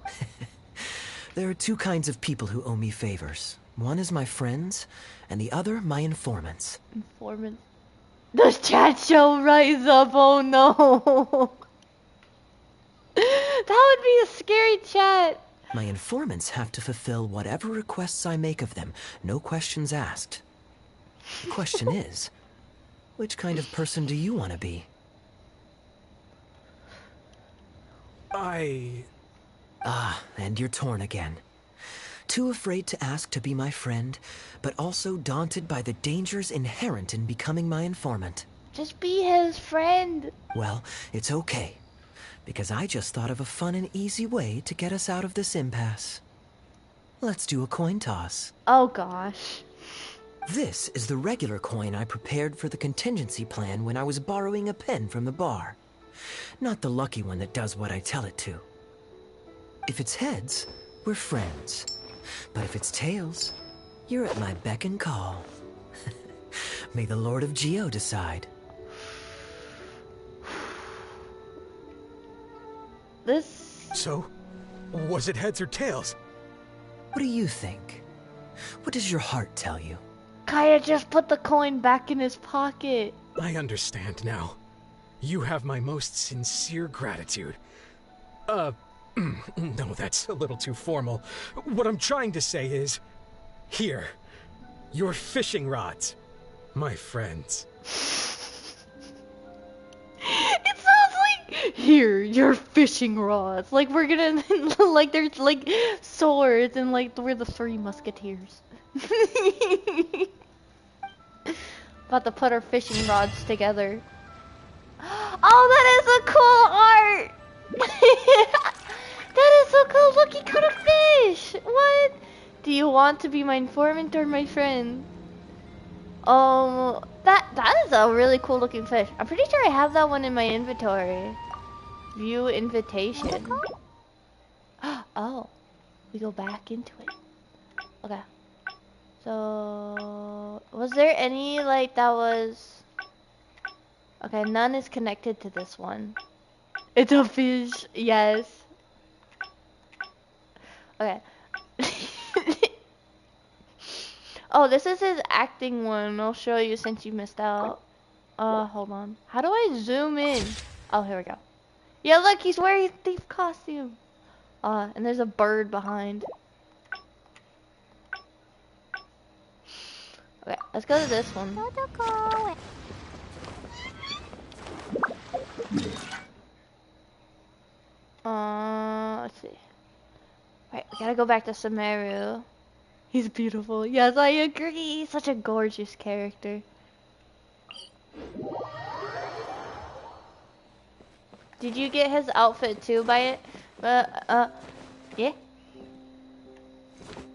There are two kinds of people who owe me favors. One is my friends, and the other my informants. Informants? The chat show rise up, oh no! That would be a scary chat. My informants have to fulfill whatever requests I make of them, no questions asked. The question is, which kind of person do you want to be? Ah, and you're torn again. Too afraid to ask to be my friend, but also daunted by the dangers inherent in becoming my informant. Just be his friend. Well, it's okay, because I just thought of a fun and easy way to get us out of this impasse. Let's do a coin toss. Oh gosh. This is the regular coin I prepared for the contingency plan when I was borrowing a pen from the bar. Not the lucky one that does what I tell it to. If it's heads, we're friends. But if it's tails, you're at my beck and call. May the Lord of Geo decide. So, was it heads or tails? What do you think? What does your heart tell you? Kaeya just put the coin back in his pocket. I understand now. You have my most sincere gratitude. No, that's a little too formal. What I'm trying to say is, here, your fishing rods, my friends. It sounds like, here, your fishing rods. Like we're gonna, like there's like swords and like we're the Three Musketeers. About to put our fishing rods together. Oh, that is a cool art! That is so cool! Look, he caught a fish! What? Do you want to be my informant or my friend? That is a really cool looking fish. I'm pretty sure I have that one in my inventory. View invitation. Oh, we go back into it. Okay. So, was there any like that was... Okay, none is connected to this one. It's a fish, yes. Okay. Oh, this is his acting one. I'll show you since you missed out. Hold on. How do I zoom in? Oh, here we go. Yeah, look, he's wearing a thief costume. And there's a bird behind. Okay, let's go to this one. Let's see. Right, We gotta go back to Sumeru. He's beautiful. Yes, I agree. Such a gorgeous character. Did you get his outfit too by it? Yeah.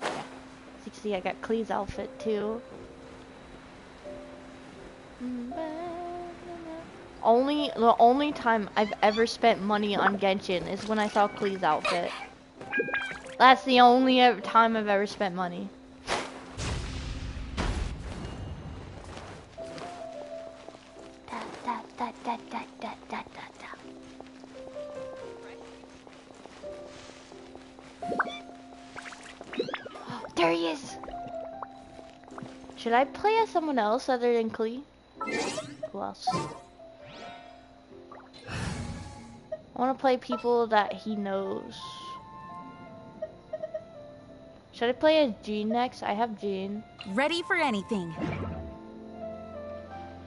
As you can see, I got Klee's outfit too. The only time I've ever spent money on Genshin is when I saw Klee's outfit. That's the only time I've ever spent money. There he is! Should I play as someone else other than Klee? Who else? I want to play people that he knows. Should I play as Jean next? I have Jean. Ready for anything.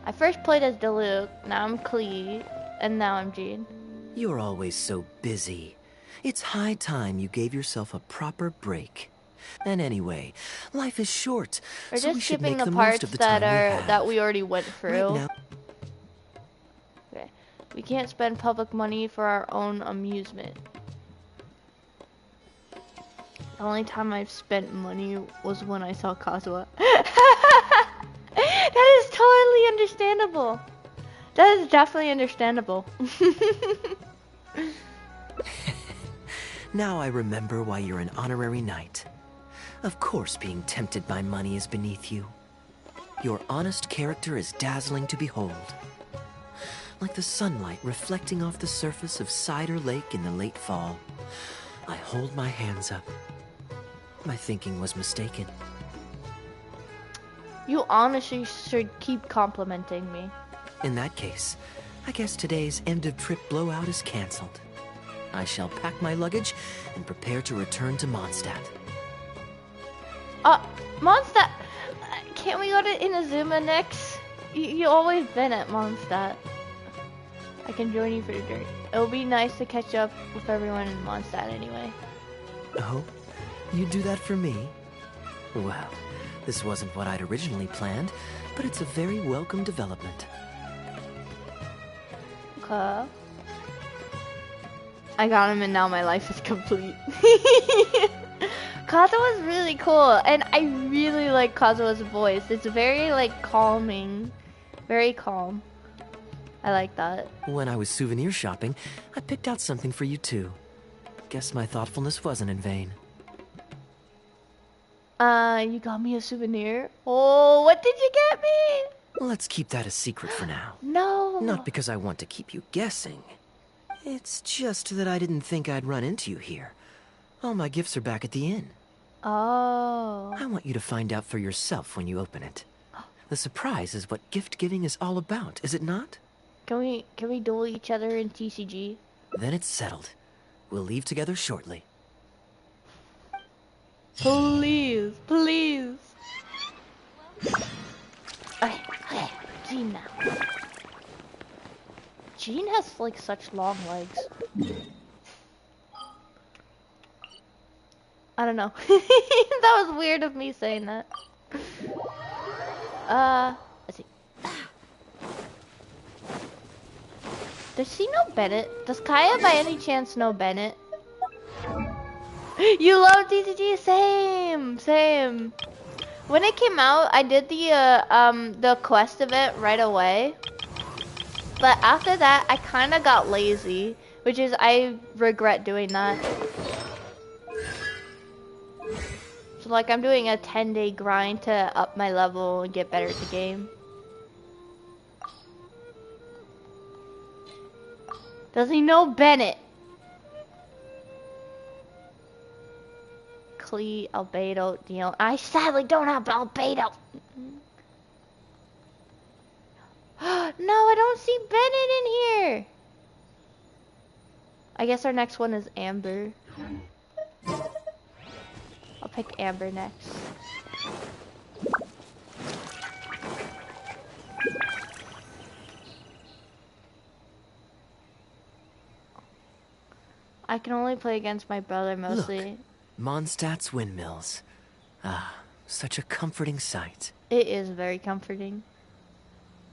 I first played as Diluc, now I'm Klee, and now I'm Jean. You're always so busy. It's high time you gave yourself a proper break. And anyway, life is short. We're so just we should skipping make the the parts most of the that time that we already went through. Right now. Okay. We can't spend public money for our own amusement. The only time I've spent money was when I saw Kazuha. That is totally understandable. That is definitely understandable. Now I remember why you're an honorary knight. Of course being tempted by money is beneath you. Your honest character is dazzling to behold. Like the sunlight reflecting off the surface of Cider Lake in the late fall. I hold my hands up. My thinking was mistaken. You honestly should keep complimenting me. In that case, I guess today's end-of-trip blowout is cancelled. I shall pack my luggage and prepare to return to Mondstadt. Mondstadt! Can't we go to Inazuma next? You always been at Mondstadt. I can join you for the drink. It'll be nice to catch up with everyone in Mondstadt anyway. Oh? You'd do that for me? Well, this wasn't what I'd originally planned, but it's a very welcome development. Okay. I got him and now my life is complete. Kazuha's really cool, and I really like Kazuha's voice. It's very, like, calming. Very calm. I like that. When I was souvenir shopping, I picked out something for you too. Guess my thoughtfulness wasn't in vain. You got me a souvenir? Oh, what did you get me? Let's keep that a secret for now. No. Not because I want to keep you guessing. It's just that I didn't think I'd run into you here. All my gifts are back at the inn. Oh. I want you to find out for yourself when you open it. The surprise is what gift giving is all about, is it not? Can we duel each other in TCG? Then it's settled. We'll leave together shortly. Please, please. Okay, Jean now. Jean has like such long legs. I don't know. That was weird of me saying that. Let's see. Does she know Bennett? Does Kaeya by any chance know Bennett? You love TCG? Same, same. When it came out, I did the quest event right away. But after that, I kind of got lazy, which is I regret doing that. So like I'm doing a 10-day grind to up my level and get better at the game. Does he know Bennett? Klee, Albedo, Dion. I sadly don't have Albedo. No, I don't see Bennett in here. I guess our next one is Amber. I'll pick Amber next. I can only play against my brother mostly. Look, Mondstadt's windmills. Ah, such a comforting sight. It is very comforting.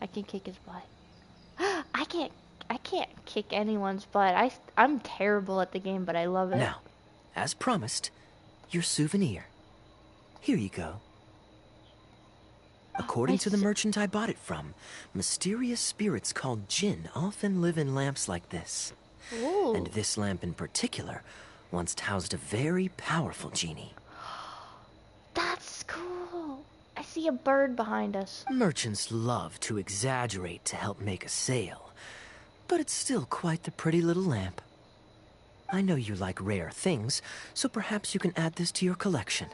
I can kick his butt. I can't kick anyone's butt. I'm terrible at the game, but I love it. Now, as promised, your souvenir. Here you go. According to the merchant I bought it from, mysterious spirits called Jinn often live in lamps like this. Ooh. And this lamp in particular once housed a very powerful genie. That's cool. I see a bird behind us. Merchants love to exaggerate to help make a sale, but it's still quite the pretty little lamp. I know you like rare things, so perhaps you can add this to your collection.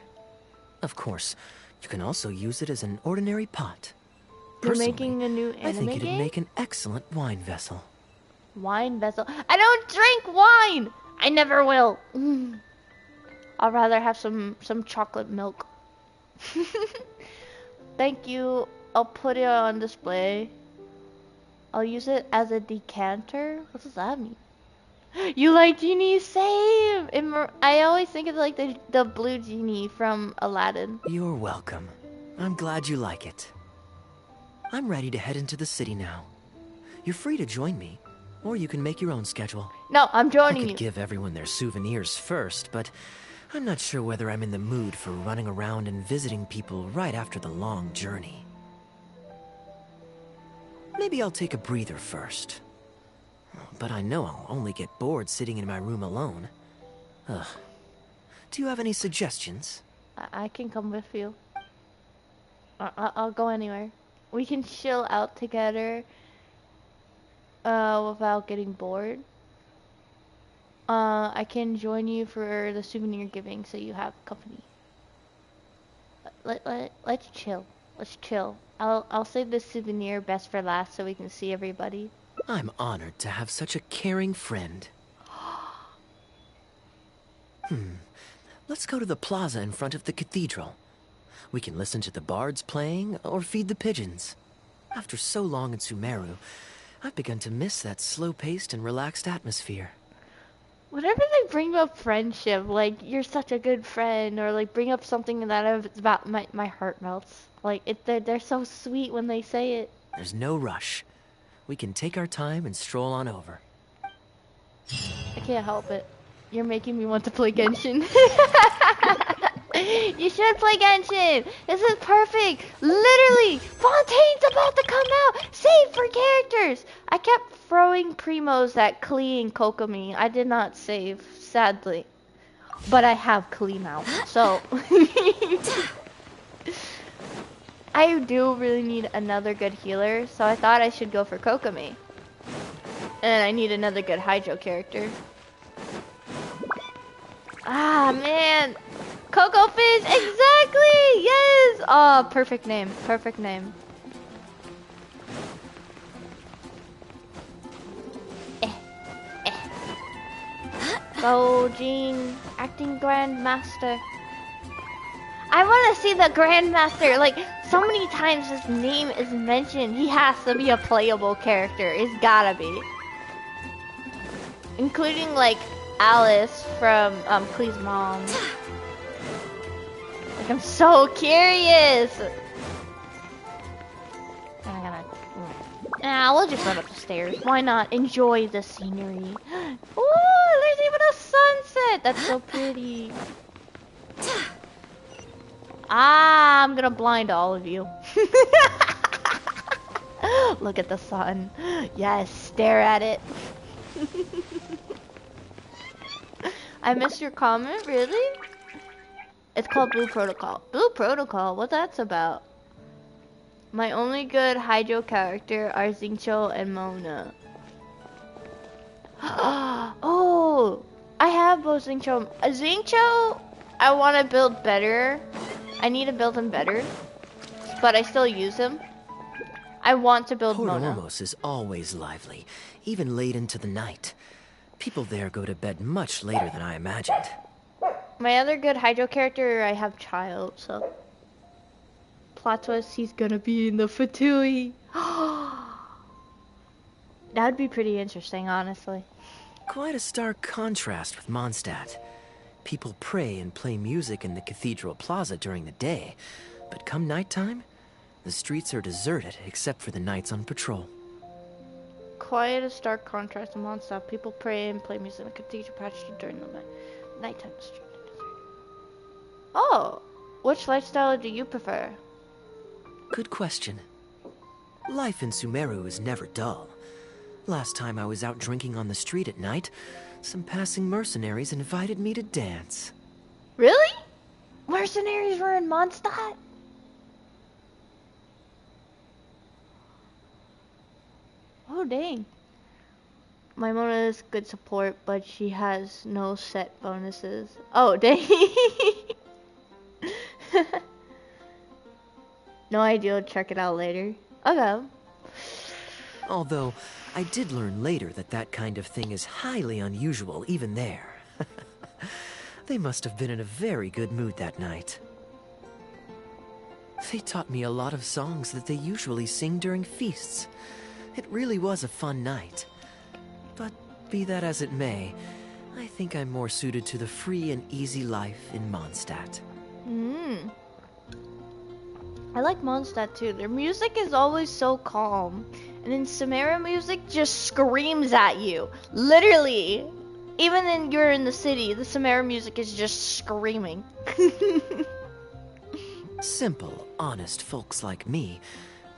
Of course, you can also use it as an ordinary pot. You're making a new anime I think it'd game? make an excellent wine vessel. Wine vessel? I don't drink wine! I never will. I'd rather have some chocolate milk. Thank you. I'll put it on display. I'll use it as a decanter? What does that mean? You like genie? Same! I always think of like the blue genie from Aladdin. You're welcome. I'm glad you like it. I'm ready to head into the city now. You're free to join me, or you can make your own schedule. No, I'm joining I you. could give everyone their souvenirs first, but I'm not sure whether I'm in the mood for running around and visiting people right after the long journey. Maybe I'll take a breather first. But I know I'll only get bored sitting in my room alone. Ugh. Do you have any suggestions? I can come with you. I'll go anywhere. We can chill out together without getting bored. I can join you for the souvenir giving so you have company. Let's chill. Let's chill. I'll save this souvenir best for last so we can see everybody. I'm honored to have such a caring friend. Let's go to the plaza in front of the cathedral. We can listen to the bards playing or feed the pigeons. After so long in Sumeru, I've begun to miss that slow-paced and relaxed atmosphere. Whenever they bring up friendship, like, you're such a good friend, or like bring up something that it's about, my heart melts. Like, they're so sweet when they say it. There's no rush. We can take our time and stroll on over. I can't help it. You're making me want to play Genshin. You should play Genshin. This is perfect. Literally, Fontaine's about to come out. Save for characters. I kept throwing primos at Klee and Kokomi. I did not save, sadly. But I have Klee now, so... I do really need another good healer, so I thought I should go for Kokomi. And I need another good Hydro character. Ah, man! Coco Fish! Exactly! Yes! Oh, perfect name. Perfect name. Go, Jean. Acting Grandmaster. I want to see the Grandmaster. Like, so many times his name is mentioned. He has to be a playable character. It's gotta be. Including, like, Alice from Klee's mom. Like, I'm so curious. We'll just run up the stairs. Why not? Enjoy the scenery. Ooh, there's even a sunset. That's so pretty. Ah, I'm gonna blind all of you. Look at the sun. Yes, stare at it. I missed your comment, really? It's called Blue Protocol. Blue Protocol? What that's about? My only good Hydro character are Xingqiu and Mona. Oh! I have both Xingqiu. Xingqiu, I want to build better. I need to build him better. But I still use him. I want to build Mona. Port is always lively, even late into the night. People there go to bed much later than I imagined. My other good Hydro character, I have Child, so... Plot twist, he's gonna be in the Fatui. That would be pretty interesting, honestly. Quite a stark contrast with Mondstadt. People pray and play music in the cathedral plaza during the day, but come nighttime, the streets are deserted except for the knights on patrol. Quiet, a stark contrast to Mondstadt. People pray and play music in the cathedral patch during the nighttime. The streets are deserted. Oh, which lifestyle do you prefer? Good question. Life in Sumeru is never dull. Last time I was out drinking on the street at night, some passing mercenaries invited me to dance. Really? Mercenaries were in Mondstadt? Oh, dang. My Mona is good support, but she has no set bonuses. Oh, dang. No idea. Check it out later. Okay. Although, I did learn later that that kind of thing is highly unusual even there. They must have been in a very good mood that night. They taught me a lot of songs that they usually sing during feasts. It really was a fun night. But be that as it may, I think I'm more suited to the free and easy life in Mondstadt. I like Mondstadt too. Their music is always so calm. And then Sumeru music just screams at you. Literally. Even when you're in the city, the Sumeru music is just screaming. Simple, honest folks like me,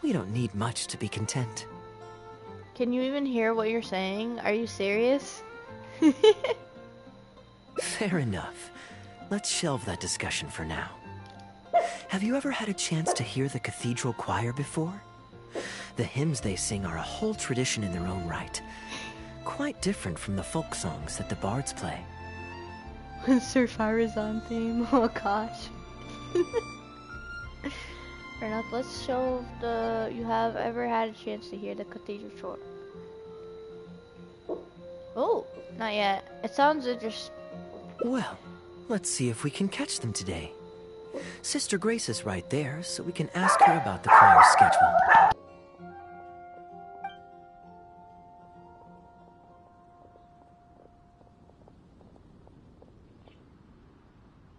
we don't need much to be content. Can you even hear what you're saying? Are you serious? Fair enough. Let's shelve that discussion for now. Have you ever had a chance to hear the cathedral choir before? The hymns they sing are a whole tradition in their own right. Quite different from the folk songs that the bards play. Sir Farazan theme. Oh gosh. Fair enough. Let's show the. You have ever had a chance to hear the cathedral choir? Oh, not yet. It sounds interesting. Well, let's see if we can catch them today. Sister Grace is right there, so we can ask her about the choir schedule.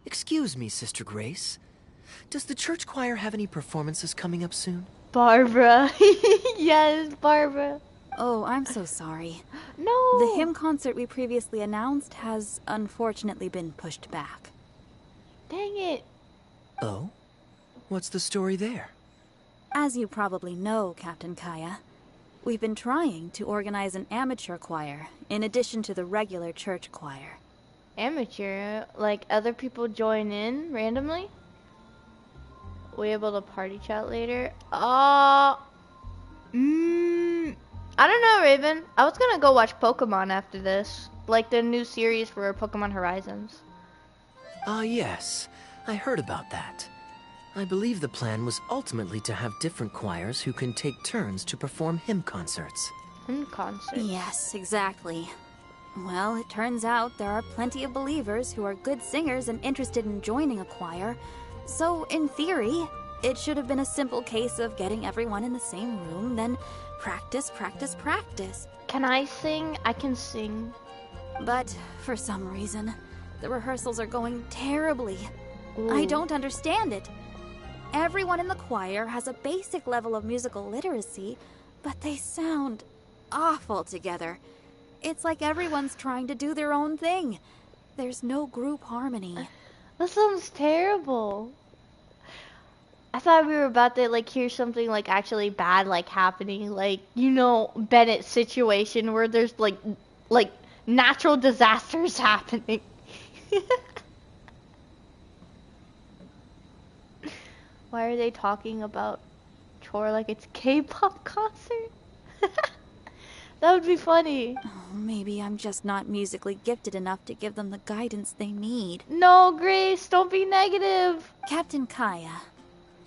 Excuse me, Sister Grace. Does the church choir have any performances coming up soon? Barbara. Yes, Barbara. Oh, I'm so sorry. No. The hymn concert we previously announced has unfortunately been pushed back. Dang it. Oh? What's the story there? As you probably know, Captain Kaeya, we've been trying to organize an amateur choir in addition to the regular church choir. Amateur? Like other people join in randomly? We able to party chat later? I don't know, Raven. I was gonna go watch Pokemon after this. Like the new series for Pokemon Horizons. Ah, yes. I heard about that. I believe the plan was ultimately to have different choirs who can take turns to perform hymn concerts. Hymn concerts? Yes, exactly. Well, it turns out there are plenty of believers who are good singers and interested in joining a choir. So, in theory, it should have been a simple case of getting everyone in the same room, then practice, practice, practice. Can I sing? I can sing. But, for some reason, the rehearsals are going terribly. Ooh. I don't understand it. Everyone in the choir has a basic level of musical literacy, but they sound awful together. It's like everyone's trying to do their own thing. There's no group harmony. That sounds terrible. I thought we were about to like hear something like actually bad like happening, like, you know, Bennett's situation where there's like natural disasters happening. Why are they talking about chore like it's K-pop concert? That would be funny. Oh, maybe I'm just not musically gifted enough to give them the guidance they need. No, Grace, don't be negative. Captain Kaeya,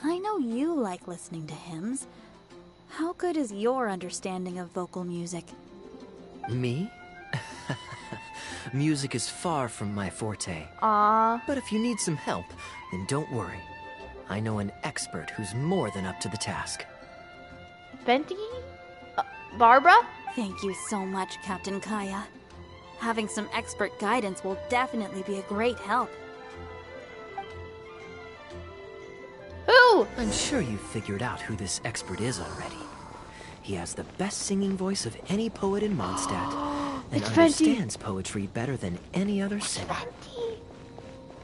I know you like listening to hymns. How good is your understanding of vocal music? Me? Music is far from my forte. Aww. But if you need some help, then don't worry. I know an expert who's more than up to the task. Venti? Barbara? Thank you so much, Captain Kaeya. Having some expert guidance will definitely be a great help. Who? I'm sure you've figured out who this expert is already. He has the best singing voice of any poet in Mondstadt, and understands poetry better than any other singer.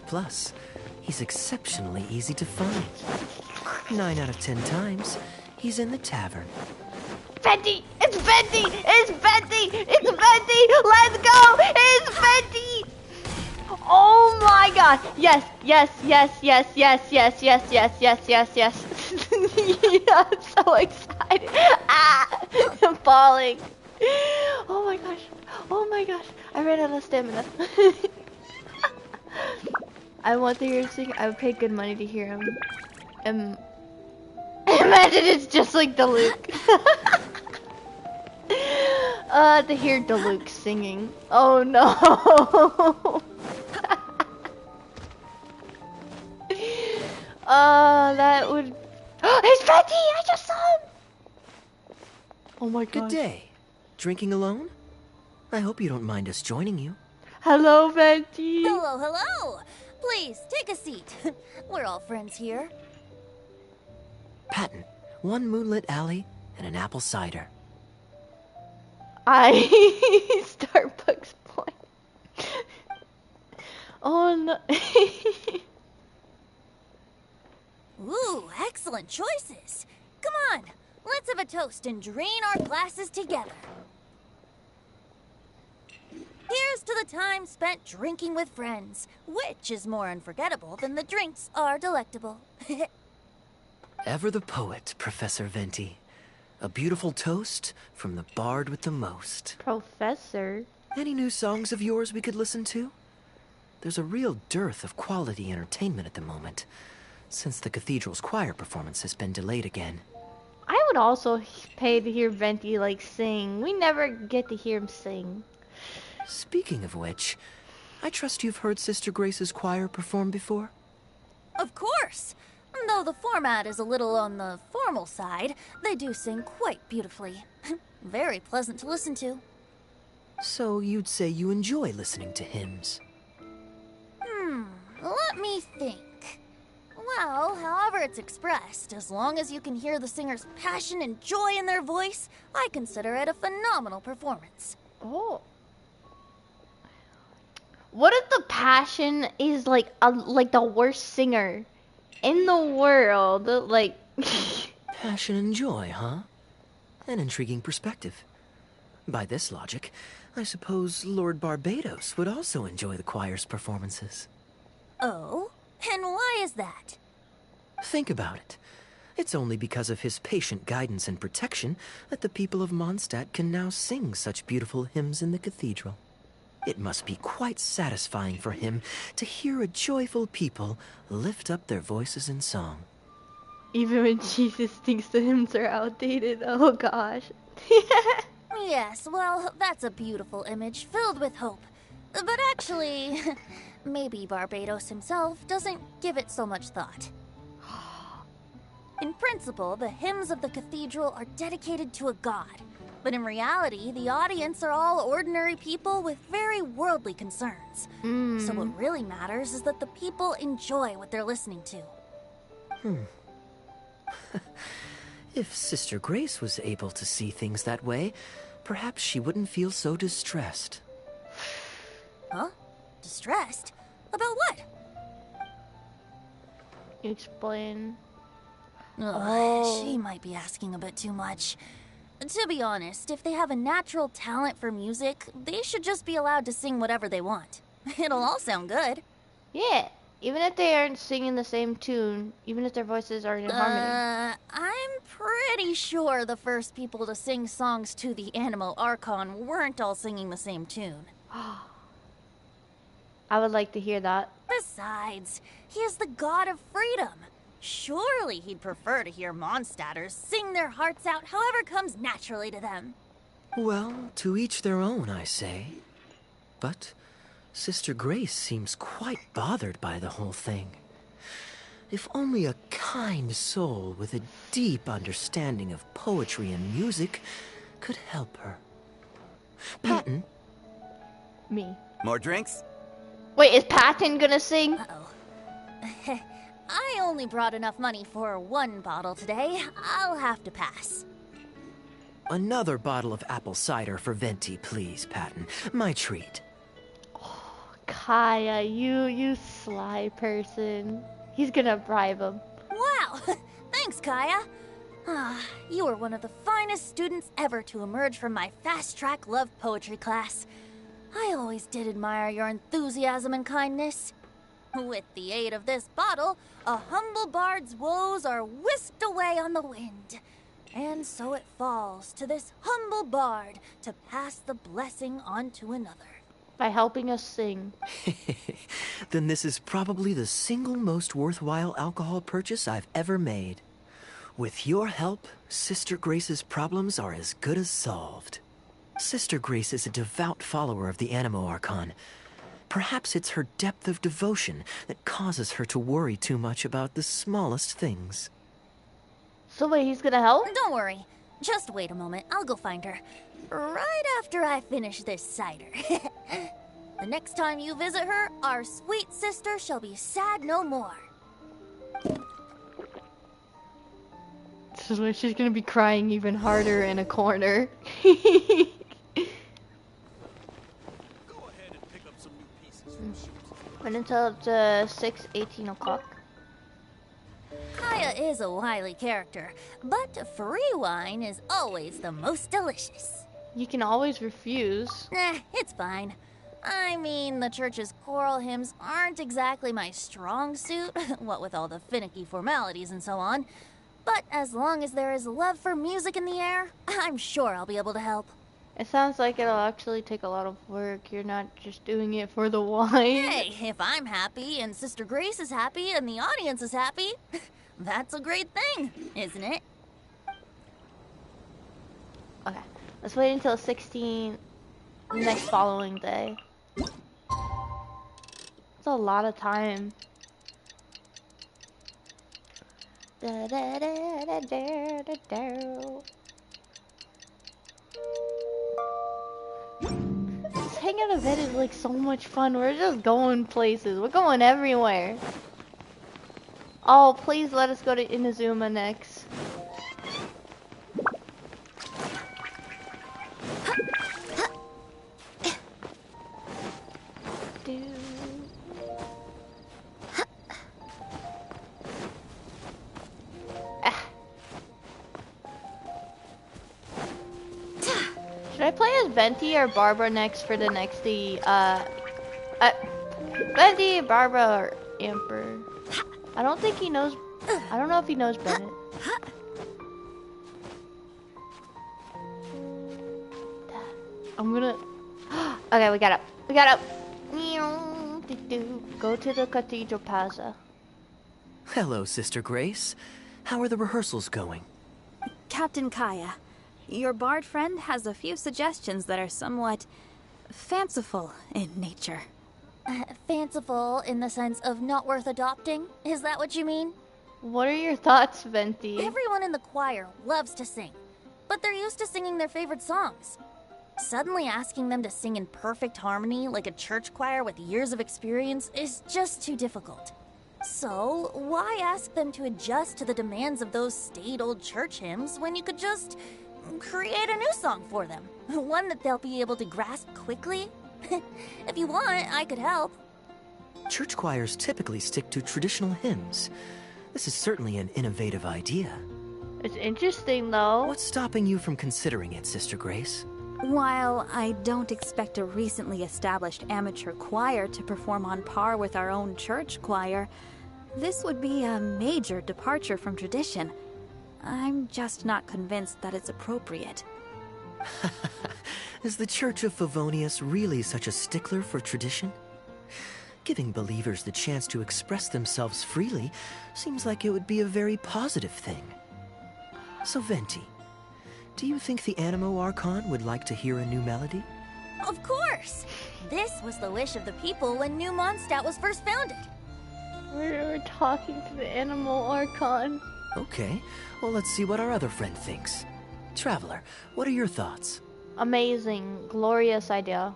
Plus, he's exceptionally easy to find. 9 out of 10 times, he's in the tavern. Venti! It's Venti! It's Venti! It's Venti! Let's go! It's Venti! Oh my god! Yes, yes, yes, yes, yes, yes, yes, yes, yes, yes, yes. Yeah, I'm so excited. Ah! I'm falling. Oh my gosh. Oh my gosh. I ran out of stamina. I want to hear him sing. I would pay good money to hear him. Imagine it's just like Diluc. To hear Diluc singing. Oh no. That would. It's Venti! I just saw him! Oh my god. Good day. Drinking alone? I hope you don't mind us joining you. Hello, Venti. Hello, hello. Please, take a seat. We're all friends here. Patton, 1 moonlit alley and an apple cider. Starbucks point. Oh no. Ooh, excellent choices. Come on, let's have a toast and drain our glasses together. Here's to the time spent drinking with friends, which is more unforgettable than the drinks are delectable. Ever the poet, Professor Venti. A beautiful toast from the bard with the most. Professor? Any new songs of yours we could listen to? There's a real dearth of quality entertainment at the moment, since the cathedral's choir performance has been delayed again. I would also pay to hear Venti like sing. We never get to hear him sing. Speaking of which, I trust you've heard Sister Grace's choir perform before? Of course! Though the format is a little on the formal side, they do sing quite beautifully. Very pleasant to listen to. So you'd say you enjoy listening to hymns? Let me think. Well, however it's expressed, as long as you can hear the singer's passion and joy in their voice, I consider it a phenomenal performance. Oh. What if the passion is like the worst singer in the world? Like Passion and joy, huh? An intriguing perspective. By this logic, I suppose Lord Barbados would also enjoy the choir's performances. Oh? And why is that? Think about it. It's only because of his patient guidance and protection that the people of Mondstadt can now sing such beautiful hymns in the cathedral. It must be quite satisfying for him to hear a joyful people lift up their voices in song. even when Jesus thinks the hymns are outdated. Oh gosh. Yes, well, that's a beautiful image filled with hope. But actually, maybe Barbados himself doesn't give it so much thought. In principle, the hymns of the cathedral are dedicated to a god. But in reality, the audience are all ordinary people with very worldly concerns. So what really matters is that the people enjoy what they're listening to. If Sister Grace was able to see things that way, perhaps she wouldn't feel so distressed. Huh? Distressed? About what? Explain. Ugh, she might be asking a bit too much. To be honest, if they have a natural talent for music, they should just be allowed to sing whatever they want. It'll all sound good. Yeah, even if they aren't singing the same tune, even if their voices aren't in harmony. I'm pretty sure the first people to sing songs to the Animal Archon weren't all singing the same tune. I would like to hear that. Besides, he is the god of freedom. Surely he'd prefer to hear Mondstadters sing their hearts out however comes naturally to them. Well, to each their own, I say. But Sister Grace seems quite bothered by the whole thing. If only a kind soul with a deep understanding of poetry and music could help her. Patton, Me. More drinks? Wait, is Patton gonna sing? Uh-oh. I only brought enough money for one bottle today. I'll have to pass. Another bottle of apple cider for Venti, please, Patton. My treat. Kaeya, you sly person. He's gonna bribe him. Wow! Thanks, Kaeya. You were one of the finest students ever to emerge from my fast-track love poetry class. I always did admire your enthusiasm and kindness. With the aid of this bottle, a humble bard's woes are whisked away on the wind. And so it falls to this humble bard to pass the blessing on to another. By helping us sing. Then this is probably the single most worthwhile alcohol purchase I've ever made. With your help, Sister Grace's problems are as good as solved. Sister Grace is a devout follower of the Animo Archon. Perhaps it's her depth of devotion that causes her to worry too much about the smallest things. So wait, he's gonna help? Don't worry. Just wait a moment. I'll go find her. Right after I finish this cider. The next time you visit her, our sweet sister shall be sad no more. This is where she's gonna be crying even harder in a corner. Went until up to 6:18 o'clock. Kaeya is a wily character, but free wine is always the most delicious. You can always refuse. It's fine. I mean, the church's choral hymns aren't exactly my strong suit, what with all the finicky formalities and so on. But as long as there is love for music in the air, I'm sure I'll be able to help. It sounds like it'll actually take a lot of work. You're not just doing it for the wine. Hey, if I'm happy and Sister Grace is happy and the audience is happy, that's a great thing, isn't it? Okay, let's wait until 16 the next following day. It's a lot of time. Da, da, da, da, da, da, da. This hangout event is like so much fun. We're just going places. We're going everywhere. Oh, please let us go to Inazuma next. Should I play as Venti or Barbara next for the next Venti, Barbara, or Emperor? I don't think he knows. I don't know if he knows Bennett. I'm gonna. Okay, we got up. We got up. Go to the Cathedral Plaza. Hello, Sister Grace. How are the rehearsals going? Captain Kaeya, your bard friend has a few suggestions that are somewhat fanciful in nature. Fanciful in the sense of not worth adopting? Is that what you mean? What are your thoughts, Venti? Everyone in the choir loves to sing, but they're used to singing their favorite songs. Suddenly asking them to sing in perfect harmony like a church choir with years of experience is just too difficult. So, why ask them to adjust to the demands of those staid old church hymns when you could just create a new song for them? One that they'll be able to grasp quickly? If you want, I could help. Church choirs typically stick to traditional hymns. This is certainly an innovative idea. It's interesting, though. What's stopping you from considering it, Sister Grace? While I don't expect a recently established amateur choir to perform on par with our own church choir, this would be a major departure from tradition. I'm just not convinced that it's appropriate. Is the Church of Favonius really such a stickler for tradition? Giving believers the chance to express themselves freely seems like it would be a very positive thing. So, Venti, do you think the Animo Archon would like to hear a new melody? Of course! This was the wish of the people when New Mondstadt was first founded. We're talking to the Animal Archon. Okay, well, let's see what our other friend thinks. Traveler, what are your thoughts? Amazing, glorious idea.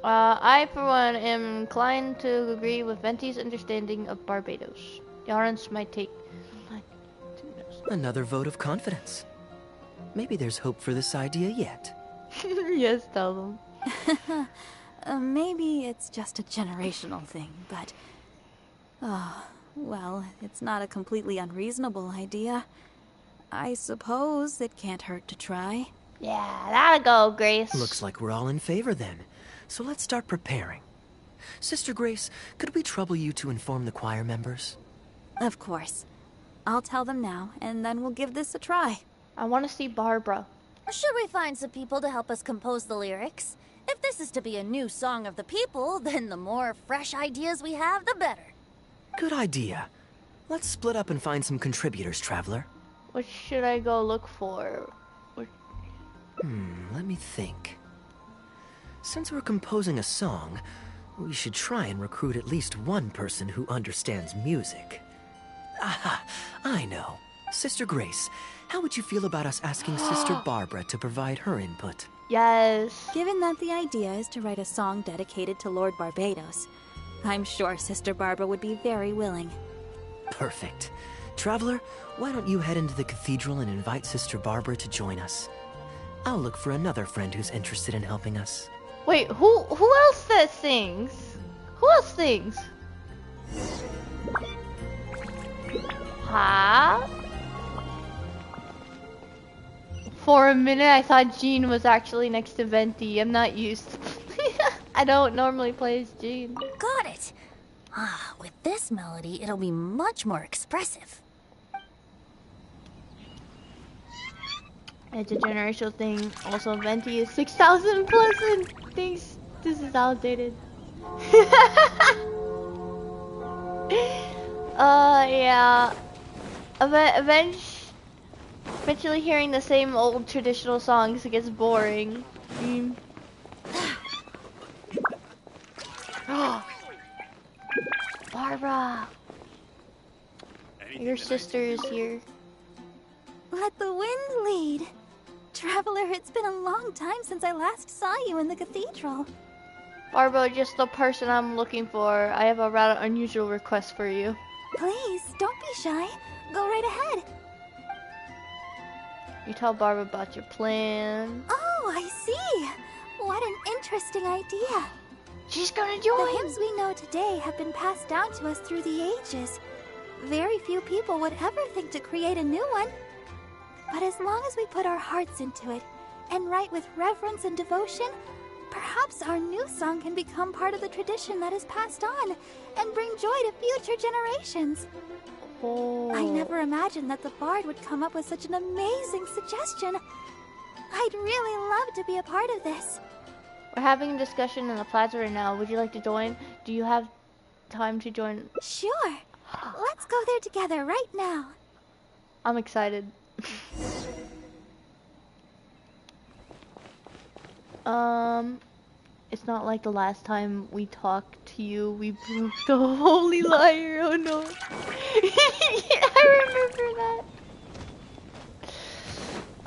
I, for one, am inclined to agree with Venti's understanding of Barbados. Yarns might take... Another vote of confidence. Maybe there's hope for this idea yet. Yes, tell them. Maybe it's just a generational thing, but... Oh, well, it's not a completely unreasonable idea. I suppose it can't hurt to try. Yeah, that'll go, Grace. Looks like we're all in favor then. So let's start preparing. Sister Grace, could we trouble you to inform the choir members? Of course. I'll tell them now, and then we'll give this a try. I want to see Barbara. Should we find some people to help us compose the lyrics? If this is to be a new song of the people, then the more fresh ideas we have, the better. Good idea. Let's split up and find some contributors, Traveler. What should I go look for? Let me think. Since we're composing a song, we should try and recruit at least one person who understands music. Aha, I know. Sister Grace, how would you feel about us asking Sister Barbara to provide her input? Yes. Given that the idea is to write a song dedicated to Lord Barbados, I'm sure Sister Barbara would be very willing. Perfect. Traveler, why don't you head into the cathedral and invite Sister Barbara to join us? I'll look for another friend who's interested in helping us. Wait, who else that sings? Who else sings? Huh? For a minute, I thought Jean was actually next to Venti. I'm not used to... I don't normally play as Jean. Got it. With this melody, it'll be much more expressive. It's a generational thing. Also, Venti is 6,000 plus and thinks this is outdated. Yeah. Eventually hearing the same old traditional songs, it gets boring. Barbara! Your sister is here. Let the wind lead. Traveler, it's been a long time since I last saw you in the cathedral. Barbara, just the person I'm looking for. I have a rather unusual request for you. Please, don't be shy. Go right ahead. You tell Barbara about your plan. Oh, I see. What an interesting idea. She's gonna join. The hymns we know today have been passed down to us through the ages. Very few people would ever think to create a new one. But as long as we put our hearts into it and write with reverence and devotion, perhaps our new song can become part of the tradition that is passed on and bring joy to future generations. Oh. I never imagined that the Bard would come up with such an amazing suggestion. I'd really love to be a part of this. We're having a discussion in the plaza right now. Would you like to join? Do you have time to join? Sure. Let's go there together right now. I'm excited. It's not like the last time we talked to you, we broke the holy liar. Oh no. I remember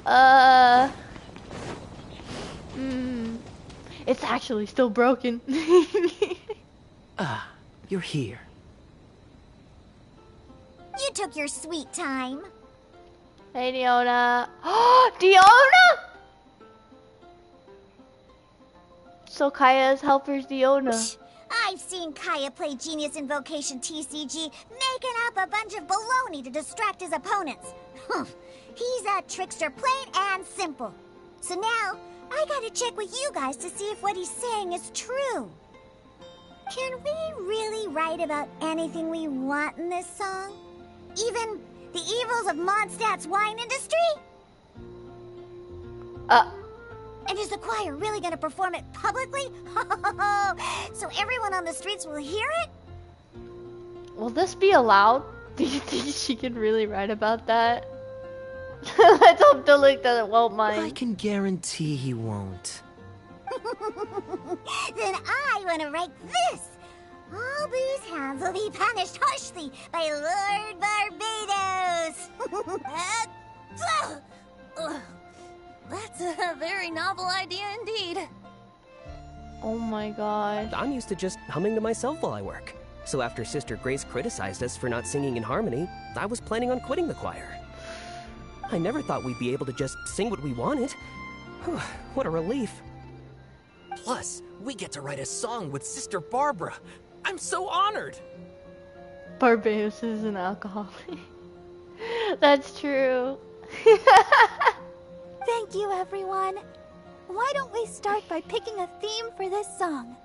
that. It's actually still broken. You're here. You took your sweet time. Hey, Diona. Oh, Diona! So Kaeya's helper's Diona. I've seen Kaeya play Genius Invocation TCG, making up a bunch of baloney to distract his opponents. He's a trickster, plain and simple. So now, I gotta check with you guys to see if what he's saying is true. Can we really write about anything we want in this song? Even the evils of Mondstadt's wine industry? And is the choir really gonna perform it publicly? So everyone on the streets will hear it? Will this be allowed? Do you think she can really write about that? Let's hope Deluc doesn't won't mind. I can guarantee he won't. Then I want to write this. All these hounds will be punished harshly by Lord Barbados. That's a very novel idea indeed. Oh my gosh. I'm used to just humming to myself while I work. So after Sister Grace criticized us for not singing in harmony, I was planning on quitting the choir. I never thought we'd be able to just sing what we wanted. What a relief. Plus, we get to write a song with Sister Barbara. I'm so honored. Barbados is an alcoholic. That's true. Thank you, everyone. Why don't we start by picking a theme for this song?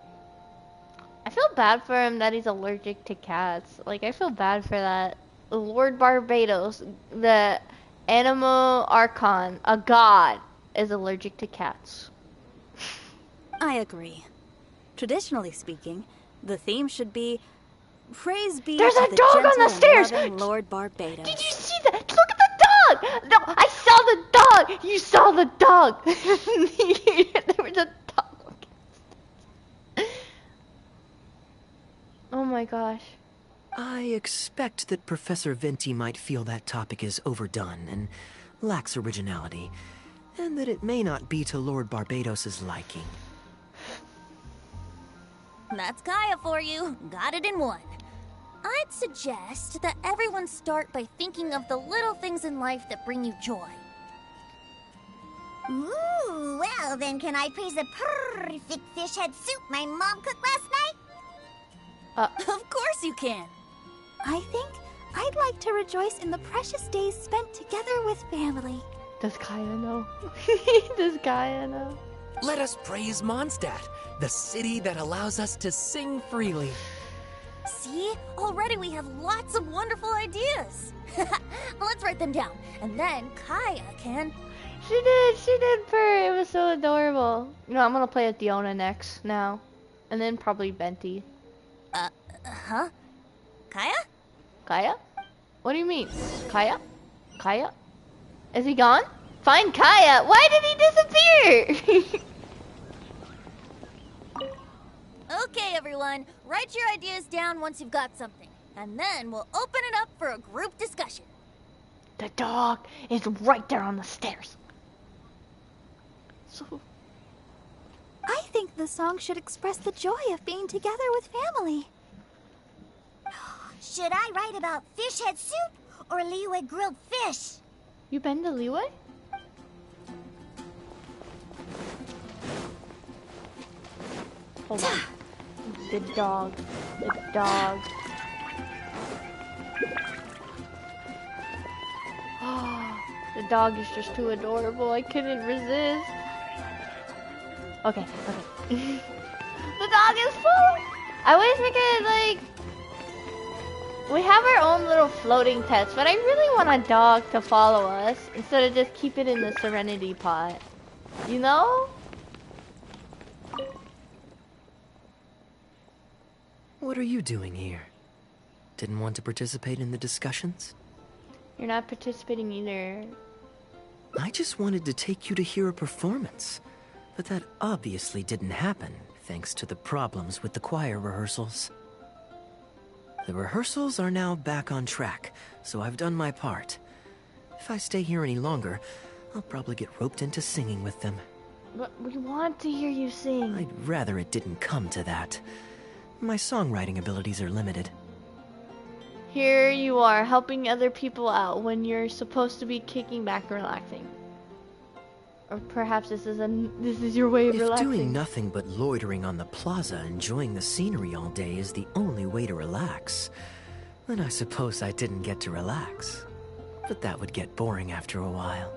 I feel bad for him that he's allergic to cats. Like, I feel bad for that. Lord Barbados, the animal archon, a god, is allergic to cats. I agree. Traditionally speaking, the theme should be Praise be There's to a the dog gentle on the and stairs! loving Lord Barbados. Did you see that? Look at the dog! No, I saw the dog! You saw the dog! There was a dog. Oh my gosh. I expect that Professor Venti might feel that topic is overdone and lacks originality, and that it may not be to Lord Barbados's liking. That's Kaeya for you. Got it in one. I'd suggest that everyone start by thinking of the little things in life that bring you joy. Ooh, well then can I praise the perfect fish head soup my mom cooked last night? Of course you can. I think I'd like to rejoice in the precious days spent together with family. Does Kaeya know? Does Kaeya know? Let us praise Mondstadt, the city that allows us to sing freely. See? Already we have lots of wonderful ideas. Let's write them down, and then Kaeya can... She did purr. It was so adorable. You know, I'm gonna play with Diona next now. And then probably Venti. Huh? Kaeya? Kaeya? What do you mean? Kaeya? Kaeya? Is he gone? Find Kaeya! Why did he disappear? Okay, everyone. Write your ideas down once you've got something. And then we'll open it up for a group discussion. The dog is right there on the stairs. So... I think the song should express the joy of being together with family. Should I write about fish head soup or Liyue grilled fish? You been to Liyue? Hold on. The dog. The dog. Oh, the dog is just too adorable. I couldn't resist. Okay. The dog is full. I wish we could, like... We have our own little floating pets, but I really want a dog to follow us instead of just keep it in the Serenity pot. You know? What are you doing here? Didn't want to participate in the discussions? You're not participating either. I just wanted to take you to hear a performance. But that obviously didn't happen, thanks to the problems with the choir rehearsals. The rehearsals are now back on track, so I've done my part. If I stay here any longer, I'll probably get roped into singing with them. But we want to hear you sing. I'd rather it didn't come to that. My songwriting abilities are limited. Here you are, helping other people out when you're supposed to be kicking back and relaxing. Or perhaps this is your way of relaxing. If doing nothing but loitering on the plaza, enjoying the scenery all day is the only way to relax, then I suppose I didn't get to relax. But that would get boring after a while.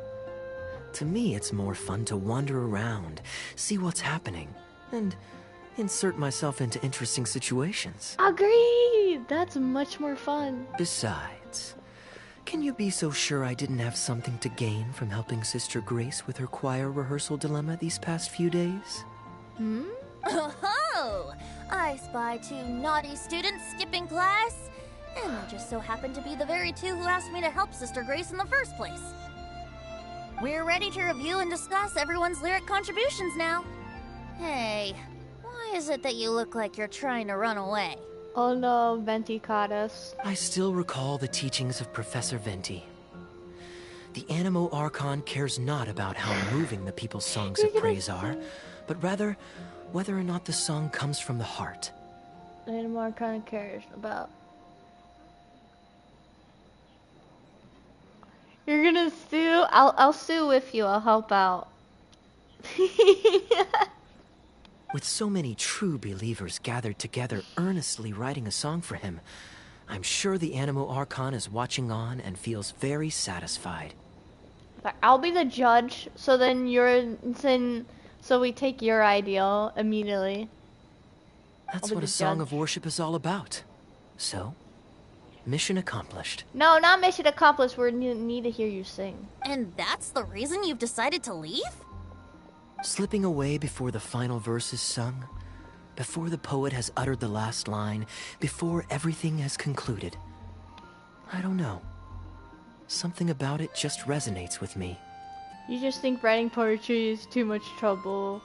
To me, it's more fun to wander around, see what's happening, and insert myself into interesting situations. Agreed! That's much more fun. Besides, can you be so sure I didn't have something to gain from helping Sister Grace with her choir rehearsal dilemma these past few days? Oh, I spy 2 naughty students skipping class, and they just so happen to be the very 2 who asked me to help Sister Grace in the first place. We're ready to review and discuss everyone's lyric contributions now. Hey, why is it that you look like you're trying to run away? Oh no, Venti caught us. I still recall the teachings of Professor Venti. The Animo Archon cares not about how moving the people's songs of praise are, but rather whether or not the song comes from the heart. Animal kind of cares about. You're gonna sue? I'll sue with you. I'll help out. With so many true believers gathered together earnestly writing a song for him, I'm sure the Animo Archon is watching on and feels very satisfied. I'll be the judge, so then so we take your ideal immediately. That's what a song of worship is all about. So, mission accomplished. No, not mission accomplished. We need to hear you sing. And that's the reason you've decided to leave? Slipping away before the final verse is sung, before the poet has uttered the last line, before everything has concluded. I don't know. Something about it just resonates with me. You just think writing poetry is too much trouble.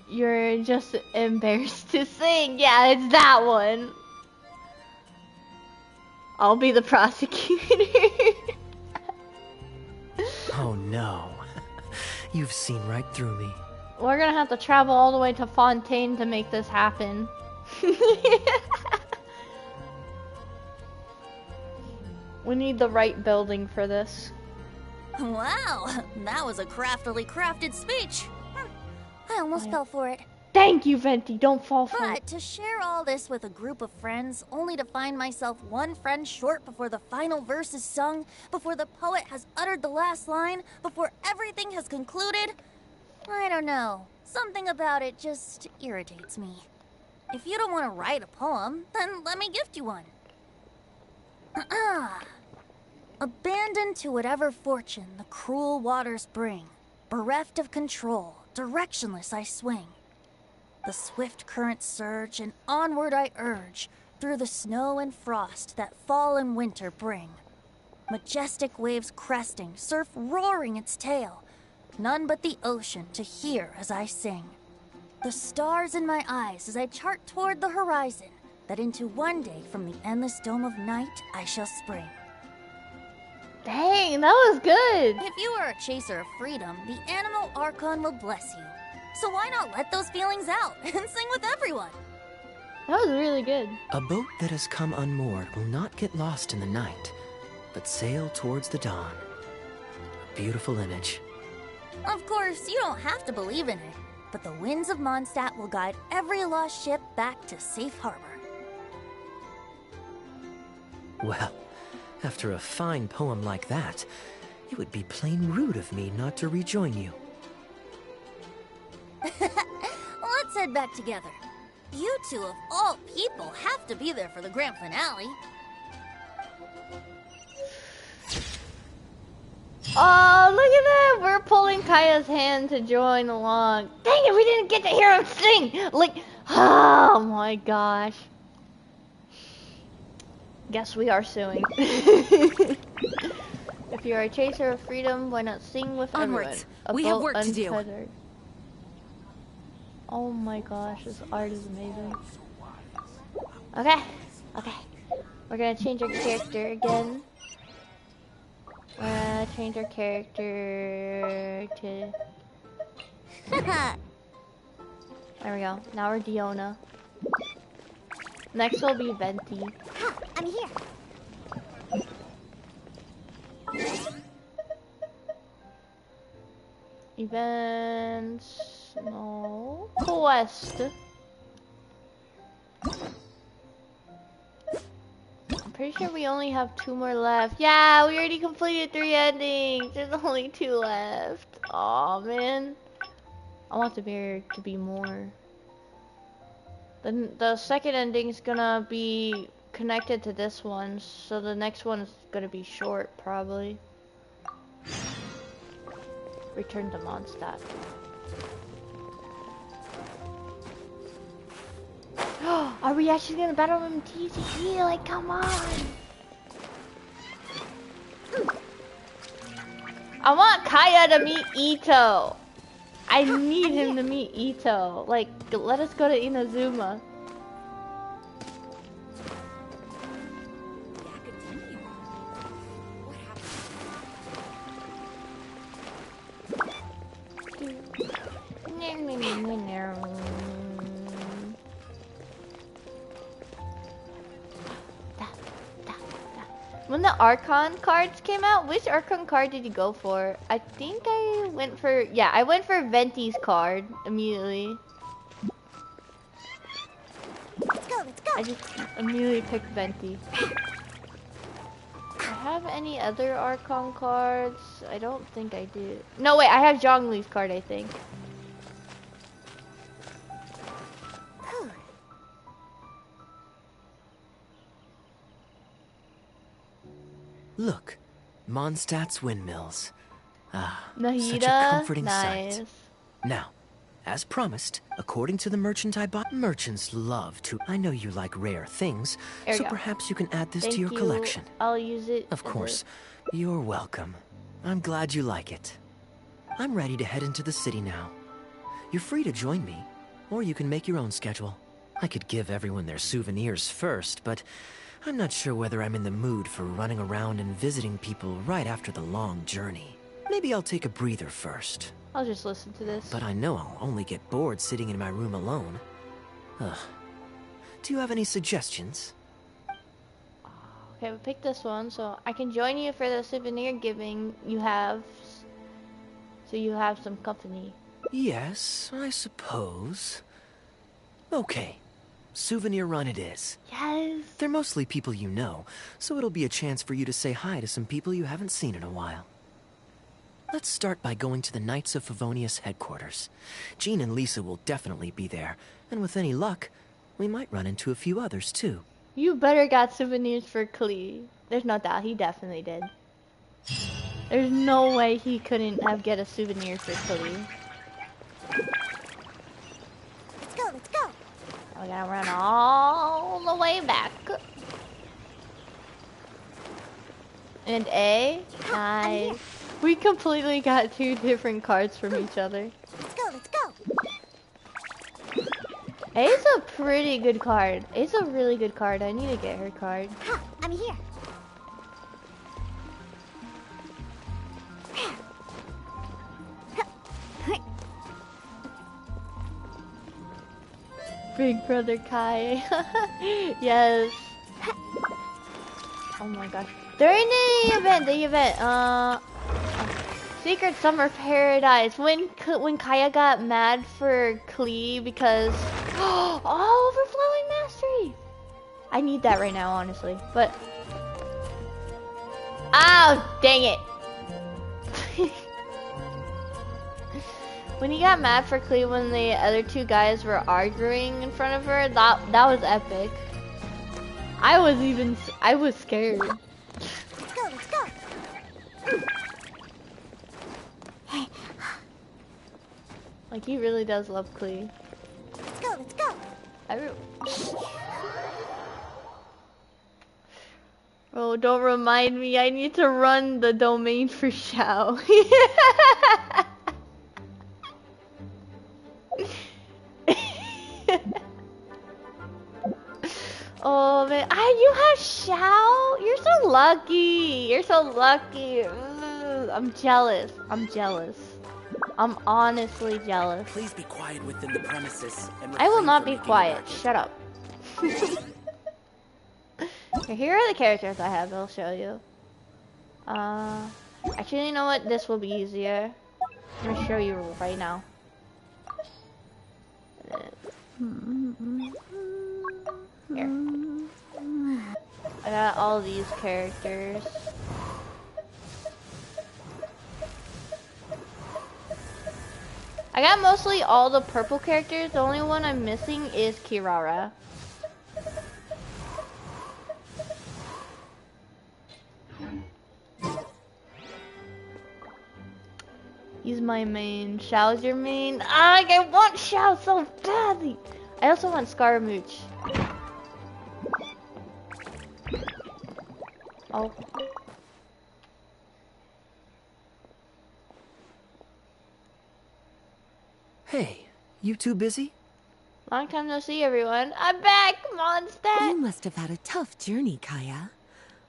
You're just embarrassed to sing. Yeah, it's that one. I'll be the prosecutor. Oh no. You've seen right through me. We're gonna have to travel all the way to Fontaine to make this happen. We need the right building for this. Wow, that was a craftily crafted speech. I almost fell for it. Thank you, Venti. Don't fall for it. But to share all this with a group of friends, only to find myself one friend short before the final verse is sung, before the poet has uttered the last line, before everything has concluded, I don't know. Something about it just irritates me. If you don't want to write a poem, then let me gift you one. Abandoned to whatever fortune the cruel waters bring, bereft of control, directionless I swing. The swift currents surge, and onward I urge, through the snow and frost that fall and winter bring. Majestic waves cresting, surf roaring its tail, none but the ocean to hear as I sing. The stars in my eyes as I chart toward the horizon, that into one day from the endless dome of night I shall spring. Dang, that was good. If you are a chaser of freedom, the Animo Archon will bless you. So why not let those feelings out and sing with everyone? That was really good. A boat that has come unmoored will not get lost in the night, but sail towards the dawn. A beautiful image. Of course, you don't have to believe in it, but the winds of Mondstadt will guide every lost ship back to safe harbor. Well, after a fine poem like that, it would be plain rude of me not to rejoin you. Let's head back together. You two, of all people, have to be there for the grand finale. Oh, look at that! We're pulling Kaeya's hand to join along. Dang it, we didn't get to hear him sing! Like, oh my gosh. Guess we are suing. If you are a chaser of freedom, why not sing with Onwards. everyone? We have work to do. Untethered. Oh my gosh, this art is amazing. Okay, okay. We're gonna change our character again. We're gonna change our character to... There we go. Now we're Diona. Next will be Venti. I'm here. Events... no... Quest. I'm pretty sure we only have 2 more left. Yeah, we already completed 3 endings. There's only 2 left. Aw, man. I want there to be more. The second ending is gonna be connected to this one, so the next one is gonna be short, probably. Return to Mondstadt. Are we actually gonna battle him TCP? Like, come on! I want Kaeya to meet Ito. I need him to meet Ito. Like, let us go to Inazuma. When the Archon cards came out, which Archon card did you go for? I think I went for, yeah, I went for Venti's card immediately. Let's go, let's go. I just immediately picked Venti. Do I have any other Archon cards? I don't think I do. No, wait, I have Zhongli's card, I think. Look, Mondstadt's windmills. Ah, Nahida, such a comforting nice. sight. Now, as promised, according to the merchant I bought, merchants love to. I know you like rare things, There we so go. perhaps you can add this Thank to your you. collection. I'll use it. Of course, you're welcome. I'm glad you like it. I'm ready to head into the city now. You're free to join me, or you can make your own schedule. I could give everyone their souvenirs first, but I'm not sure whether I'm in the mood for running around and visiting people right after the long journey. Maybe I'll take a breather first. I'll just listen to this. But I know I'll only get bored sitting in my room alone. Ugh. Do you have any suggestions? Okay, we'll pick this one, so I can join you for the souvenir giving you have, so you have some company. Yes, I suppose. Okay, souvenir run it is. Yes. They're mostly people you know, so it'll be a chance for you to say hi to some people you haven't seen in a while. Let's start by going to the Knights of Favonius headquarters. Jean and Lisa will definitely be there, and with any luck, we might run into a few others too. You better got souvenirs for Klee. There's no doubt, he definitely did. There's no way he couldn't have get a souvenir for Klee. Let's go, let's go. I gotta run all the way back. And A? Nice. We completely got two different cards from each other. Let's go, let's go. A's a pretty good card. A's a really good card. I need to get her card. Ha, I'm here. Big Brother Kai. Yes. Oh my gosh. They're in the event. Secret Summer Paradise. When Kaeya got mad for Klee because overflowing mastery. I need that right now, honestly. But dang it. When he got mad for Klee when the other two guys were arguing in front of her, that was epic. I was scared. Let's go, let's go. Like, he really does love Klee. Let's go, let's go. Oh, don't remind me. I need to run the domain for Xiao. Oh man, you have Xiao? You're so lucky. You're so lucky. Ugh, I'm jealous. I'm jealous. I'm honestly jealous. Please be quiet within the premises. And I will refrain not from be making quiet. racket. Shut up. Okay, here are the characters I have. I'll show you. Actually, you know what? This will be easier. I'm gonna show you right now. Here. I got all these characters. I got mostly all the purple characters. The only one I'm missing is Kirara. He's my main. Xiao's your main. I want Xiao so badly. I also want Scaramouche. Oh. Hey, you two busy? Long time no see, everyone. I'm back, Mondstadt. You must have had a tough journey, Kaeya.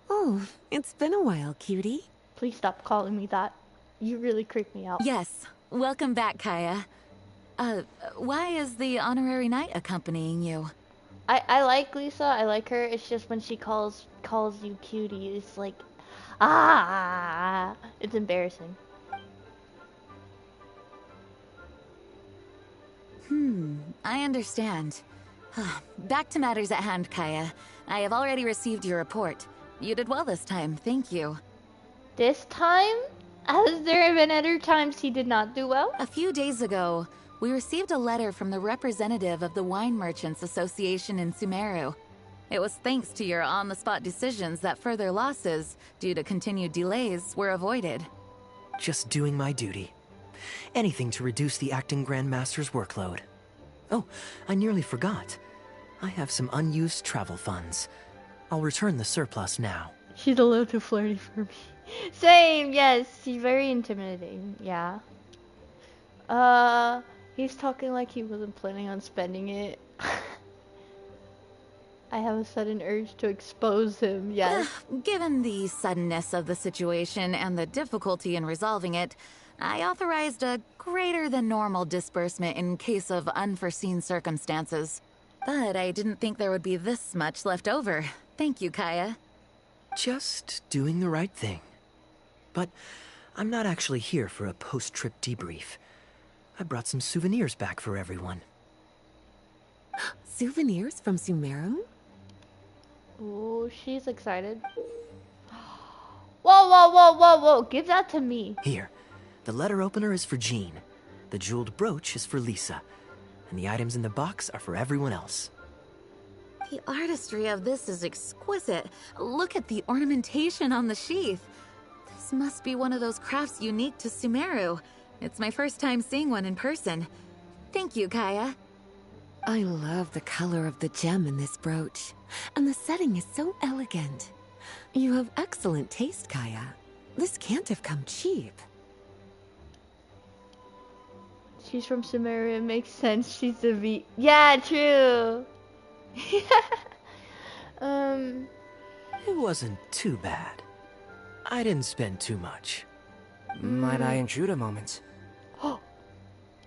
Oh, it's been a while, cutie. Please stop calling me that. You really creep me out. Yes, welcome back, Kaeya. Why is the honorary knight accompanying you? I like Lisa. I like her. It's just when she calls you cutie, it's like, ah, it's embarrassing. I understand. Back to matters at hand, Kaeya. I have already received your report. You did well this time, thank you. This time? Has there been other times he did not do well? A few days ago, we received a letter from the representative of the Wine Merchants Association in Sumeru. It was thanks to your on-the-spot decisions that further losses, due to continued delays, were avoided. Just doing my duty. Anything to reduce the acting Grandmaster's workload. Oh, I nearly forgot. I have some unused travel funds. I'll return the surplus now. She's a little too flirty for me. Same, yes. She's very intimidating, yeah. He's talking like he wasn't planning on spending it. I have a sudden urge to expose him, yes. Given the suddenness of the situation and the difficulty in resolving it, I authorized a greater than normal disbursement in case of unforeseen circumstances. But I didn't think there would be this much left over. Thank you, Kaeya. Just doing the right thing. But I'm not actually here for a post-trip debrief. I brought some souvenirs back for everyone. Souvenirs from Sumeru? Oh, she's excited. Whoa, whoa, whoa, whoa, whoa. Give that to me. Here. The letter opener is for Jean. The jeweled brooch is for Lisa. And the items in the box are for everyone else. The artistry of this is exquisite. Look at the ornamentation on the sheath. This must be one of those crafts unique to Sumeru. It's my first time seeing one in person. Thank you, Kaeya. I love the color of the gem in this brooch. And the setting is so elegant. You have excellent taste, Kaeya. This can't have come cheap. She's from Sumeru, it makes sense. She's a V. Yeah, true. It wasn't too bad. I didn't spend too much. Might I intrude a moment?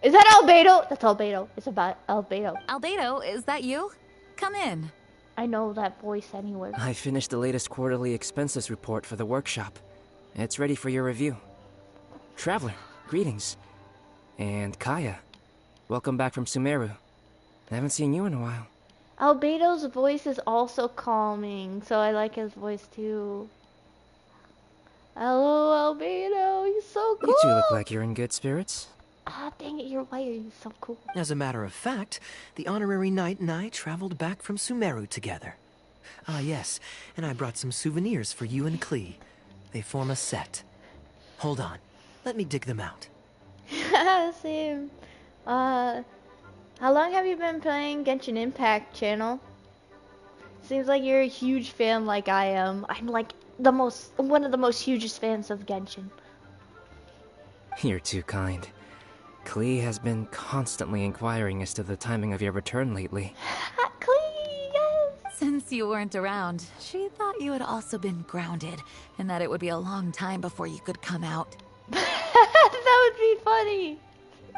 Is that Albedo? That's Albedo. It's about Albedo. Albedo, is that you? Come in. I know that voice anywhere. I finished the latest quarterly expenses report for the workshop. It's ready for your review. Traveler, greetings. And Kaeya, welcome back from Sumeru. I haven't seen you in a while. Albedo's voice is also calming, so I like his voice too. Hello, Albedo. He's so cool. You two look like you're in good spirits. Ah, dang it, why are you so cool? As a matter of fact, the honorary knight and I traveled back from Sumeru together. Ah, yes, and I brought some souvenirs for you and Klee. They form a set. Hold on, let me dig them out. Same. How long have you been playing Genshin Impact, channel? Seems like you're a huge fan like I am. I'm like one of the most hugest fans of Genshin. You're too kind. Klee has been constantly inquiring as to the timing of your return lately. Klee, yes! Since you weren't around, she thought you had also been grounded, and that it would be a long time before you could come out. That would be funny!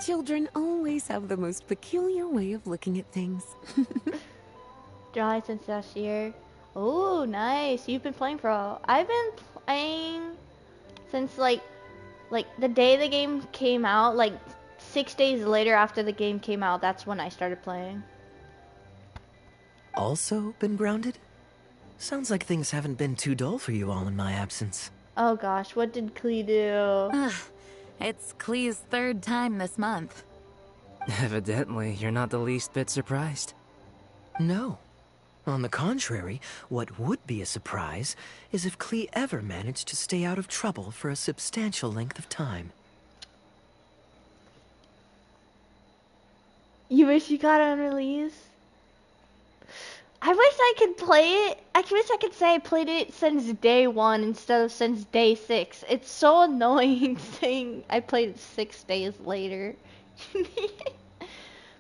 Children always have the most peculiar way of looking at things. July since last year. Oh, nice. You've been playing for a... I've been playing since like the day the game came out, like 6 days later after the game came out, that's when I started playing. Also been grounded? Sounds like things haven't been too dull for you all in my absence. Oh gosh, what did Klee do? It's Klee's third time this month. Evidently, you're not the least bit surprised. No. On the contrary, what would be a surprise is if Klee ever managed to stay out of trouble for a substantial length of time. You wish you got on release? I wish I could play it. I wish I could say I played it since day 1 instead of since day 6. It's so annoying saying I played it 6 days later.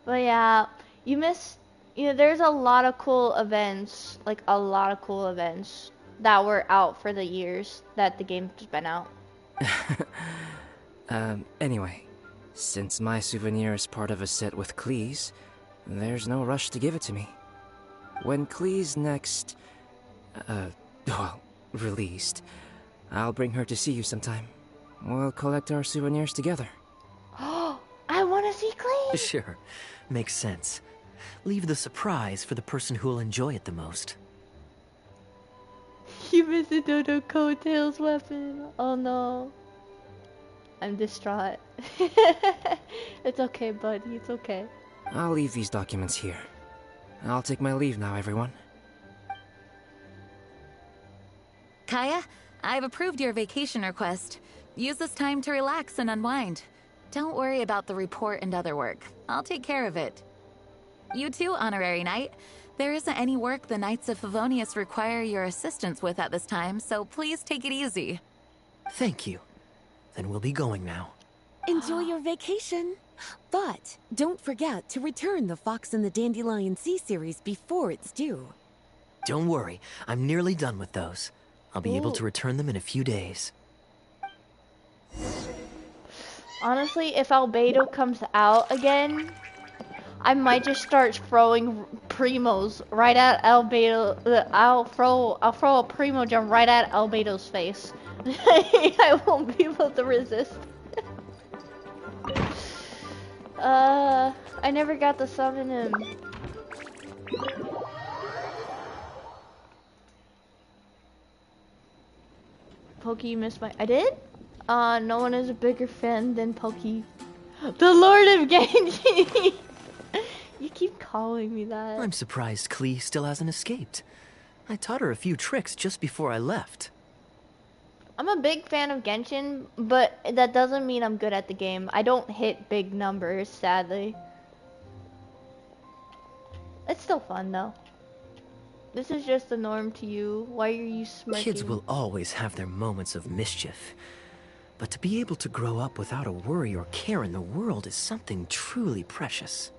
But yeah, you missed... You know, there's a lot of cool events, like a lot of cool events that were out for the years that the game's been out. Anyway, since my souvenir is part of a set with Klee's, there's no rush to give it to me. When Klee's next... well, released, I'll bring her to see you sometime. We'll collect our souvenirs together. Oh, I want to see Klee! Sure. Makes sense. Leave the surprise for the person who'll enjoy it the most. You missed a Dodo coattails weapon. Oh no. I'm distraught. It's okay, buddy. It's okay. I'll leave these documents here. I'll take my leave now, everyone. Kaeya, I've approved your vacation request. Use this time to relax and unwind. Don't worry about the report and other work. I'll take care of it. You too, Honorary Knight. There isn't any work the Knights of Favonius require your assistance with at this time, so please take it easy. Thank you. Then we'll be going now. Enjoy your vacation. But don't forget to return the Fox and the Dandelion Sea series before it's due. Don't worry, I'm nearly done with those. I'll be able to return them in a few days. Honestly, if Albedo comes out again, I might just start throwing primos right at Albedo. I'll throw a primo gem right at Albedo's face. I won't be able to resist. I never got to summon him. Pokey, you missed my... I did? No one is a bigger fan than Pokey. The Lord of Genji! You keep calling me that. I'm surprised Klee still hasn't escaped. I taught her a few tricks just before I left. I'm a big fan of Genshin, but that doesn't mean I'm good at the game. I don't hit big numbers, sadly. It's still fun, though. This is just the norm to you. Why are you smirking? Kids will always have their moments of mischief. But to be able to grow up without a worry or care in the world is something truly precious.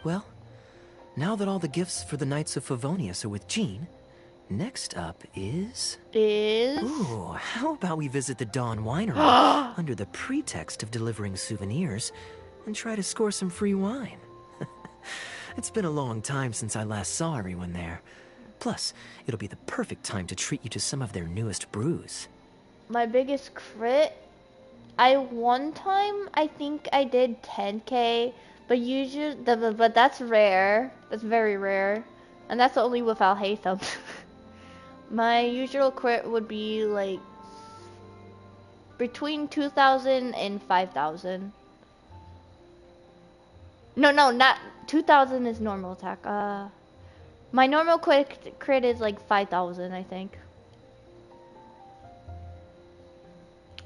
Well, now that all the gifts for the Knights of Favonius are with Jean, next up is... Ooh, how about we visit the Dawn Winery under the pretext of delivering souvenirs and try to score some free wine? It's been a long time since I last saw everyone there. Plus, it'll be the perfect time to treat you to some of their newest brews. My biggest crit? One time, I think I did 10k, but usually, but that's rare. That's very rare. And that's only with Alhaitham. My usual crit would be like between 2,000 and 5,000. No, not 2,000 is normal attack. My normal crit is like 5,000, I think.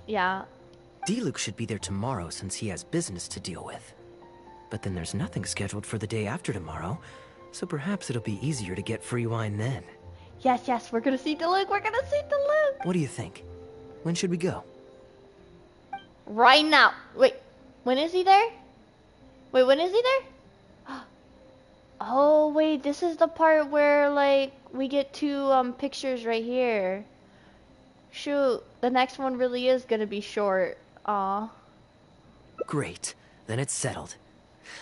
Yeah. Diluc should be there tomorrow since he has business to deal with. But then there's nothing scheduled for the day after tomorrow, so perhaps it'll be easier to get free wine then. Yes, we're gonna see Diluc, we're gonna see Diluc! What do you think? When should we go? Right now. Wait, when is he there? Wait, when is he there? Oh, wait, this is the part where, like, we get two pictures right here. Shoot, the next one really is gonna be short. Aw. Great, then it's settled.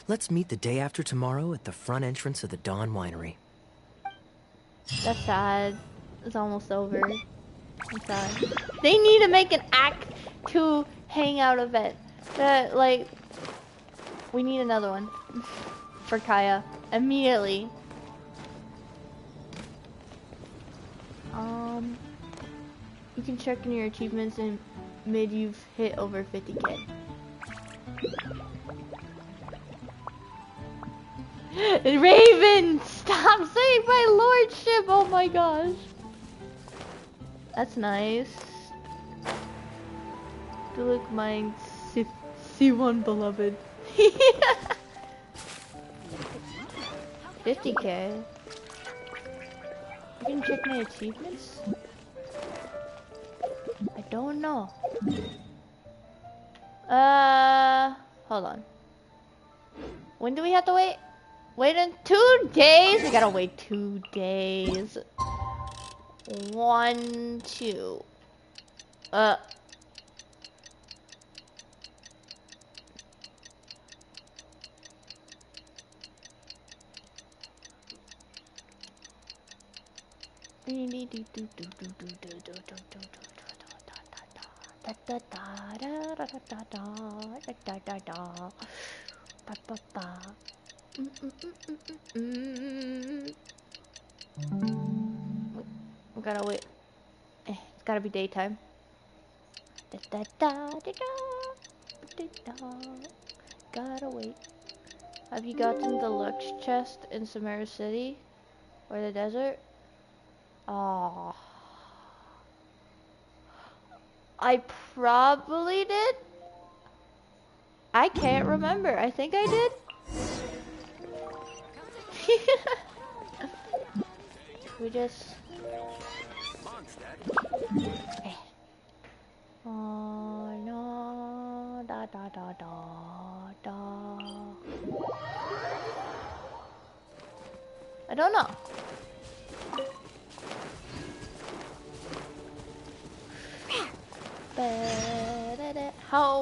Let's meet the day after tomorrow at the front entrance of the Dawn Winery. That's sad. It's almost over. I'm sad. They need to make an Act 2 hangout event. That, like, we need another one for Kaeya immediately. You can check in your achievements and mid you've hit over 50k. Raven, stop saying my lordship! Oh my gosh. That's nice. Diluc mine C1 beloved. 50k. You can check my achievements? I don't know. Hold on. When do we have to wait? Wait in 2 days? We gotta wait 2 days. 1, 2. We gotta wait. It's gotta be daytime. Gotta wait. Have you gotten the Lux chest in Sumeru City? Or the desert? Oh. I probably did. I can't remember. I think I did. We just... Oh no, da da da da da. I don't know.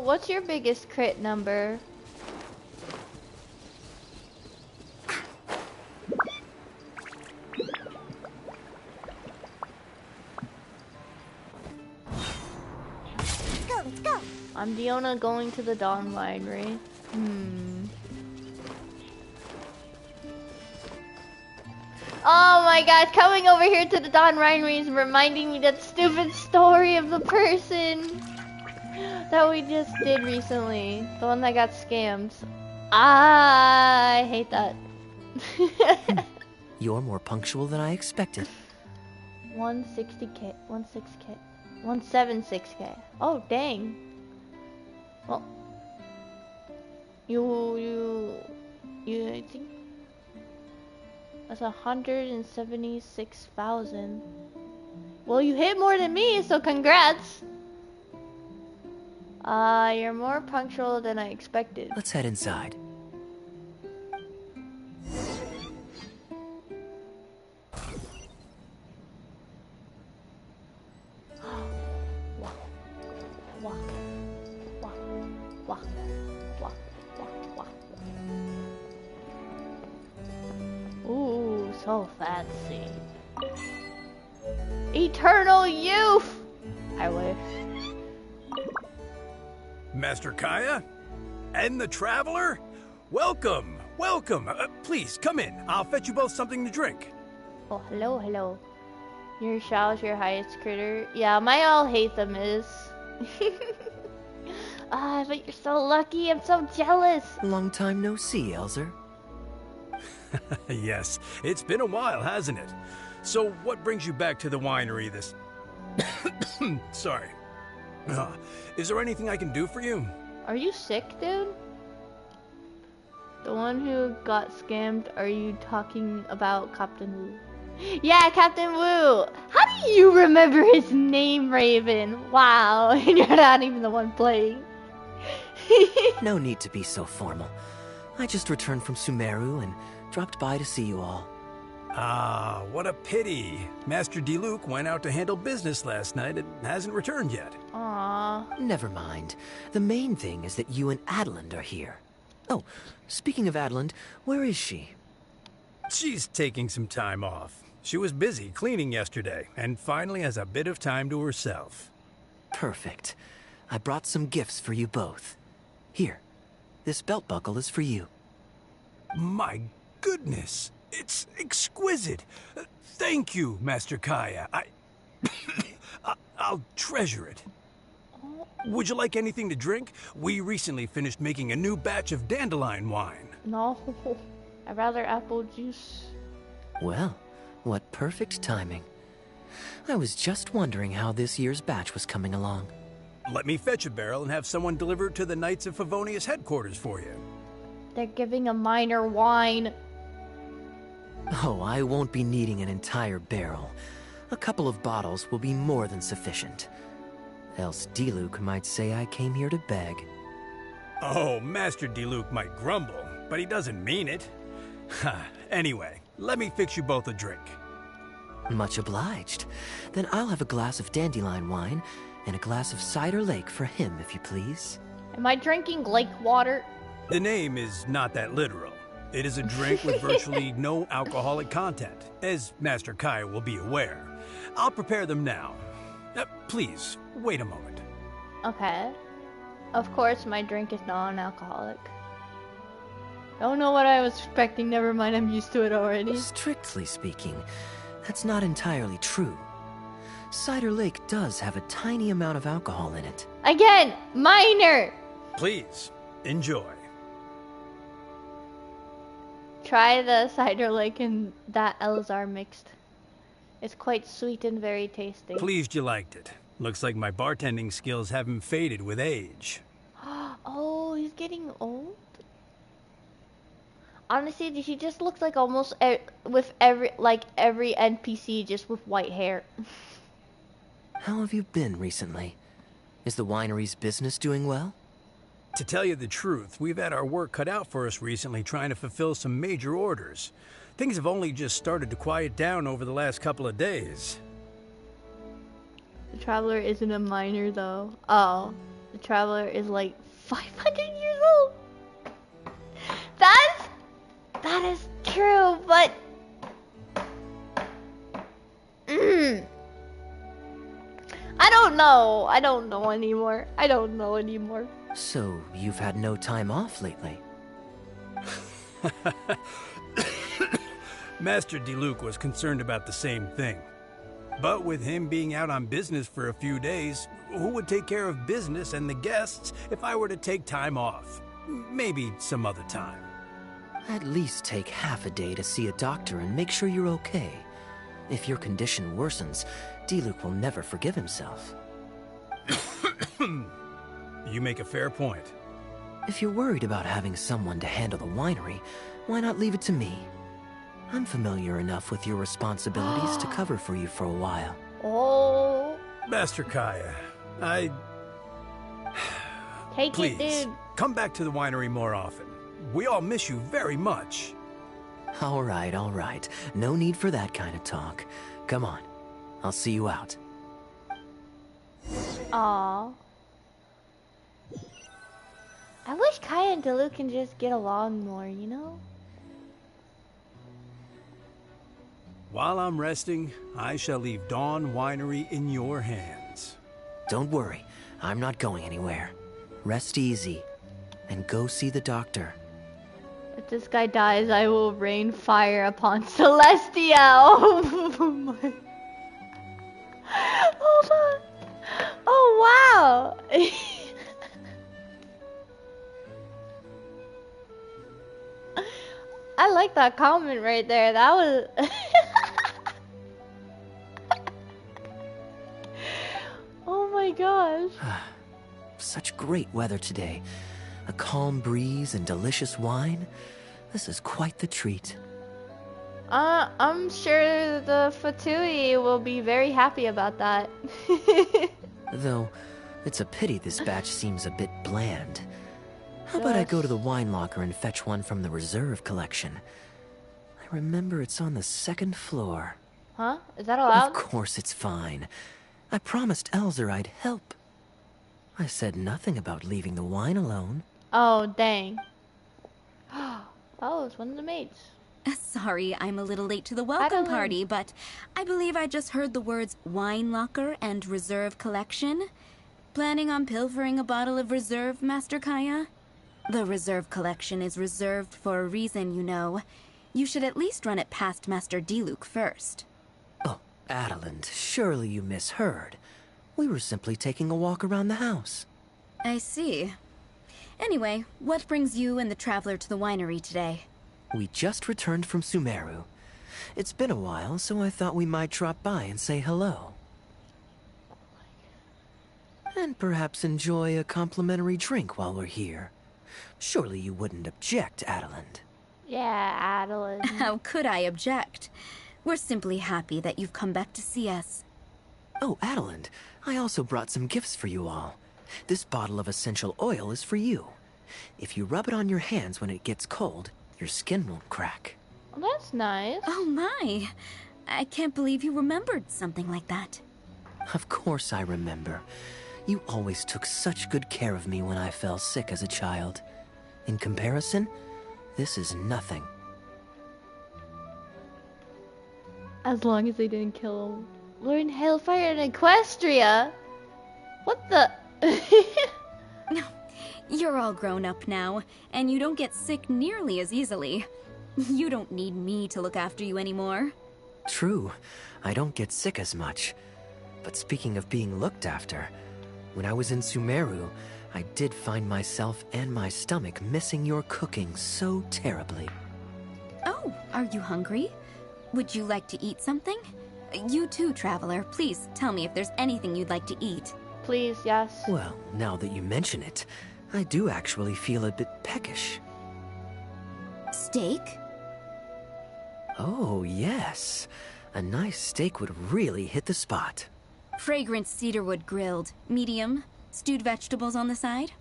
What's your biggest crit number? Let's go. I'm Diona going to the Dawn Winery. Oh my god, coming over here to the Dawn Winery is reminding me that stupid story of the person that we just did recently. The one that got scammed. I hate that. You're more punctual than I expected. 160k, 16k, 176k. Oh dang. Well, you I think that's 176,000. Well, you hit more than me, so congrats. You're more punctual than I expected. Let's head inside. Ooh, so fancy. Eternal youth! I wish. Master Kaeya? And the Traveler? Welcome, welcome. Please, come in. I'll fetch you both something to drink. Oh, hello, hello. Your Shao's your highest critter. Yeah, my all hate them is. But you're so lucky. I'm so jealous. Long time no see, Elzer. Yes, it's been a while, hasn't it? So what brings you back to the winery this... Sorry. Is there anything I can do for you? Are you sick, dude? The one who got scammed, are you talking about Captain Wu? Yeah, Captain Wu! How do you remember his name, Raven? Wow, and you're not even the one playing. No need to be so formal. I just returned from Sumeru and dropped by to see you all. Ah, what a pity. Master Diluc went out to handle business last night and hasn't returned yet. Aww. Never mind. The main thing is that you and Adeland are here. Oh, speaking of Adeland, where is she? She's taking some time off. She was busy cleaning yesterday and finally has a bit of time to herself. Perfect. I brought some gifts for you both. Here, this belt buckle is for you. My goodness, it's exquisite. Thank you, Master Kaeya. I'll treasure it. Would you like anything to drink? We recently finished making a new batch of dandelion wine. No, I'd rather apple juice. Well, what perfect timing. I was just wondering how this year's batch was coming along. Let me fetch a barrel and have someone deliver it to the Knights of Favonius headquarters for you. They're giving a minor wine. Oh, I won't be needing an entire barrel. A couple of bottles will be more than sufficient. Else Diluc might say I came here to beg. Oh, Master Diluc might grumble, but he doesn't mean it. Anyway, let me fix you both a drink. Much obliged. Then I'll have a glass of dandelion wine and a glass of cider lake for him, if you please. Am I drinking lake water? The name is not that literal. It is a drink with virtually no alcoholic content, as Master Kaeya will be aware. I'll prepare them now. Please, wait a moment. Okay. Of course, my drink is non-alcoholic. Don't know what I was expecting. Never mind, I'm used to it already. Strictly speaking, that's not entirely true. Cider Lake does have a tiny amount of alcohol in it. Again, minor! Please, enjoy. Try the Cider Lake and that Elazar mixed. It's quite sweet and very tasty. Pleased you liked it. Looks like my bartending skills haven't faded with age. Oh, he's getting old? Honestly, he just looks like almost with every NPC just with white hair. How have you been recently? Is the winery's business doing well? To tell you the truth, we've had our work cut out for us recently trying to fulfill some major orders. Things have only just started to quiet down over the last couple of days. The Traveler isn't a minor though. Oh, the Traveler is like 500 years old. That is true, but I don't know. I don't know anymore. I don't know anymore. So, you've had no time off lately? Master Diluc was concerned about the same thing. But with him being out on business for a few days, who would take care of business and the guests if I were to take time off? Maybe some other time. At least take half a day to see a doctor and make sure you're okay. If your condition worsens, Diluc will never forgive himself. You make a fair point. If you're worried about having someone to handle the winery, why not leave it to me? I'm familiar enough with your responsibilities to cover for you for a while. Oh. Master Kaeya, Please, dude. Come back to the winery more often. We all miss you very much. All right. No need for that kind of talk. Come on. I'll see you out. Aww. I wish Kaeya and Diluc can just get along more, you know? While I'm resting, I shall leave Dawn Winery in your hands. Don't worry. I'm not going anywhere. Rest easy. And go see the doctor. If this guy dies, I will rain fire upon Celestia. Oh my. Hold on. Oh wow. I like that comment right there. That was oh my gosh. Such great weather today. A calm breeze and delicious wine. This is quite the treat. I'm sure the Fatui will be very happy about that. Though, it's a pity this batch seems a bit bland. How about I go to the wine locker and fetch one from the reserve collection? I remember it's on the second floor. Huh? Is that allowed? Of course it's fine. I promised Elzer I'd help. I said nothing about leaving the wine alone. Oh, dang. Oh, it's one of the maids. Sorry, I'm a little late to the welcome party, but I believe I just heard the words wine locker and reserve collection. Planning on pilfering a bottle of reserve, Master Kaeya? The reserve collection is reserved for a reason, you know. You should at least run it past Master Diluc first. Oh, Adeland, surely you misheard. We were simply taking a walk around the house. I see. Anyway, what brings you and the Traveler to the winery today? We just returned from Sumeru. It's been a while, so I thought we might drop by and say hello. And perhaps enjoy a complimentary drink while we're here. Surely you wouldn't object, Adeland. Yeah, Adeland. How could I object? We're simply happy that you've come back to see us. Oh, Adeland, I also brought some gifts for you all. This bottle of essential oil is for you. If you rub it on your hands when it gets cold, your skin won't crack. Well, that's nice. Oh my. I can't believe you remembered something like that. Of course I remember. You always took such good care of me when I fell sick as a child. In comparison, this is nothing. As long as they didn't kill him. Learn Hailfire in Equestria? What the? You're all grown up now, and you don't get sick nearly as easily. You don't need me to look after you anymore. True, I don't get sick as much. But speaking of being looked after, when I was in Sumeru, I did find myself and my stomach missing your cooking so terribly. Oh, are you hungry? Would you like to eat something? You too, Traveler. Please tell me if there's anything you'd like to eat. Please, yes. Well, now that you mention it, I do actually feel a bit peckish. Steak? Oh, yes. A nice steak would really hit the spot. Fragrant cedarwood grilled, medium, stewed vegetables on the side.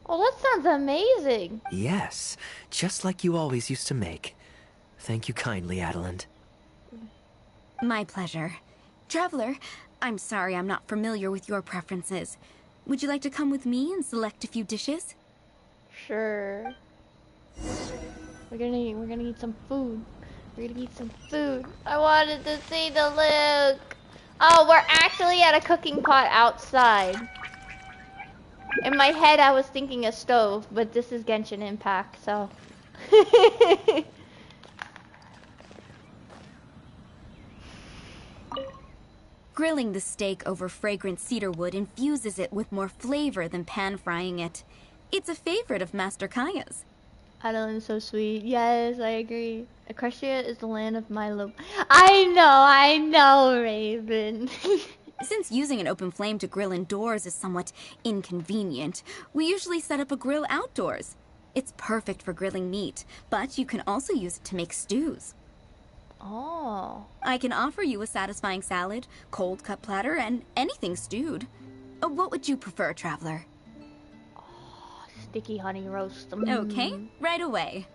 Oh, that sounds amazing. Yes, just like you always used to make. Thank you kindly, Adeland. My pleasure. Traveler, I'm sorry I'm not familiar with your preferences. Would you like to come with me and select a few dishes? Sure. We're gonna eat some food. We're gonna eat some food. I wanted to see the Luke. Oh, we're actually at a cooking pot outside. In my head, I was thinking a stove, but this is Genshin Impact, so. Grilling the steak over fragrant cedarwood infuses it with more flavor than pan-frying it. It's a favorite of Master Kaeya's. Adelin's so sweet. Yes, I agree. Equestria is the land of Milo. I know, Raven. Since using an open flame to grill indoors is somewhat inconvenient, we usually set up a grill outdoors. It's perfect for grilling meat, but you can also use it to make stews. Oh. I can offer you a satisfying salad, cold cut platter, and anything stewed. What would you prefer, Traveler? Oh, sticky honey roast. Okay, right away.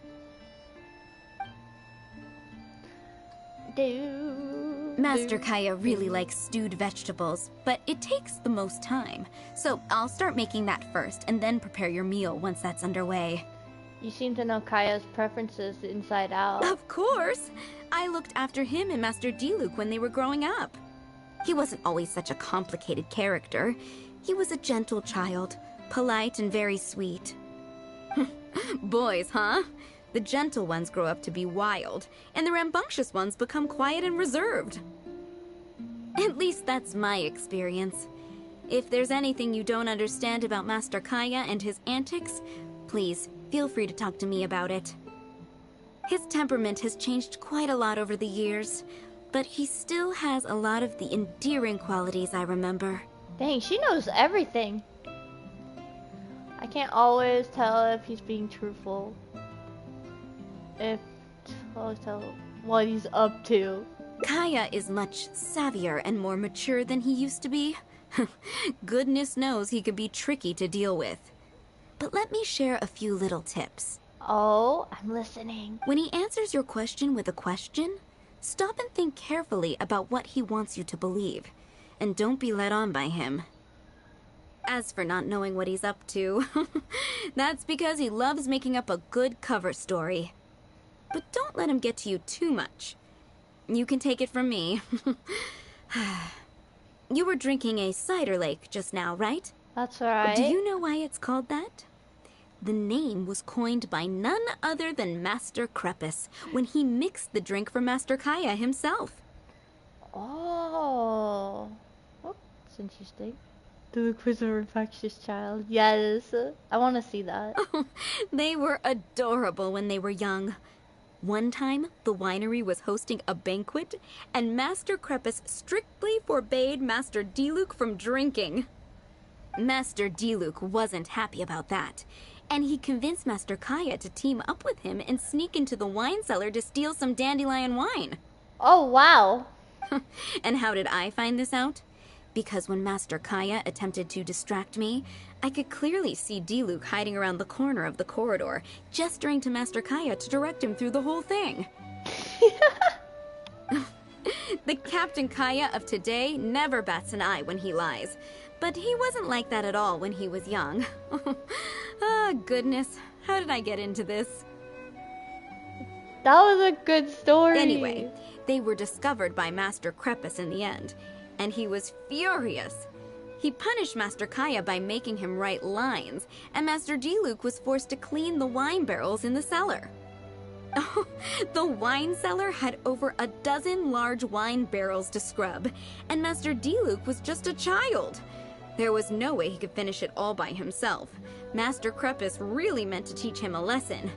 Master Kaeya really likes stewed vegetables, but it takes the most time. So I'll start making that first, and then prepare your meal once that's underway. You seem to know Kaeya's preferences inside out. Of course! I looked after him and Master Diluc when they were growing up. He wasn't always such a complicated character. He was a gentle child, polite and very sweet. Boys, huh? The gentle ones grow up to be wild, and the rambunctious ones become quiet and reserved. At least that's my experience. If there's anything you don't understand about Master Kaeya and his antics, please feel free to talk to me about it. His temperament has changed quite a lot over the years, but he still has a lot of the endearing qualities I remember. Dang, she knows everything. I can't always tell if he's being truthful. Always tell what he's up to. Kaeya is much savvier and more mature than he used to be. Goodness knows he could be tricky to deal with. But let me share a few little tips. Oh, I'm listening. When he answers your question with a question, stop and think carefully about what he wants you to believe, and don't be led on by him. As for not knowing what he's up to, that's because he loves making up a good cover story. But don't let him get to you too much. You can take it from me. You were drinking a cider lake just now, right? That's right. Do you know why it's called that? The name was coined by none other than Master Crepus when he mixed the drink for Master Kaeya himself. Oh, that's interesting. The quiz of infectious child. Yes, I want to see that. They were adorable when they were young. One time, the winery was hosting a banquet, and Master Crepus strictly forbade Master Diluc from drinking. Master Diluc wasn't happy about that, and he convinced Master Kaeya to team up with him and sneak into the wine cellar to steal some dandelion wine. Oh, wow. And how did I find this out? Because when Master Kaeya attempted to distract me, I could clearly see Diluc hiding around the corner of the corridor, gesturing to Master Kaeya to direct him through the whole thing. The Captain Kaeya of today never bats an eye when he lies, but he wasn't like that at all when he was young. Ah, goodness, how did I get into this? That was a good story. Anyway, they were discovered by Master Krepus in the end, and he was furious. He punished Master Kaeya by making him write lines, and Master Diluc was forced to clean the wine barrels in the cellar. Oh, the wine cellar had over a dozen large wine barrels to scrub, and Master Diluc was just a child. There was no way he could finish it all by himself. Master Krepus really meant to teach him a lesson.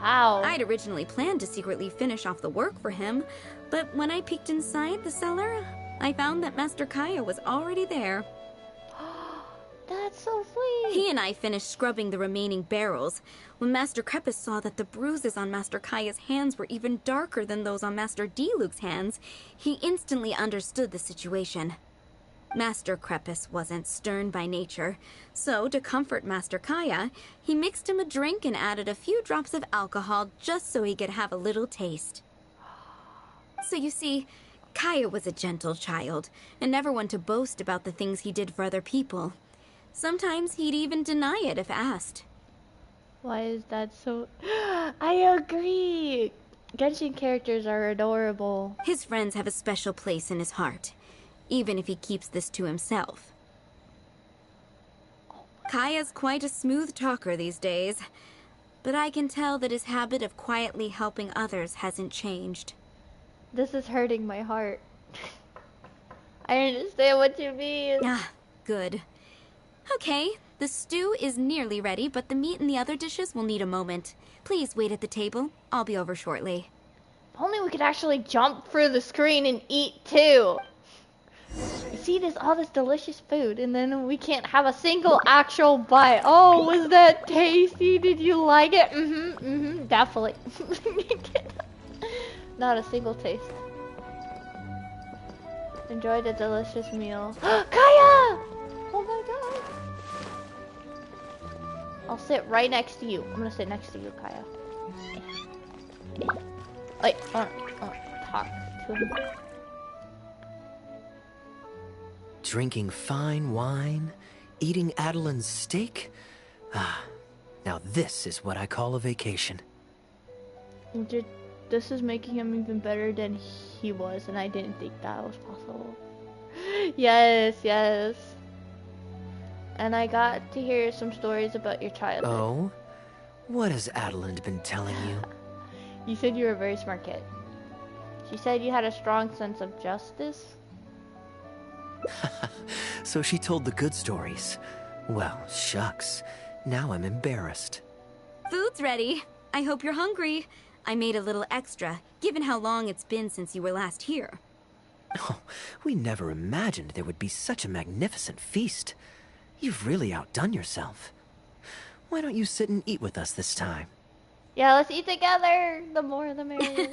Wow. I'd originally planned to secretly finish off the work for him, but when I peeked inside the cellar, I found that Master Kaeya was already there. That's so sweet. He and I finished scrubbing the remaining barrels. When Master Krepus saw that the bruises on Master Kaeya's hands were even darker than those on Master Diluc's hands, he instantly understood the situation. Master Krepus wasn't stern by nature, so to comfort Master Kaeya, he mixed him a drink and added a few drops of alcohol just so he could have a little taste. So you see, Kaeya was a gentle child, and never one to boast about the things he did for other people. Sometimes he'd even deny it if asked. Why is that so... I agree! Genshin characters are adorable. His friends have a special place in his heart, even if he keeps this to himself. Kaeya's quite a smooth talker these days, but I can tell that his habit of quietly helping others hasn't changed. This is hurting my heart. I understand what you mean. Ah, good. Okay, the stew is nearly ready, but the meat and the other dishes will need a moment. Please wait at the table. I'll be over shortly. If only we could actually jump through the screen and eat too. You see all this delicious food, and then we can't have a single actual bite. Oh, was that tasty? Did you like it? Definitely. Not a single taste. Enjoy the delicious meal. Kaeya! Oh my god. I'll sit right next to you. I'm gonna sit next to you, Kaeya. Wait, talk to him. Drinking fine wine, eating Adeline's steak. Ah, now this is what I call a vacation. This is making him even better than he was, and I didn't think that was possible. Yes, yes. And I got to hear some stories about your childhood. Oh? What has Adeline been telling you? You said you were a very smart kid. She said you had a strong sense of justice. So she told the good stories. Well, shucks. Now I'm embarrassed. Food's ready. I hope you're hungry. I made a little extra, given how long it's been since you were last here. Oh, we never imagined there would be such a magnificent feast. You've really outdone yourself. Why don't you sit and eat with us this time? Yeah, let's eat together. The more the merrier.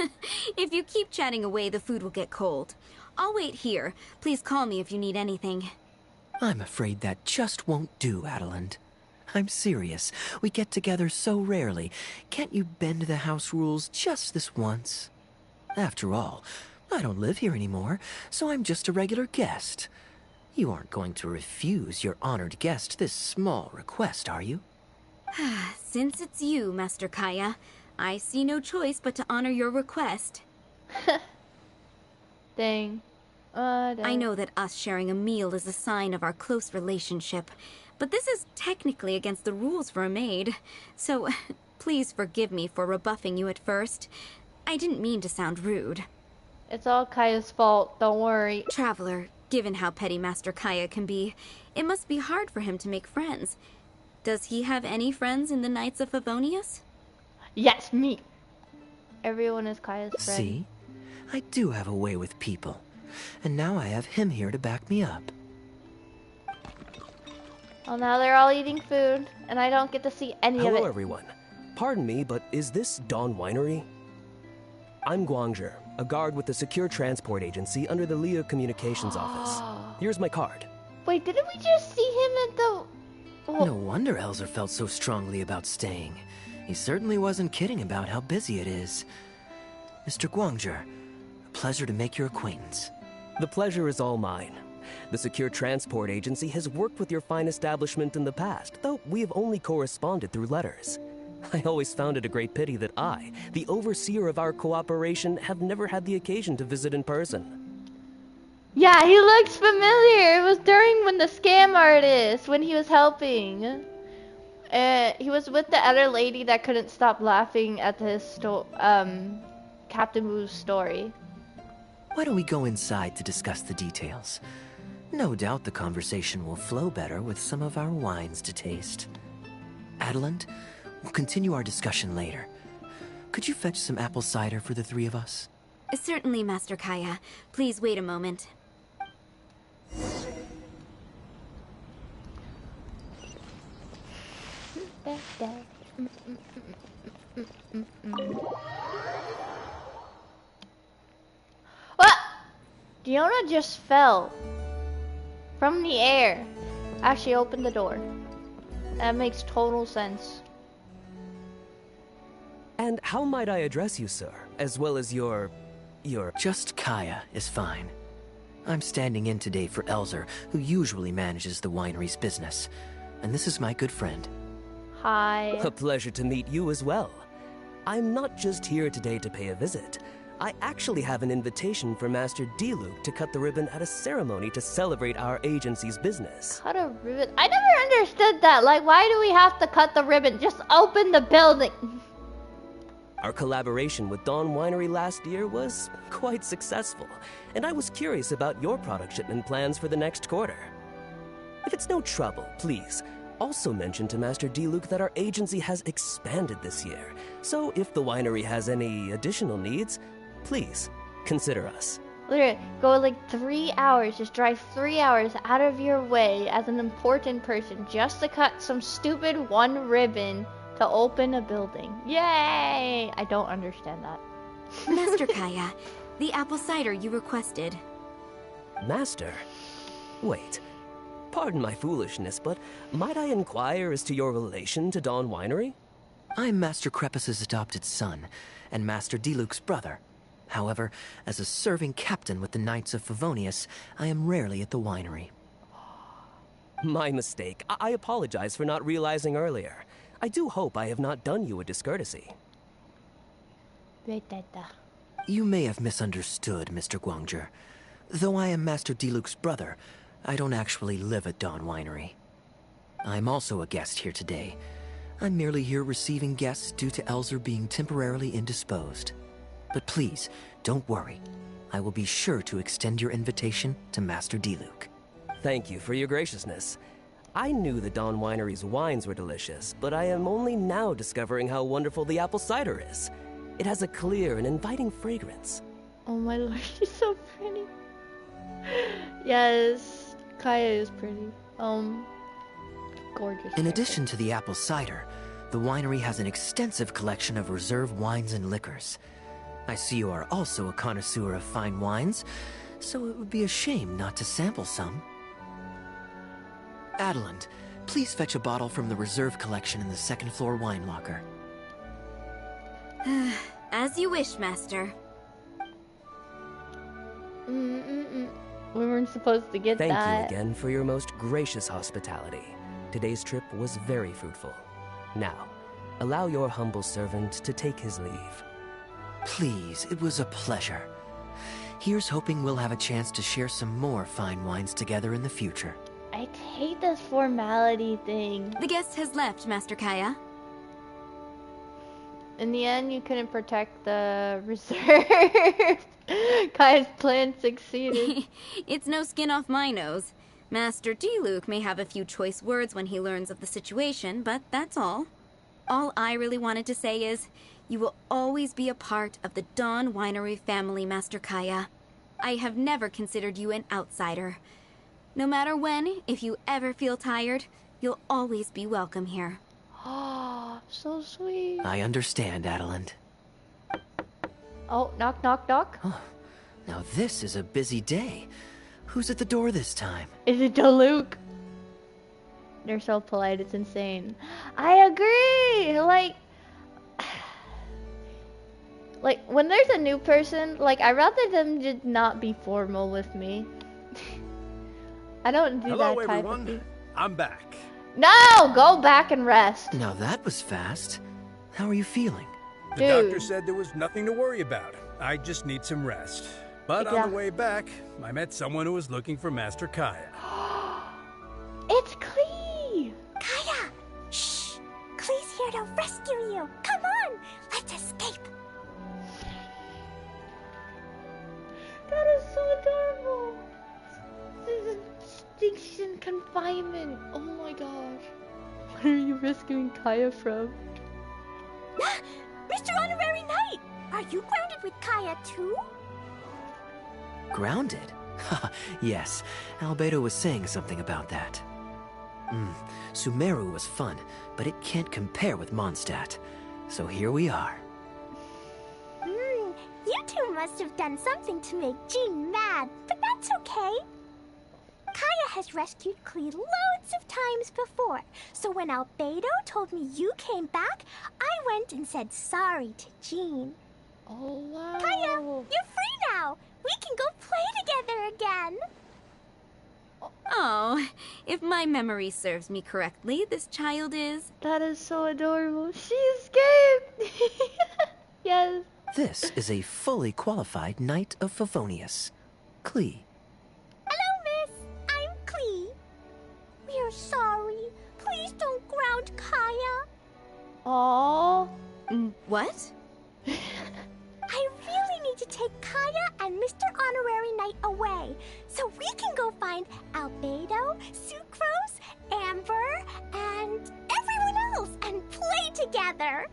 If you keep chatting away, the food will get cold. I'll wait here. Please call me if you need anything. I'm afraid that just won't do, Adeline. I'm serious. We get together so rarely. Can't you bend the house rules just this once? After all, I don't live here anymore, so I'm just a regular guest. You aren't going to refuse your honored guest this small request, are you? Since it's you, Master Kaeya, I see no choice but to honor your request. Dang. I know that us sharing a meal is a sign of our close relationship, but this is technically against the rules for a maid, so please forgive me for rebuffing you at first. I didn't mean to sound rude. It's all Kaeya's fault, don't worry. Traveler, given how petty Master Kaeya can be, it must be hard for him to make friends. Does he have any friends in the Knights of Favonius? Yes, me. Everyone is Kaeya's friend. See? I do have a way with people. And now I have him here to back me up. Well, now they're all eating food, and I don't get to see any of it. Hello, everyone. Pardon me, but is this Dawn Winery? I'm Guangzhe, a guard with the Secure Transport Agency under the Leo Communications Office. Here's my card. Wait, didn't we just see him at the... No wonder Elzer felt so strongly about staying. He certainly wasn't kidding about how busy it is. Mr. Guangzhe, a pleasure to make your acquaintance. The pleasure is all mine. The Secure Transport Agency has worked with your fine establishment in the past, though we have only corresponded through letters. I always found it a great pity that I, the overseer of our cooperation, have never had the occasion to visit in person. Yeah, he looks familiar. It was during when the scam artist, when he was helping. He was with the other lady that couldn't stop laughing at his Captain Wu's story. Why don't we go inside to discuss the details? No doubt the conversation will flow better with some of our wines to taste. Adeland, we'll continue our discussion later. Could you fetch some apple cider for the three of us? Certainly, Master Kaeya. Please wait a moment. What? Diona just fell from the air. Actually opened the door. That makes total sense. And how might I address you, sir? As well as your... Just Kaeya is fine. I'm standing in today for Elzer, who usually manages the winery's business. And this is my good friend. Hi. A pleasure to meet you as well. I'm not just here today to pay a visit. I actually have an invitation for Master Diluc to cut the ribbon at a ceremony to celebrate our agency's business. Cut a ribbon? I never understood that. Like, why do we have to cut the ribbon? Just open the building. Our collaboration with Dawn Winery last year was quite successful, and I was curious about your product shipment plans for the next quarter. If it's no trouble, please, also mention to Master Diluc that our agency has expanded this year, so if the winery has any additional needs, please, consider us. Literally, go like 3 hours, just drive 3 hours out of your way as an important person just to cut some stupid one ribbon to open a building. Yay! I don't understand that. Master Kaeya, the apple cider you requested. Master? Wait. Pardon my foolishness, but might I inquire as to your relation to Dawn Winery? I'm Master Krepus's adopted son, and Master Diluc's brother. However, as a serving captain with the Knights of Favonius, I am rarely at the winery. My mistake. I apologize for not realizing earlier. I do hope I have not done you a discourtesy. You may have misunderstood, Mr. Guangzhi. Though I am Master Diluc's brother, I don't actually live at Dawn Winery. I'm also a guest here today. I'm merely here receiving guests due to Elzer being temporarily indisposed. But please, don't worry. I will be sure to extend your invitation to Master Diluc. Thank you for your graciousness. I knew the Dawn Winery's wines were delicious, but I am only now discovering how wonderful the apple cider is. It has a clear and inviting fragrance. Oh my lord, she's so pretty. Yes, Kaeya is pretty. Gorgeous. In addition to the apple cider, the winery has an extensive collection of reserve wines and liquors. I see you are also a connoisseur of fine wines, so it would be a shame not to sample some. Adeland, please fetch a bottle from the reserve collection in the second floor wine locker. As you wish, Master. We weren't supposed to get that. Thank you again for your most gracious hospitality. Today's trip was very fruitful. Now, allow your humble servant to take his leave. Please, it was a pleasure. Here's hoping we'll have a chance to share some more fine wines together in the future. I hate this formality thing. The guest has left, Master Kaeya. In the end, you couldn't protect the reserve. Kaeya's plan succeeded. It's no skin off my nose. Master Diluc may have a few choice words when he learns of the situation, but that's all. All I really wanted to say is, you will always be a part of the Dawn Winery family, Master Kaeya. I have never considered you an outsider. No matter when, if you ever feel tired, you'll always be welcome here. Oh, so sweet. I understand, Adeland. Oh, knock, knock, knock. Oh, now this is a busy day. Who's at the door this time? Is it Diluc? They're so polite, it's insane. I agree! Like, when there's a new person, like, I'd rather them just not be formal with me. I don't do Hello, that type everyone. of thing. I'm back. No! Go back and rest. Now that was fast. How are you feeling? The doctor said there was nothing to worry about. I just need some rest. But on the way back, I met someone who was looking for Master Kaeya. It's Klee! Kaeya! Shh! Klee's here to rescue you! Come on! Let's escape! That is so adorable! This is extinction confinement. Oh my gosh. What are you rescuing Kaeya from? Mr. Honorary Knight! Are you grounded with Kaeya too? Grounded? Yes, Albedo was saying something about that. Sumeru was fun, but it can't compare with Mondstadt. So here we are. You two must have done something to make Jean mad, but that's okay. Kaeya has rescued Klee loads of times before, so when Albedo told me you came back, I went and said sorry to Jean. Oh, wow. Kaeya, you're free now! We can go play together again! Oh, if my memory serves me correctly, this child is... That is so adorable. She escaped! Yes. This is a fully qualified Knight of Favonius, Klee. Hello, miss. I'm Klee. We're sorry. Please don't ground Kaeya. Aww. What? I really need to take Kaeya and Mr. Honorary Knight away, so we can go find Albedo, Sucrose, Amber, and everyone else and play together.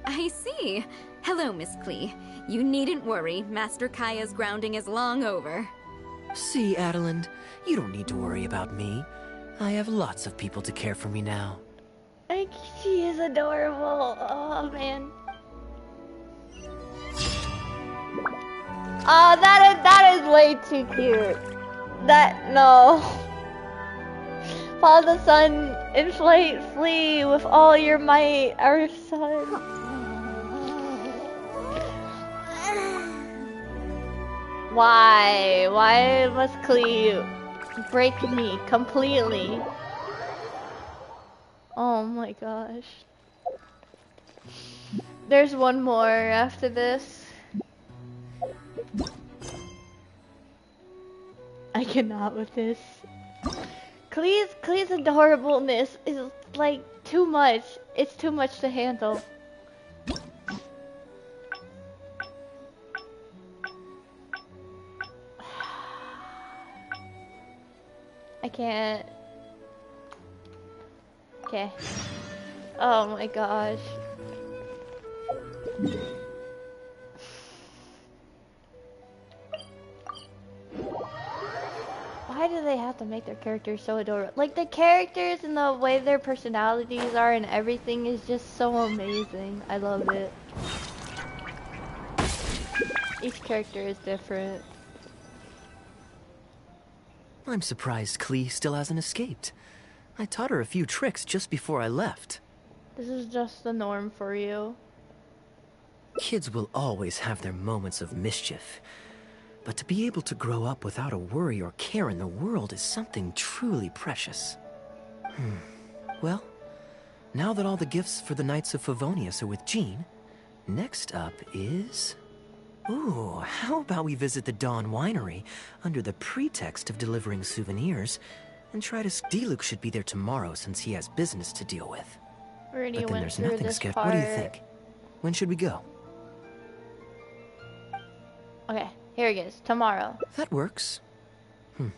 I see. Hello, Miss Klee. You needn't worry. Master Kaeya's grounding is long over. See, Adelind, you don't need to worry about me. I have lots of people to care for me now. She is adorable. Oh, man. Oh, that is way too cute. No. Follow the sun, inflate, flee with all your might, our son. Why? Why must Klee break me completely? Oh my gosh. There's one more after this. I cannot with this. Klee's adorableness is like too much. It's too much to handle. I can't. Okay. Oh my gosh. Why do they have to make their characters so adorable? Like, the characters and the way their personalities are and everything is just so amazing. I love it. Each character is different. I'm surprised Klee still hasn't escaped. I taught her a few tricks just before I left. This is just the norm for you. Kids will always have their moments of mischief. But to be able to grow up without a worry or care in the world is something truly precious. Well, now that all the gifts for the Knights of Favonius are with Jean, next up is... Ooh, how about we visit the Dawn Winery under the pretext of delivering souvenirs and try to... Diluc should be there tomorrow since he has business to deal with. But then there's nothing scheduled. What do you think? When should we go? Okay, here it is. Tomorrow. That works. Then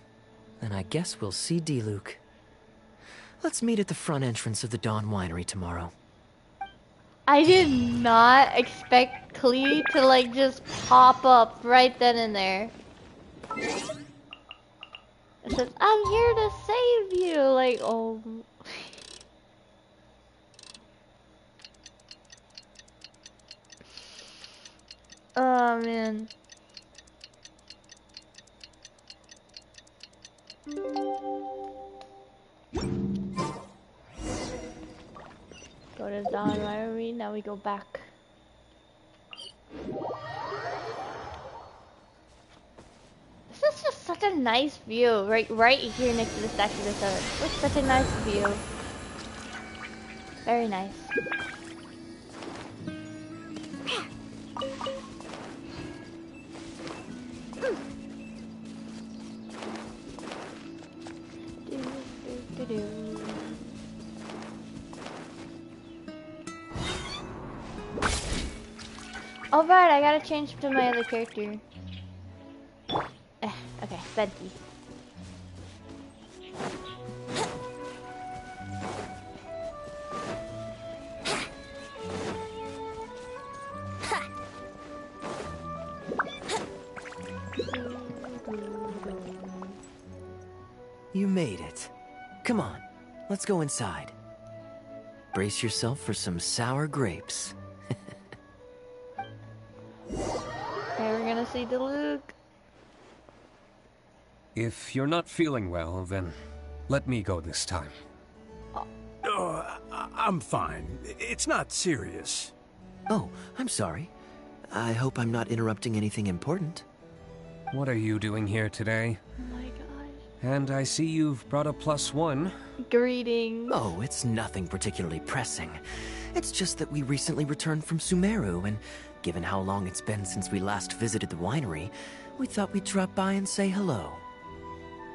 I guess we'll see Diluc. Let's meet at the front entrance of the Dawn Winery tomorrow. I did not expect Klee to like just pop up right then and there. It says, I'm here to save you! Like, oh... Oh, man. Go to Dawn Winery, now we go back. This is just such a nice view, right here next to the Statue of the Sun. It's such a nice view. Very nice. Oh right, I gotta change to my other character. Okay, Venti. You made it. Come on, let's go inside. Brace yourself for some sour grapes. Okay, we're gonna see Diluc. If you're not feeling well, then let me go this time. I'm fine. It's not serious. Oh, I'm sorry. I hope I'm not interrupting anything important. What are you doing here today? Oh my gosh. And I see you've brought a +1. Greetings. Oh, it's nothing particularly pressing. It's just that we recently returned from Sumeru, and given how long it's been since we last visited the winery, we thought we'd drop by and say hello.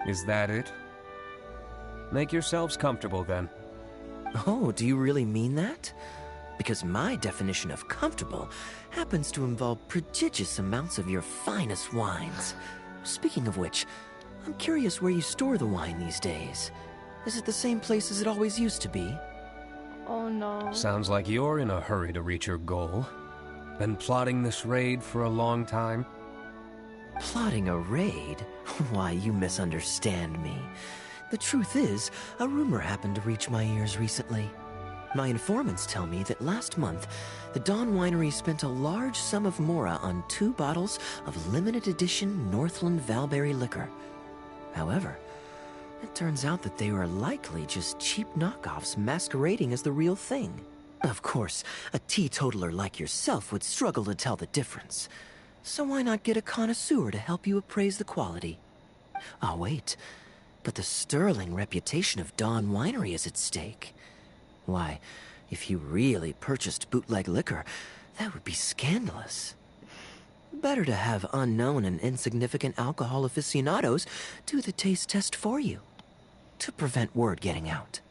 Is that it? Make yourselves comfortable then. Oh, do you really mean that? Because my definition of comfortable happens to involve prodigious amounts of your finest wines. Speaking of which, I'm curious where you store the wine these days. Is it the same place as it always used to be? Oh no. Sounds like you're in a hurry to reach your goal. Been plotting this raid for a long time? Plotting a raid? Why, you misunderstand me. The truth is, a rumor happened to reach my ears recently. My informants tell me that last month, the Dawn Winery spent a large sum of mora on 2 bottles of limited edition Northland Valberry liquor. However, it turns out that they were likely just cheap knockoffs masquerading as the real thing. Of course, a teetotaler like yourself would struggle to tell the difference. So why not get a connoisseur to help you appraise the quality? Ah, wait. But the sterling reputation of Dawn Winery is at stake. Why, if you really purchased bootleg liquor, that would be scandalous. Better to have unknown and insignificant alcohol aficionados do the taste test for you, to prevent word getting out.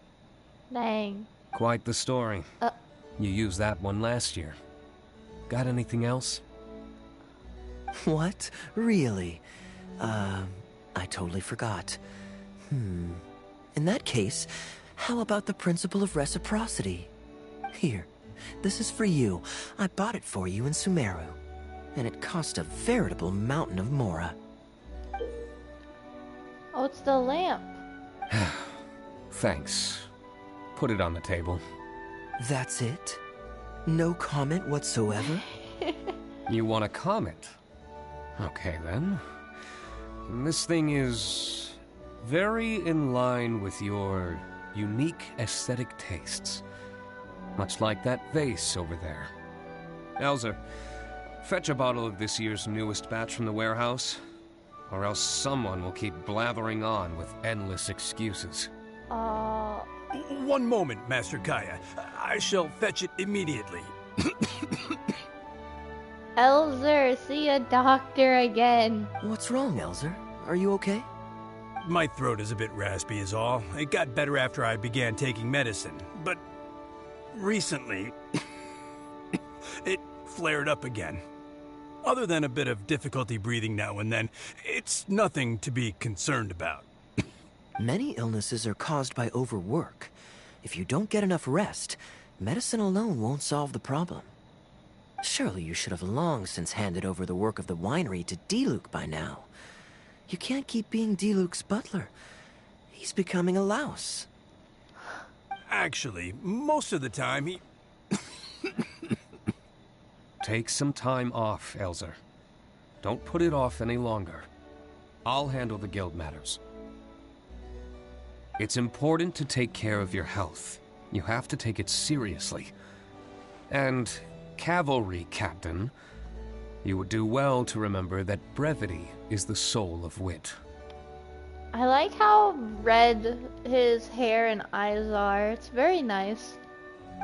Dang. Quite the story. You used that one last year. Got anything else? What? Really? I totally forgot. In that case, how about the principle of reciprocity? Here, this is for you. I bought it for you in Sumeru, and it cost a veritable mountain of mora. Oh, it's the lamp. Thanks. Put it on the table. That's it? No comment whatsoever? You want a comment? Okay then. This thing is very in line with your unique aesthetic tastes. Much like that vase over there. Elzer, fetch a bottle of this year's newest batch from the warehouse, or else someone will keep blathering on with endless excuses. One moment, Master Kaeya. I shall fetch it immediately. Elzer, see a doctor again. What's wrong, Elzer? Are you okay? My throat is a bit raspy is all. It got better after I began taking medicine, but recently it flared up again. Other than a bit of difficulty breathing now and then, it's nothing to be concerned about. Many illnesses are caused by overwork. If you don't get enough rest, medicine alone won't solve the problem. Surely you should have long since handed over the work of the winery to Diluc by now. You can't keep being Diluc's butler. He's becoming a louse. Actually, most of the time he... Take some time off, Elzer. Don't put it off any longer. I'll handle the guild matters. It's important to take care of your health. You have to take it seriously. And, cavalry captain, you would do well to remember that brevity is the soul of wit. I like how red his hair and eyes are. It's very nice.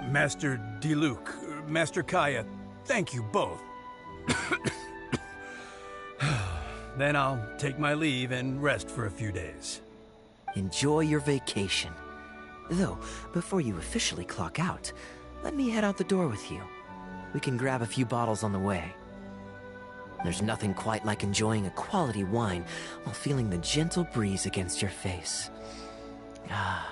Master Diluc, Master Kaeya, thank you both. Then I'll take my leave and rest for a few days. Enjoy your vacation. Though, before you officially clock out, let me head out the door with you. We can grab a few bottles on the way. There's nothing quite like enjoying a quality wine while feeling the gentle breeze against your face. Ah.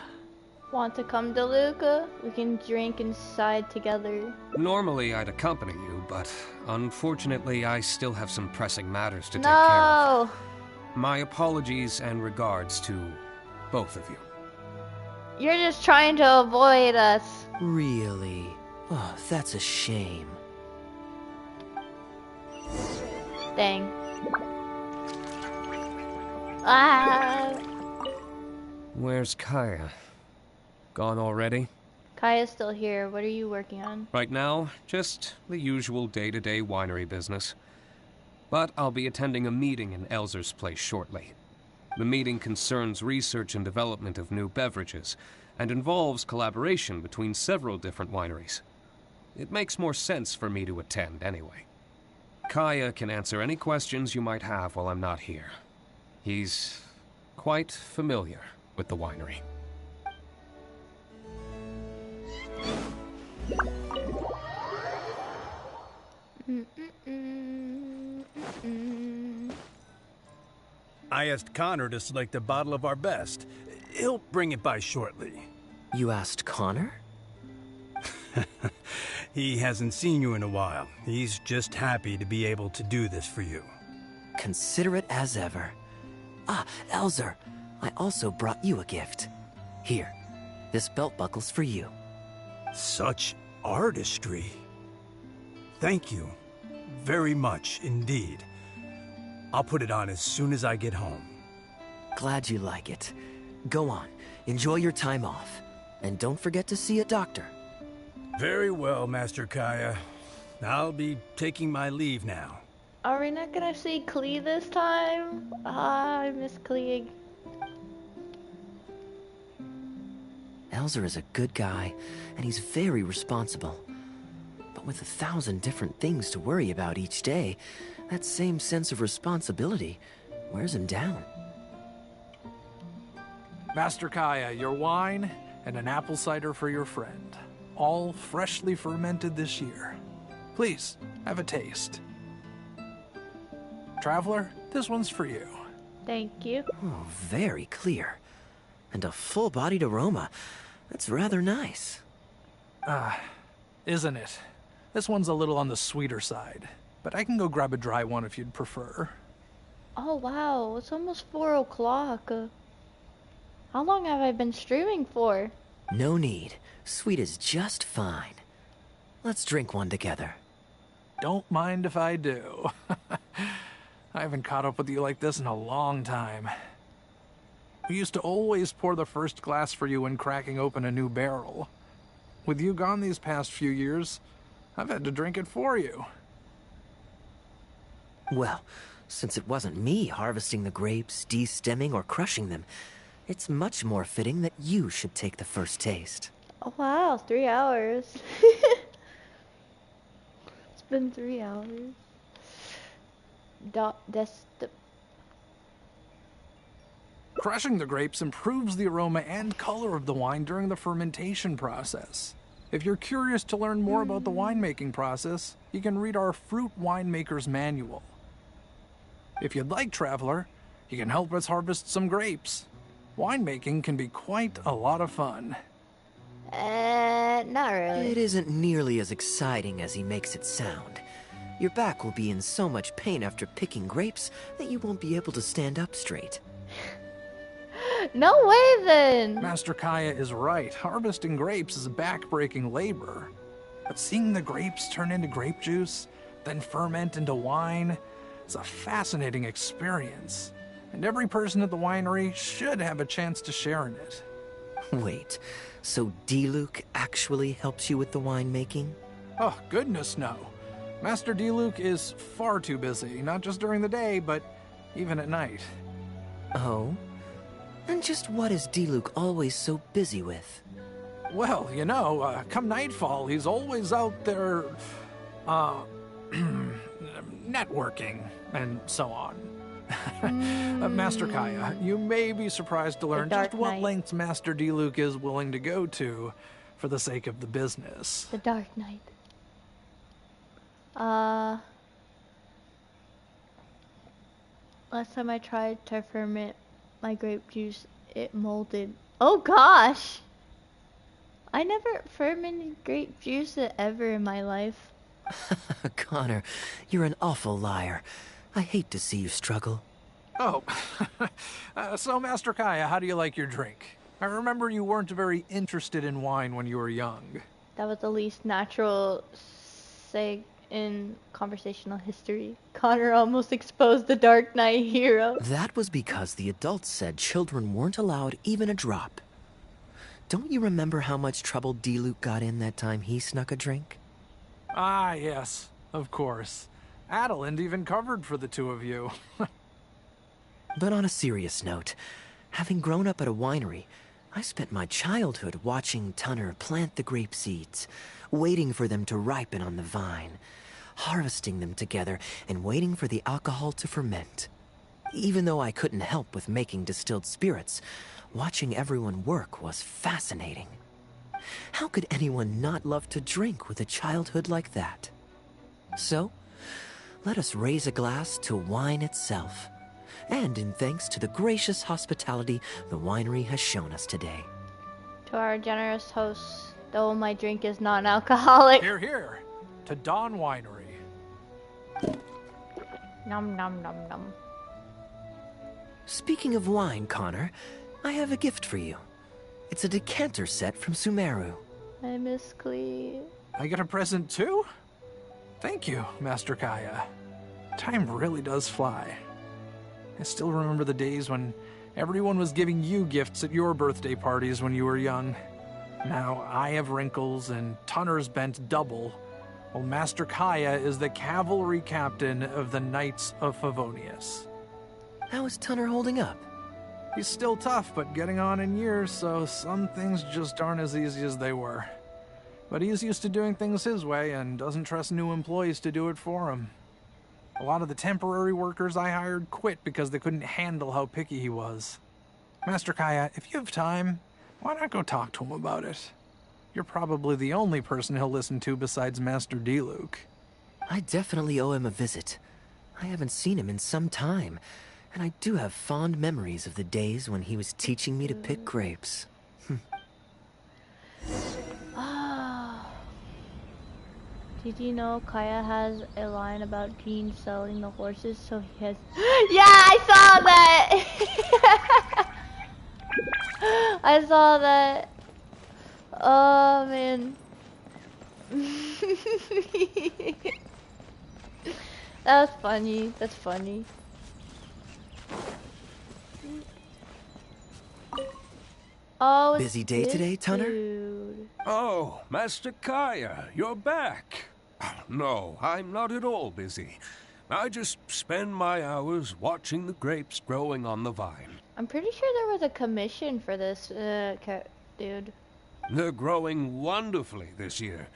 Want to come to Luca? We can drink inside together. Normally I'd accompany you, but unfortunately I still have some pressing matters to take care No! of. My apologies and regards to both of you. You're just trying to avoid us. Really? Oh, that's a shame. Dang. Ah! Where's Kaeya? Gone already? Kaeya's still here. What are you working on? Right now, just the usual day-to-day winery business. But I'll be attending a meeting in Elzer's place shortly. The meeting concerns research and development of new beverages, and involves collaboration between several different wineries. It makes more sense for me to attend anyway. Kaeya can answer any questions you might have while I'm not here. He's quite familiar with the winery. I asked Connor to select a bottle of our best. He'll bring it by shortly. You asked Connor? He hasn't seen you in a while. He's just happy to be able to do this for you. Considerate as ever. Ah, Elzer, I also brought you a gift. Here, this belt buckle's for you. Such artistry. Thank you very much indeed. I'll put it on as soon as I get home. Glad you like it. Go on, enjoy your time off. And don't forget to see a doctor. Very well, Master Kaeya. I'll be taking my leave now. Are we not gonna see Klee this time? Ah, I miss Klee. Elzer is a good guy, and he's very responsible. But with 1,000 different things to worry about each day, that same sense of responsibility wears him down. Master Kaeya, your wine and an apple cider for your friend. All freshly fermented this year. Please, have a taste. Traveler, this one's for you. Thank you. Oh, very clear. And a full-bodied aroma. That's rather nice. Isn't it? This one's a little on the sweeter side, but I can go grab a dry one if you'd prefer. Oh wow, it's almost 4 o'clock. How long have I been streaming for? No need. Sweet is just fine. Let's drink one together. Don't mind if I do. I haven't caught up with you like this in a long time. We used to always pour the first glass for you when cracking open a new barrel. With you gone these past few years, I've had to drink it for you. Well, since it wasn't me harvesting the grapes, de-stemming, or crushing them, it's much more fitting that you should take the first taste. Oh wow, 3 hours. It's been 3 hours. Crushing the grapes improves the aroma and color of the wine during the fermentation process. If you're curious to learn more about the winemaking process, you can read our Fruit Winemaker's Manual. If you'd like, Traveler, you can help us harvest some grapes. Winemaking can be quite a lot of fun. Not really. It isn't nearly as exciting as he makes it sound. Your back will be in so much pain after picking grapes that you won't be able to stand up straight. No way then! Master Kaeya is right. Harvesting grapes is a back-breaking labor. But seeing the grapes turn into grape juice, then ferment into wine, is a fascinating experience. And every person at the winery should have a chance to share in it. Wait, so D-Luke actually helps you with the winemaking? Oh, goodness no. Master D-Luke is far too busy, not just during the day, but even at night. Oh? And just what is D-Luke always so busy with? Well, you know, come nightfall, he's always out there, networking and so on. Master Kaeya, you may be surprised to learn just what lengths Master D-Luke is willing to go to for the sake of the business. The Dark Knight. Last time I tried to ferment my grape juice, it molded. Oh gosh! I never fermented grape juice ever in my life. Connor, you're an awful liar. I hate to see you struggle. Oh, so Master Kaeya, how do you like your drink? I remember you weren't very interested in wine when you were young. That was the least natural seg in conversational history. Connor almost exposed the Dark Knight hero. That was because the adults said children weren't allowed even a drop. Don't you remember how much trouble D-Luke got in that time he snuck a drink? Ah, yes, of course. Adeline even covered for the two of you. But on a serious note, having grown up at a winery, I spent my childhood watching Tunner plant the grape seeds, waiting for them to ripen on the vine, harvesting them together, and waiting for the alcohol to ferment. Even though I couldn't help with making distilled spirits, watching everyone work was fascinating. How could anyone not love to drink with a childhood like that? So, let us raise a glass to wine itself, and in thanks to the gracious hospitality the winery has shown us today. To our generous hosts, though my drink is non-alcoholic. Here, here, to Dawn Winery. Nom nom nom nom. Speaking of wine, Connor, I have a gift for you. It's a decanter set from Sumeru. I miss Klee. I get a present too? Thank you, Master Kaeya. Time really does fly. I still remember the days when everyone was giving you gifts at your birthday parties when you were young. Now I have wrinkles and Tunner's bent double, while Master Kaeya is the cavalry captain of the Knights of Favonius. How is Tunner holding up? He's still tough, but getting on in years, so some things just aren't as easy as they were. But he's used to doing things his way and doesn't trust new employees to do it for him. A lot of the temporary workers I hired quit because they couldn't handle how picky he was. Master Kaeya, if you have time, why not go talk to him about it? You're probably the only person he'll listen to besides Master D-Luke. I definitely owe him a visit. I haven't seen him in some time, and I do have fond memories of the days when he was teaching me to pick grapes. Did you know Kaeya has a line about Jean selling the horses, so he has... Yeah, I saw that! I saw that. Oh, man. That was funny. That's funny. Oh, busy day today, Tunner? Dude. Oh, Master Kaeya, you're back. No, I'm not at all busy. I just spend my hours watching the grapes growing on the vine. I'm pretty sure there was a commission for this, dude. They're growing wonderfully this year.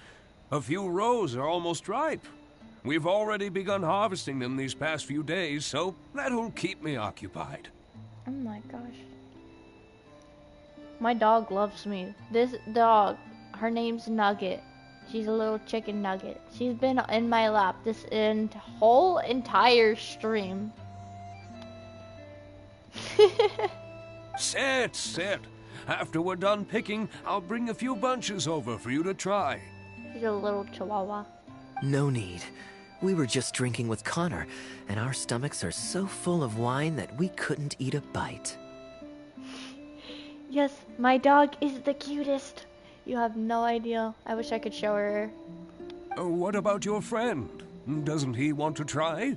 A few rows are almost ripe. We've already begun harvesting them these past few days, so that'll keep me occupied. Oh my gosh. My dog loves me. This dog, her name's Nugget. She's a little chicken nugget. She's been in my lap this whole entire stream. Sit. After we're done picking, I'll bring a few bunches over for you to try. She's a little chihuahua. No need. We were just drinking with Connor, and our stomachs are so full of wine that we couldn't eat a bite. Yes, my dog is the cutest. You have no idea. I wish I could show her. What about your friend? Doesn't he want to try?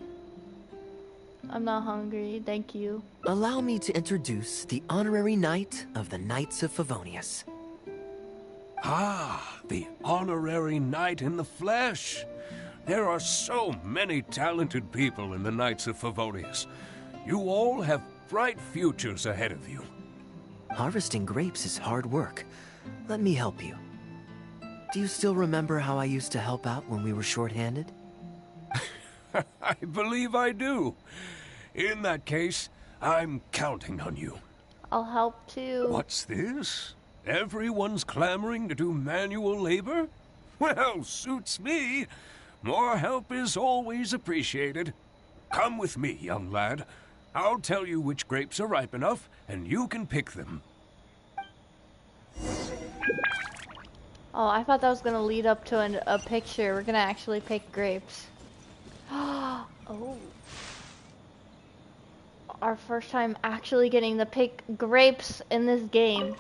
I'm not hungry, thank you. Allow me to introduce the honorary knight of the Knights of Favonius. Ah, the honorary knight in the flesh. There are so many talented people in the Knights of Favonius. You all have bright futures ahead of you. Harvesting grapes is hard work. Let me help you. Do you still remember how I used to help out when we were short-handed? I believe I do. In that case, I'm counting on you. I'll help too. What's this? Everyone's clamoring to do manual labor? Well, suits me. More help is always appreciated. Come with me, young lad. I'll tell you which grapes are ripe enough, and you can pick them. Oh, I thought that was gonna lead up to a picture. We're gonna actually pick grapes. Oh. Our first time actually getting to pick grapes in this game.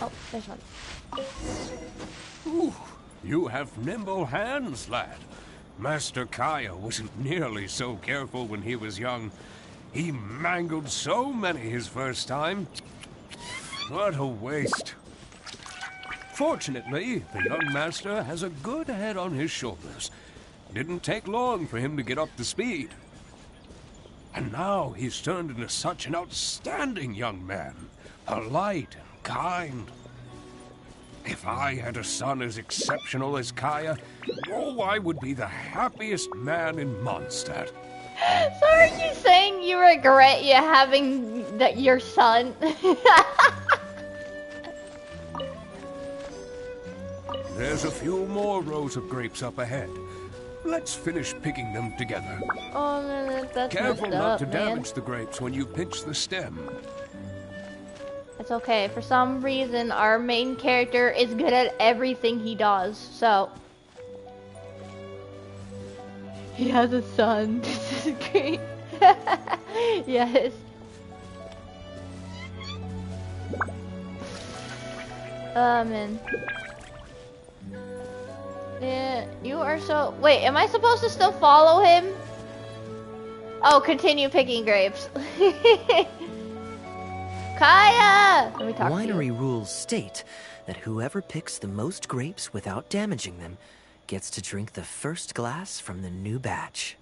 Oh, there's one. Ooh, you have nimble hands, lad. Master Kaeya wasn't nearly so careful when he was young. He mangled so many his first time. What a waste. Fortunately, the young master has a good head on his shoulders. Didn't take long for him to get up to speed. And now he's turned into such an outstanding young man. Polite and kind. If I had a son as exceptional as Kaeya, oh, I would be the happiest man in Mondstadt. So are you saying you regret you having your son? There's a few more rows of grapes up ahead. Let's finish picking them together. Oh, man, that's Careful messed not up, to man. damage the grapes when you pinch the stem. It's okay. For some reason, our main character is good at everything he does, so... He has a son. This is great. Yes. Man. Yeah, you are so... Wait, am I supposed to still follow him? Oh, continue picking grapes. Kaeya! Let me talk to you. Winery rules state that whoever picks the most grapes without damaging them gets to drink the first glass from the new batch.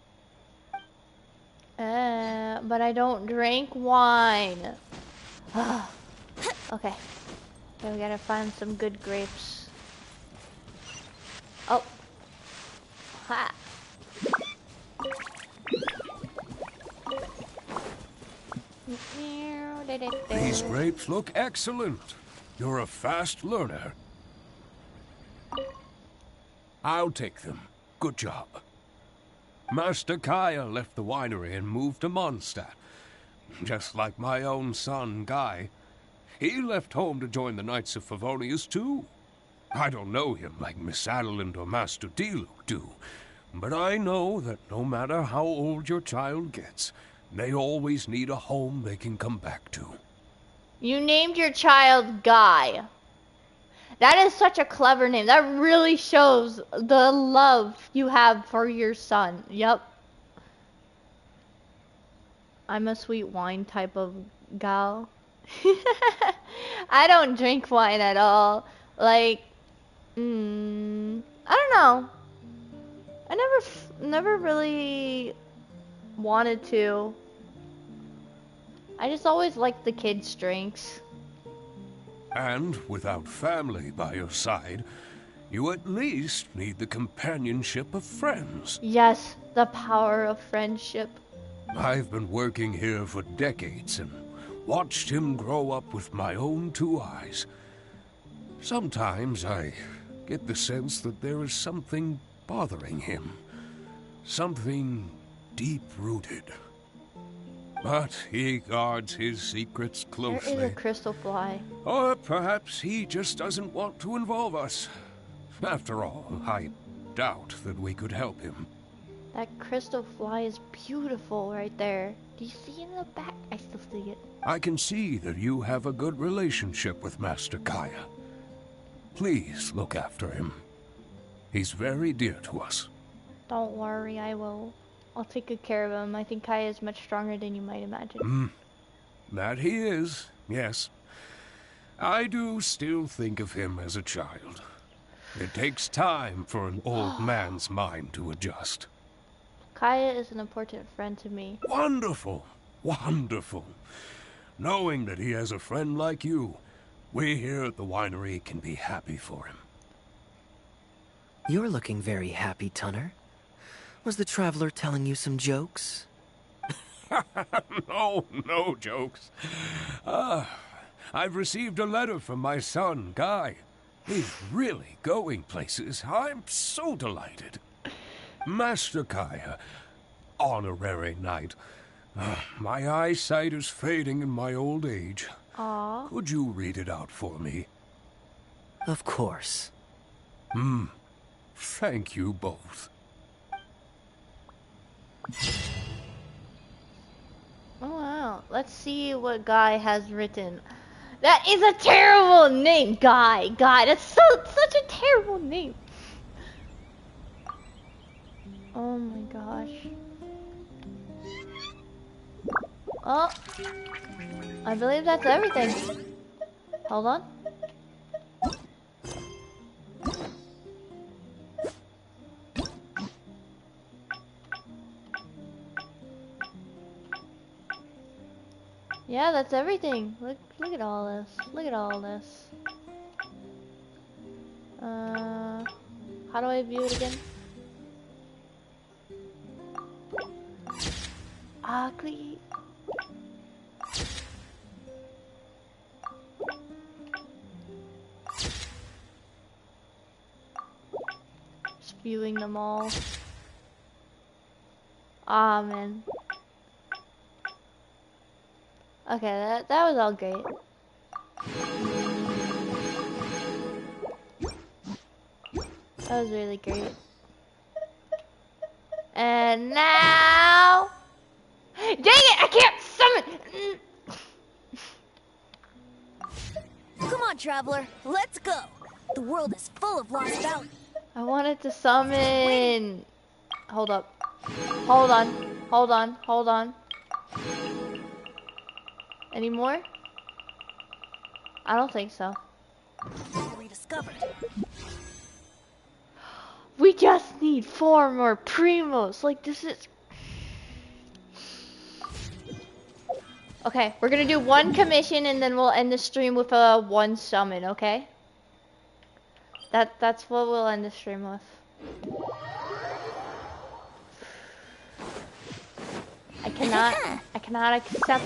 But I don't drink wine. Okay. Okay, we gotta find some good grapes. Oh. Ha. These grapes look excellent. You're a fast learner. I'll take them. Good job. Master Kaeya left the winery and moved to Mondstadt. Just like my own son, Guy. He left home to join the Knights of Favonius, too. I don't know him like Miss Adeline or Master Diluc do, but I know that no matter how old your child gets, they always need a home they can come back to. You named your child Guy. That is such a clever name. That really shows the love you have for your son. Yep. I'm a sweet wine type of gal. I don't drink wine at all. Like, I don't know. I never really wanted to. I just always liked the kids' drinks. And without family by your side, you at least need the companionship of friends. Yes, the power of friendship. I've been working here for decades and watched him grow up with my own two eyes. Sometimes I get the sense that there is something bothering him. Something deep-rooted. But he guards his secrets closely. There is a crystal fly. Or perhaps he just doesn't want to involve us. After all, I doubt that we could help him. That crystal fly is beautiful right there. Do you see it in the back? I still see it. I can see that you have a good relationship with Master Kaeya. Please look after him. He's very dear to us. Don't worry, I will. I'll take good care of him. I think Kaeya is much stronger than you might imagine. That he is, yes. I do still think of him as a child. It takes time for an old man's mind to adjust. Kaeya is an important friend to me. Wonderful! Wonderful! Knowing that he has a friend like you, we here at the winery can be happy for him. You're looking very happy, Tunner. Was the traveler telling you some jokes? No jokes. I've received a letter from my son, Guy. He's really going places. I'm so delighted. Master Kaeya, honorary knight. My eyesight is fading in my old age. Aww. Could you read it out for me? Of course. Thank you both. Oh wow. Let's see what Guy has written. That is a terrible name, Guy. Guy, that's such a terrible name. Oh my gosh. Oh, I believe that's everything. Hold on. Yeah, that's everything. Look at all this. Look at all this. How do I view it again? Ugly. Just viewing them all. Ah, man. Okay, that was all great. That was really great. And now... Dang it! I can't summon! Come on, traveler. Let's go. The world is full of lost bounty. I wanted to summon. Hold up. Hold on. Hold on. Hold on. Any more? I don't think so. Rediscovered. We just need 4 more primos. Like, this is... Okay, we're gonna do 1 commission and then we'll end the stream with a 1 summon, okay? That's what we'll end the stream with. I cannot accept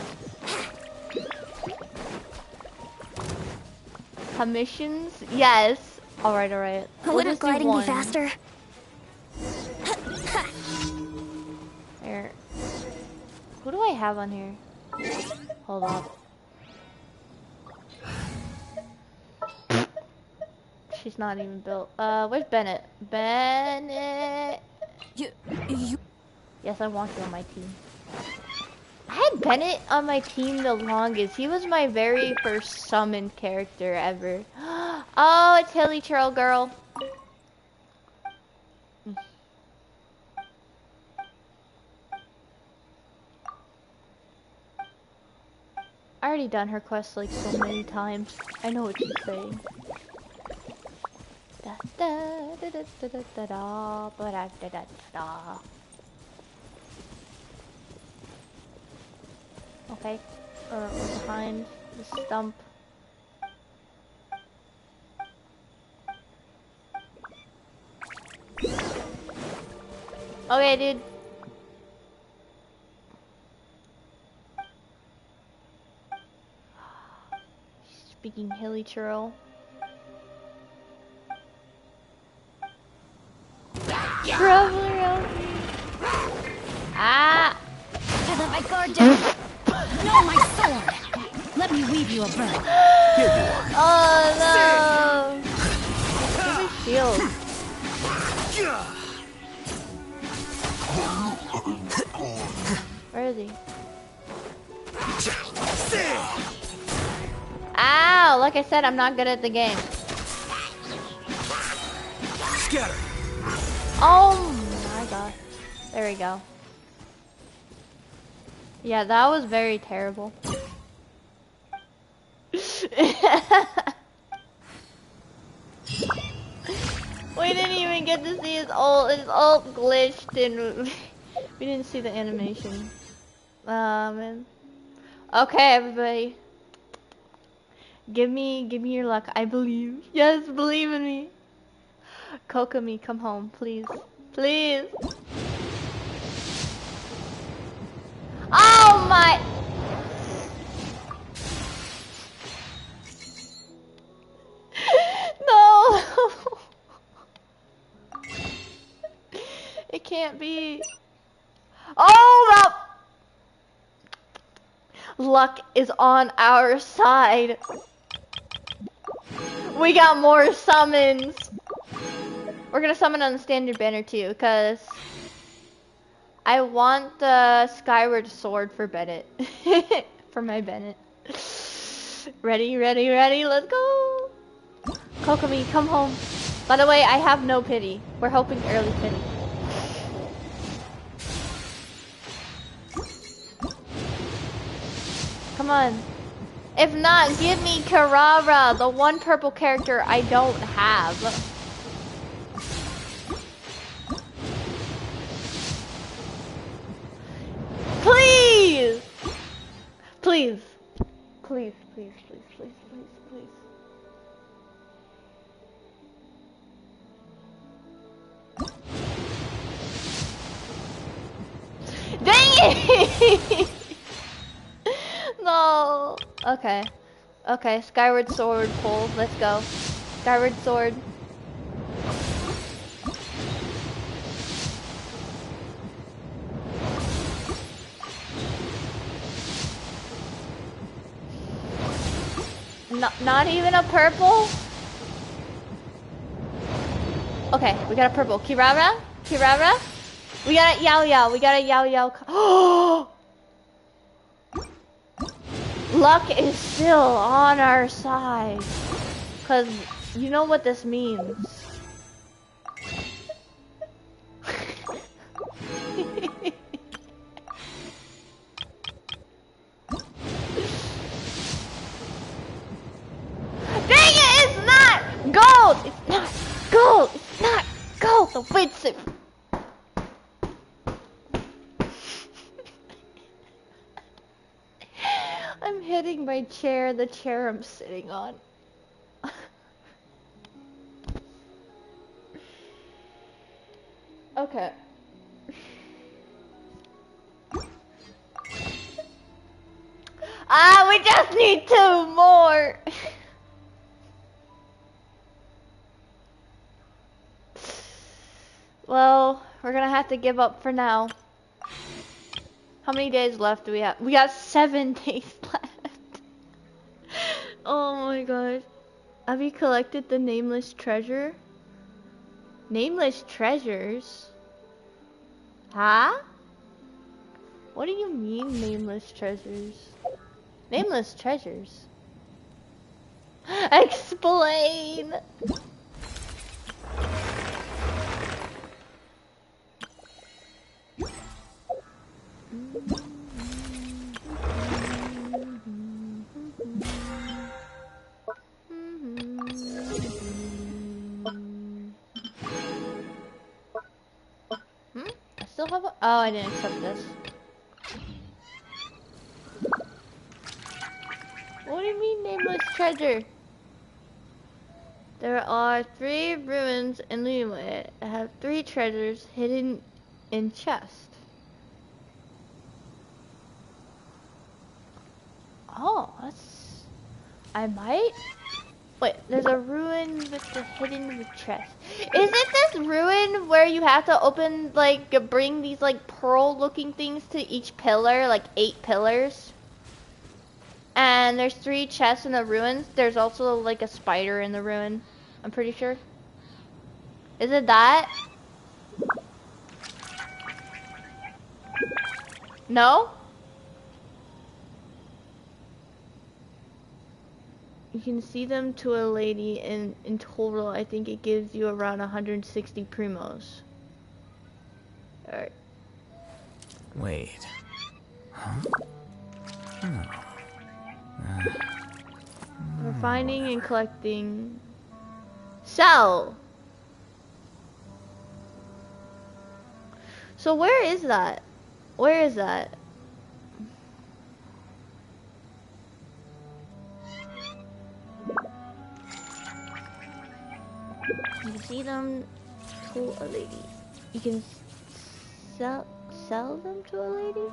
commissions. Yes. All right. Wouldn't gliding be faster? Here. Who do I have on here? Hold on. She's not even built. Where's Bennett? Bennett. You. Yes, I want you on my team. I had Bennett on my team the longest. He was my very first summoned character ever. Oh, it's Hilly Churl Girl. I already done her quest like so many times. I know what she's saying. Da da da da da da da da da da da da. Okay, or behind the stump. Okay, dude. Speaking hilly churl. Traveler out here. Ah! I let my guard down. No, my sword. Let me weave you a bird. Here you are. Oh no! Give me shield. Where is he? Ow! Like I said, I'm not good at the game. Scatter. Oh my gosh. There we go. Yeah, that was very terrible. We didn't even get to see his ult. His ult glitched and we didn't see the animation. Man. Okay, everybody. Give me your luck. I believe. Yes, believe in me. Kokomi, come home, please. Please. Oh! Oh my. No. It can't be. Oh, no. Luck is on our side. We got more summons. We're gonna summon on the standard banner too, because I want the Skyward Sword for Bennett. For my Bennett. Ready, ready, ready, let's go! Kokomi, come home. By the way, I have no pity. We're hoping early pity. Come on. If not, give me Karara, the one purple character I don't have. Please! Please. Please, please, please, please, please, please. Dang it! No. Okay. Okay, Skyward Sword pull. Let's go. Skyward Sword. Not even a purple? Okay, we got a purple. Kirara? Kirara? We got a Yao Yao. We got a Yao Yao. Oh! Luck is still on our side. Because you know what this means. Dang it! It's not gold! It's not gold! It's not gold! The witch. I'm hitting my chair, the chair I'm sitting on. Okay. Ah, we just need 2 more! Well, we're gonna have to give up for now. How many days left do we have? We got 7 days left. Oh my gosh. Have you collected the nameless treasure? Nameless treasures? Huh? What do you mean, nameless treasures? Nameless treasures? Explain! I still have a— oh, I didn't accept this. What do you mean, nameless treasure? There are 3 ruins in Liyue that have 3 treasures hidden in chest. Oh, that's— I might— wait, there's a ruin with the hidden chest. Is it this ruin where you have to open, like, bring these, like, pearl-looking things to each pillar, like 8 pillars? And there's 3 chests in the ruins. There's also, like, a spider in the ruin, I'm pretty sure. Is it that? No? You can see them to a lady, and in total, I think it gives you around 160 primos. Alright. Wait. Huh? We're finding and collecting. Sell! So where is that? Where is that? You can see them to a lady. You can sell them to a lady?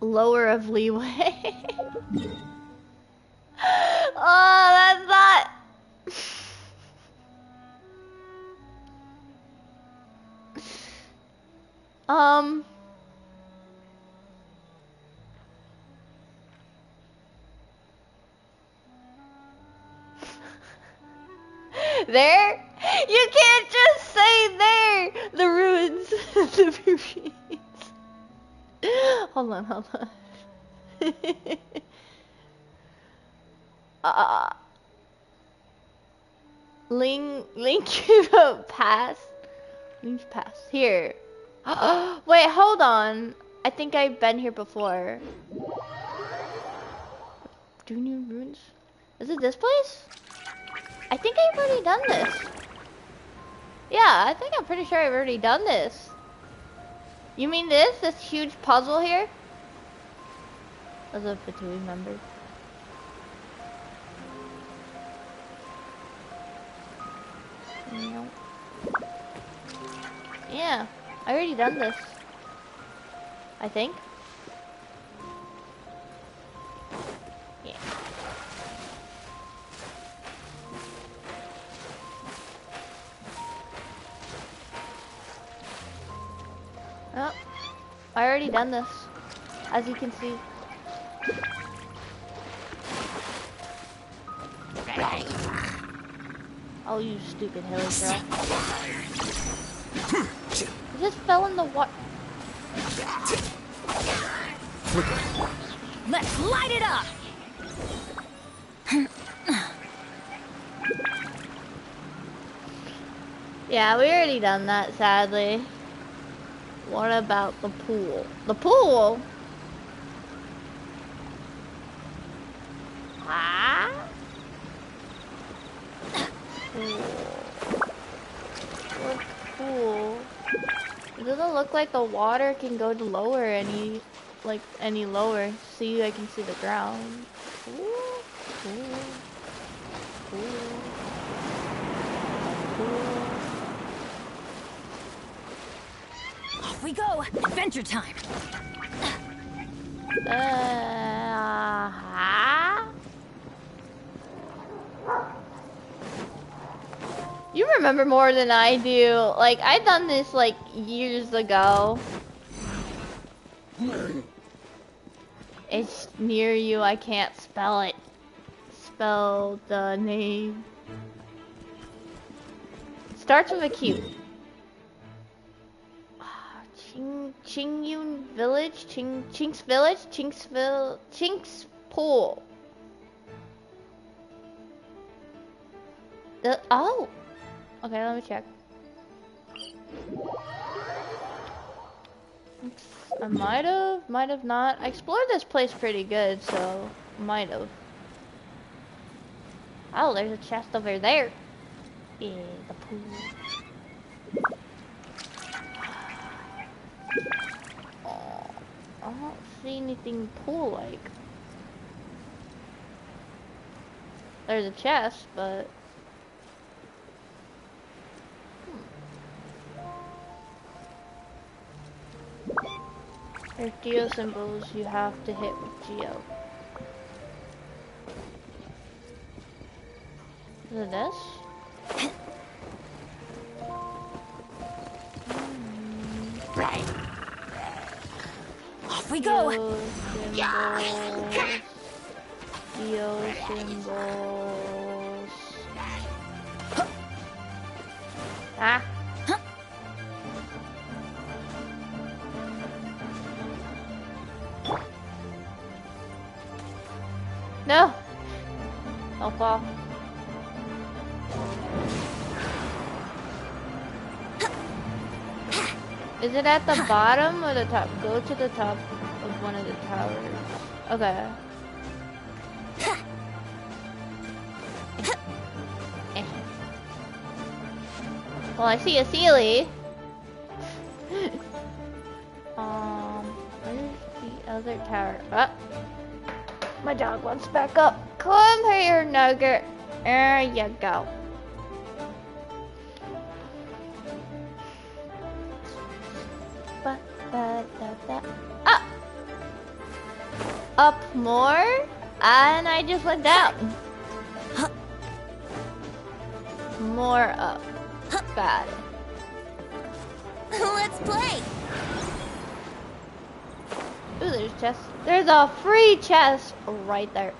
lower of leeway. Oh, that's not. There? You can't just say there! The ruins. The ruins. Hold on, hold on. Link pass. Link's pass. Here. Wait, hold on. I think I've been here before. Do new ruins? Is it this place? I think I've already done this. Yeah, I think I'm pretty sure I've already done this. You mean this? This huge puzzle here? As if it's remembered. No. Yeah, I already done this. I think. Yeah. Oh, I already done this, as you can see. Oh, you stupid hilly girl. You just fell in the water. Let's light it up! Yeah, we already done that, sadly. What about the pool? The pool? Ah? What pool? It doesn't look like the water can go to lower any lower. See, I can see the ground. Pool? Pool? Pool? Pool? Off we go! Adventure time! You remember more than I do. Like, I done this like years ago. It's near you, I can't spell it. Spell the name. Starts with a Q. Chingyun Village? Chinks Village? Chinks Pool. Oh! Okay, let me check. I might have not. I explored this place pretty good, so might have. Oh, there's a chest over there. Yeah, the pool. Oh, I don't see anything pool-like. There's a chest, but... There's geo symbols you have to hit with geo. Is it this? Right. Off we go! Geo symbols. Ah! No! Don't fall. Is it at the bottom or the top? Go to the top of one of the towers. Okay. Well, I see a Sealy. Where's the other tower? Oh. My dog wants back up. Come here, Nugget. There you go. Ah! up more, and I just went down. More up. Got it. Let's play. Ooh, there's chest. There's a free chest right there.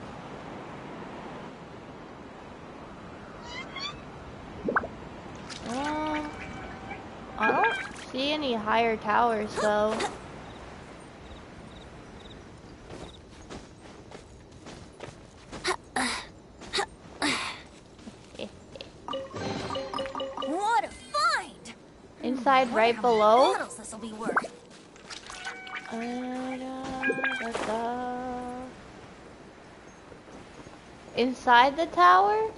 I don't see any higher towers though. What a find! Inside right below. This'll be worth. Inside the tower?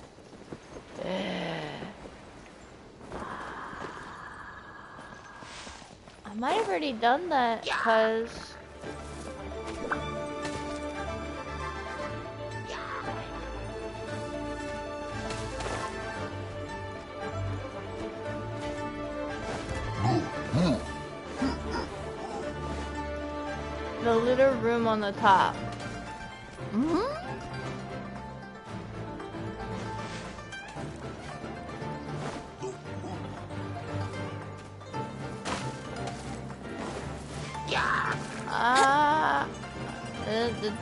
I might have already done that because the little room on the top.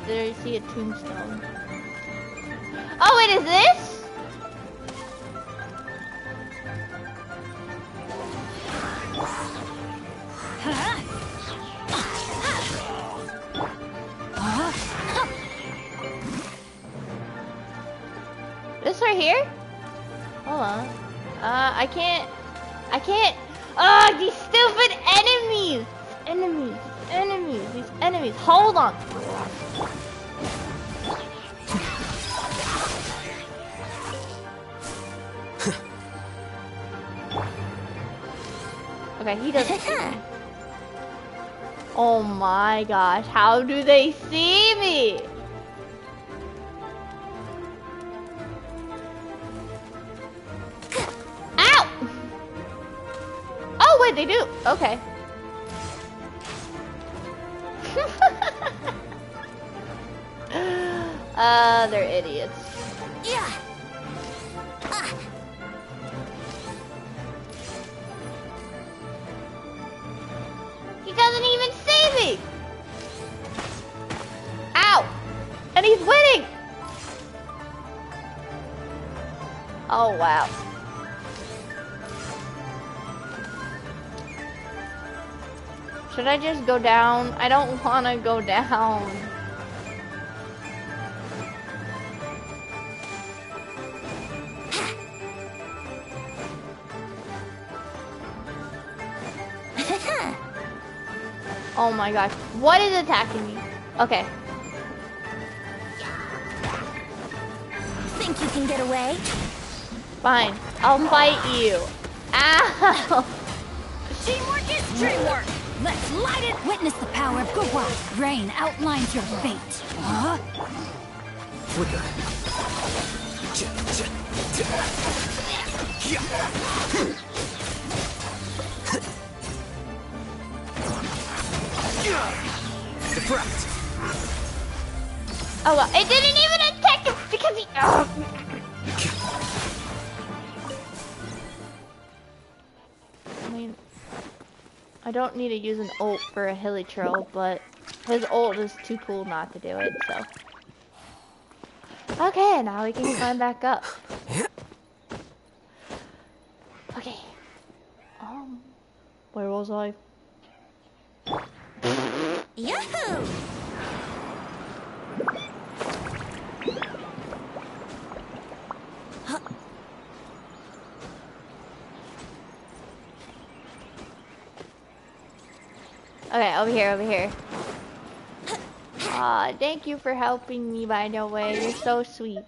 There you see a tombstone. Oh, wait, is this? This right here? Hold on. I can't. Oh, these stupid enemies! These enemies. Hold on. Okay, he doesn't see me. Oh my gosh, how do they see me? Ow! Oh wait, they do. Okay. They're idiots. Yeah. He doesn't even see me. Ow! And he's winning. Oh wow. Should I just go down? I don't want to go down. Oh my gosh. What is attacking me? Okay. Think you can get away? Fine. I'll fight you. Ow! Teamwork is dreamwork. Let's light it. Witness the power of Gua. Rain outlines your fate. Huh? Flicker. Deflect. Oh well, it didn't even attack him because he. I mean, I don't need to use an ult for a hilly troll, but his ult is too cool not to do it. So. Okay, now we can climb back up. Okay. Where was I? Yahoo! Okay, over here. Aw, thank you for helping me, by the way. You're so sweet.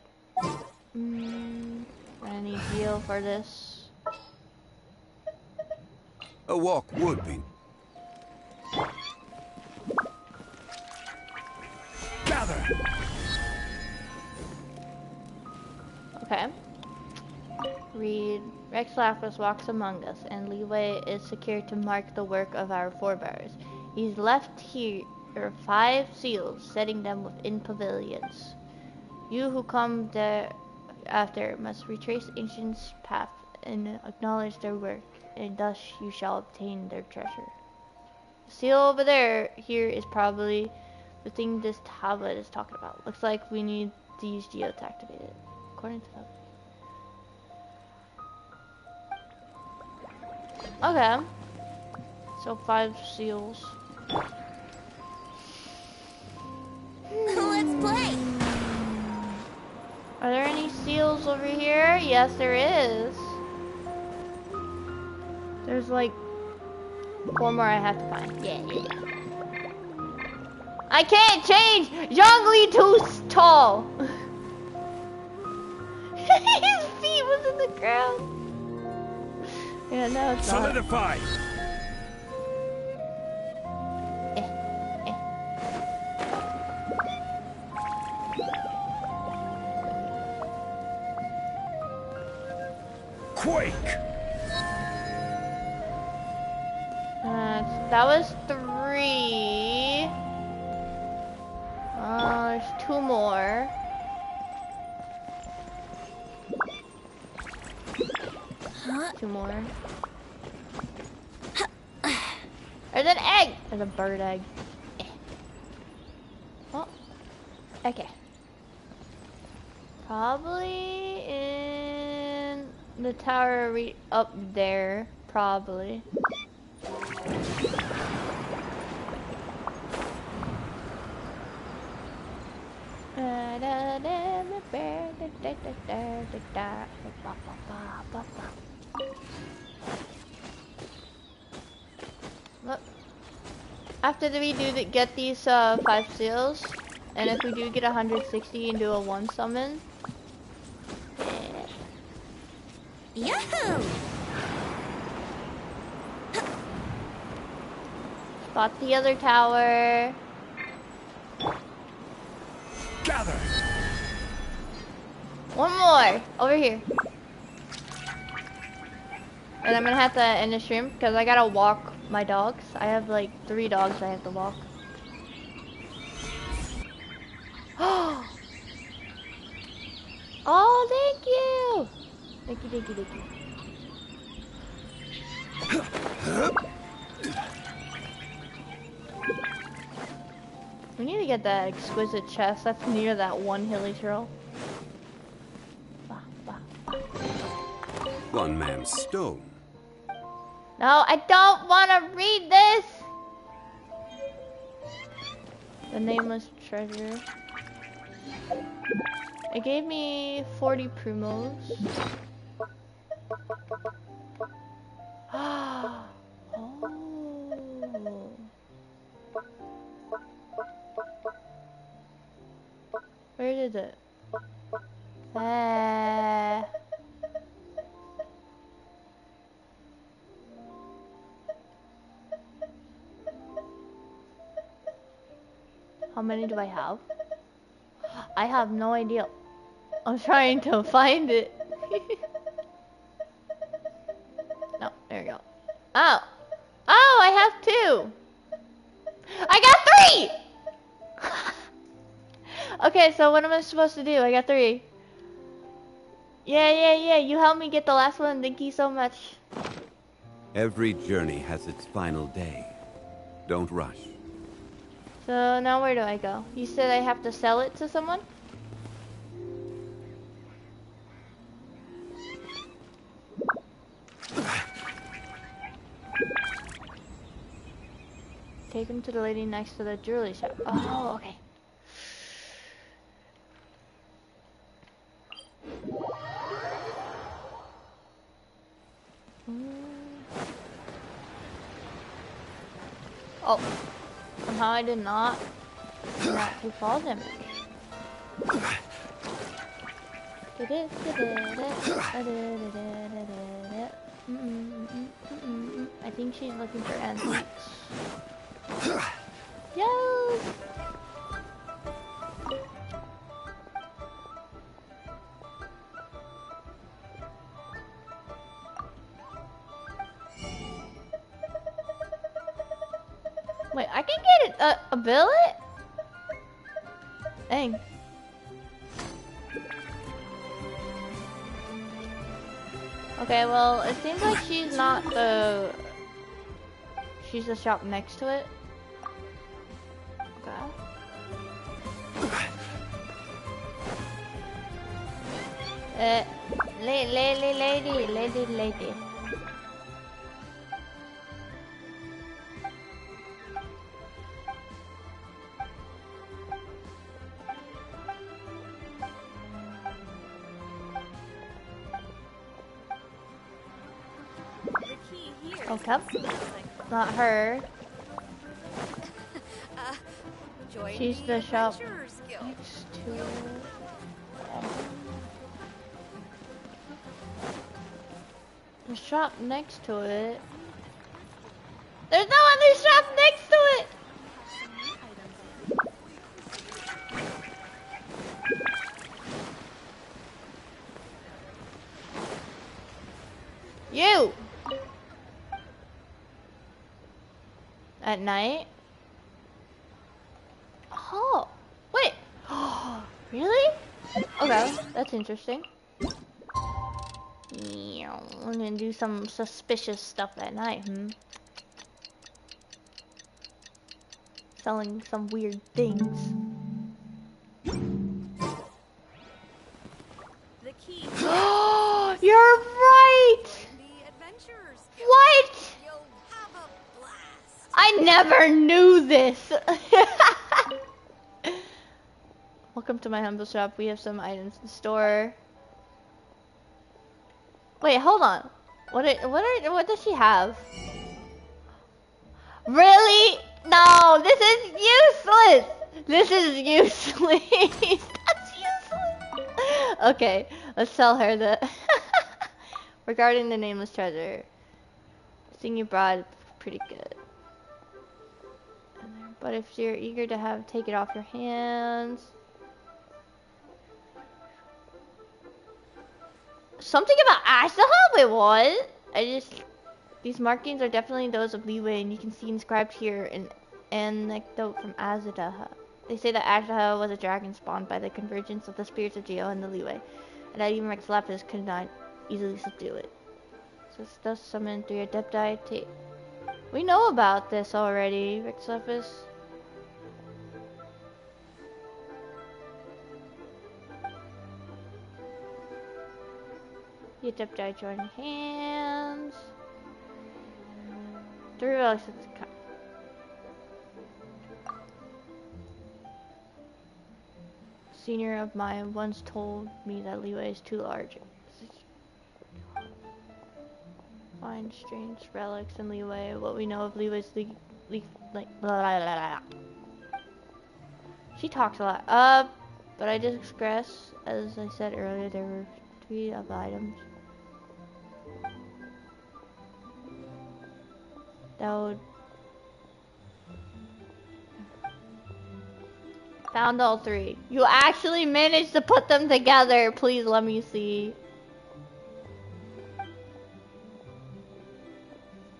I need heal for this. A walk would be. Gather. Okay. Read. Rex Lapras walks among us, and leeway is secured to mark the work of our forebears. He's left here. There are 5 seals, setting them within pavilions. You who come there after must retrace ancients' path and acknowledge their work, and thus you shall obtain their treasure. The seal over there here is probably the thing this tablet is talking about. Looks like we need these geodes activated, according to them. Okay. So 5 seals. Let's play! Are there any seals over here? Yes, there is. There's like 4 more I have to find. Yeah. I can't change! Zhongli too tall! His feet was in the ground. Yeah, no, it's not. Solidify! Quake! That was 3. There's 2 more. Huh? 2 more. There's an egg! There's a bird egg. Oh. Okay. Probably in the tower up there. Probably. Look. After we do get these 5 seals, and if we do get 160 and do a 1 summon, Yahoo! spot the other tower. Gather. 1 more over here. And I'm gonna have to end the stream because I gotta walk my dogs. I have like 3 dogs I have to walk. Oh, thank you! Thank you, thank you, thank you. We need to get that exquisite chest. That's near that one hilly trail. One man's stone. No, I don't want to read this! The nameless treasure. It gave me 40 primos. Oh. Where is it? How many do I have? I have no idea. I'm trying to find it. No, there we go. Oh! Oh, I have 2! I got 3! Okay, so what am I supposed to do? I got 3. Yeah. You helped me get the last one. Thank you so much. Every journey has its final day. Don't rush. So now where do I go? You said I have to sell it to someone? Take him to the lady next to the jewelry shop. Oh, okay. Oh, somehow I did not take fall damage. I think she's looking for antiques. Yo! Wait, I can get it. a billet? Dang. Okay, well, it seems like she's not the... She's the shop next to it. Okay. Lady. Okay. Not her. She's the shop next to it. The shop next to it. There's no other shop next to it! You! At night? Oh, wait. Really? Okay, that's interesting. I'm gonna do some suspicious stuff at night, Selling some weird things. The key. You're right! What? I never knew this! Welcome to my humble shop. We have some items in store. Wait, hold on. What does she have? Really? No, this is useless! This is useless! That's useless! Okay, let's tell her that. Regarding the nameless treasure. Seeing you brought pretty good. But if you're eager to take it off your hands. Something about Ashtaha? Wait, what? These markings are definitely those of Leeway, and you can see inscribed here an anecdote from Azadaha. They say that Ashtaha was a dragon spawned by the convergence of the spirits of Geo and the Leeway, and that even Rex Lapis could not easily subdue it. So it's thus summoned through your Adepti. We know about this already, Rex Lapis. The Adepti join hands. The relics of the senior of mine once told me that Leeway is too large. Find strange relics in Leeway. What we know of Leeway's like blah, blah, blah, blah. She talks a lot. But I digress. As I said earlier, there were 3 of the items. That would... Found all 3. You actually managed to put them together. Please let me see.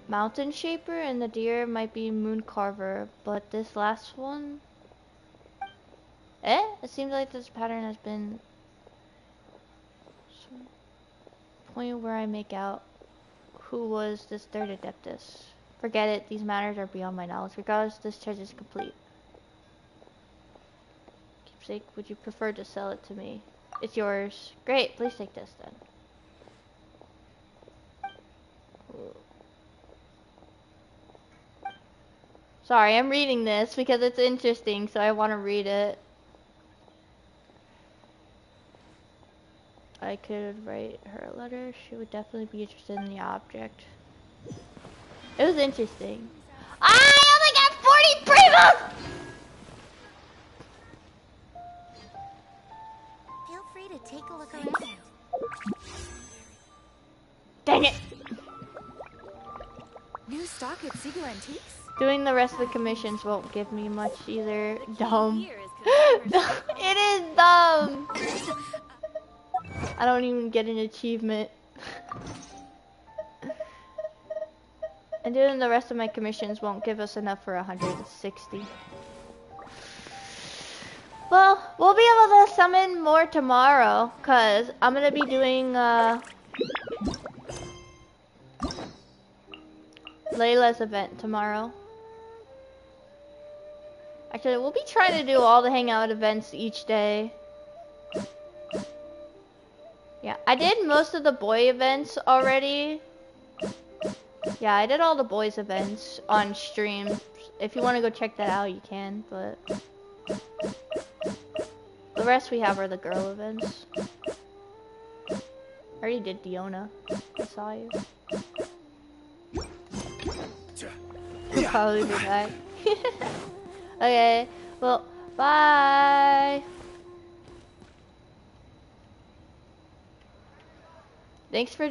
Mountain Shaper and the deer might be Moon Carver, but this last one... It seems like this pattern has been... Point where I make out who was this third Adeptus. Forget it, these matters are beyond my knowledge. Regardless, this treasure is complete. Keepsake, would you prefer to sell it to me? It's yours. Great, please take this then. Sorry, I'm reading this because it's interesting, so I want to read it. I could write her a letter. She would definitely be interested in the object. It was interesting. I only got 40 primos! Feel free to take a look around. Dang it! New stock at Siegel Antiques? Doing the rest of the commissions won't give me much either. Dumb. It is dumb! I don't even get an achievement. And doing the rest of my commissions won't give us enough for 160. Well, we'll be able to summon more tomorrow, cause I'm gonna be doing Layla's event tomorrow. Actually, we'll be trying to do all the hangout events each day. Yeah, I did most of the boy events already. Yeah, I did all the boys events on stream. If you want to go check that out, you can, but the rest we have are the girl events. I already did Diona. I saw you. We'll probably be back. Okay, well, bye. Thanks for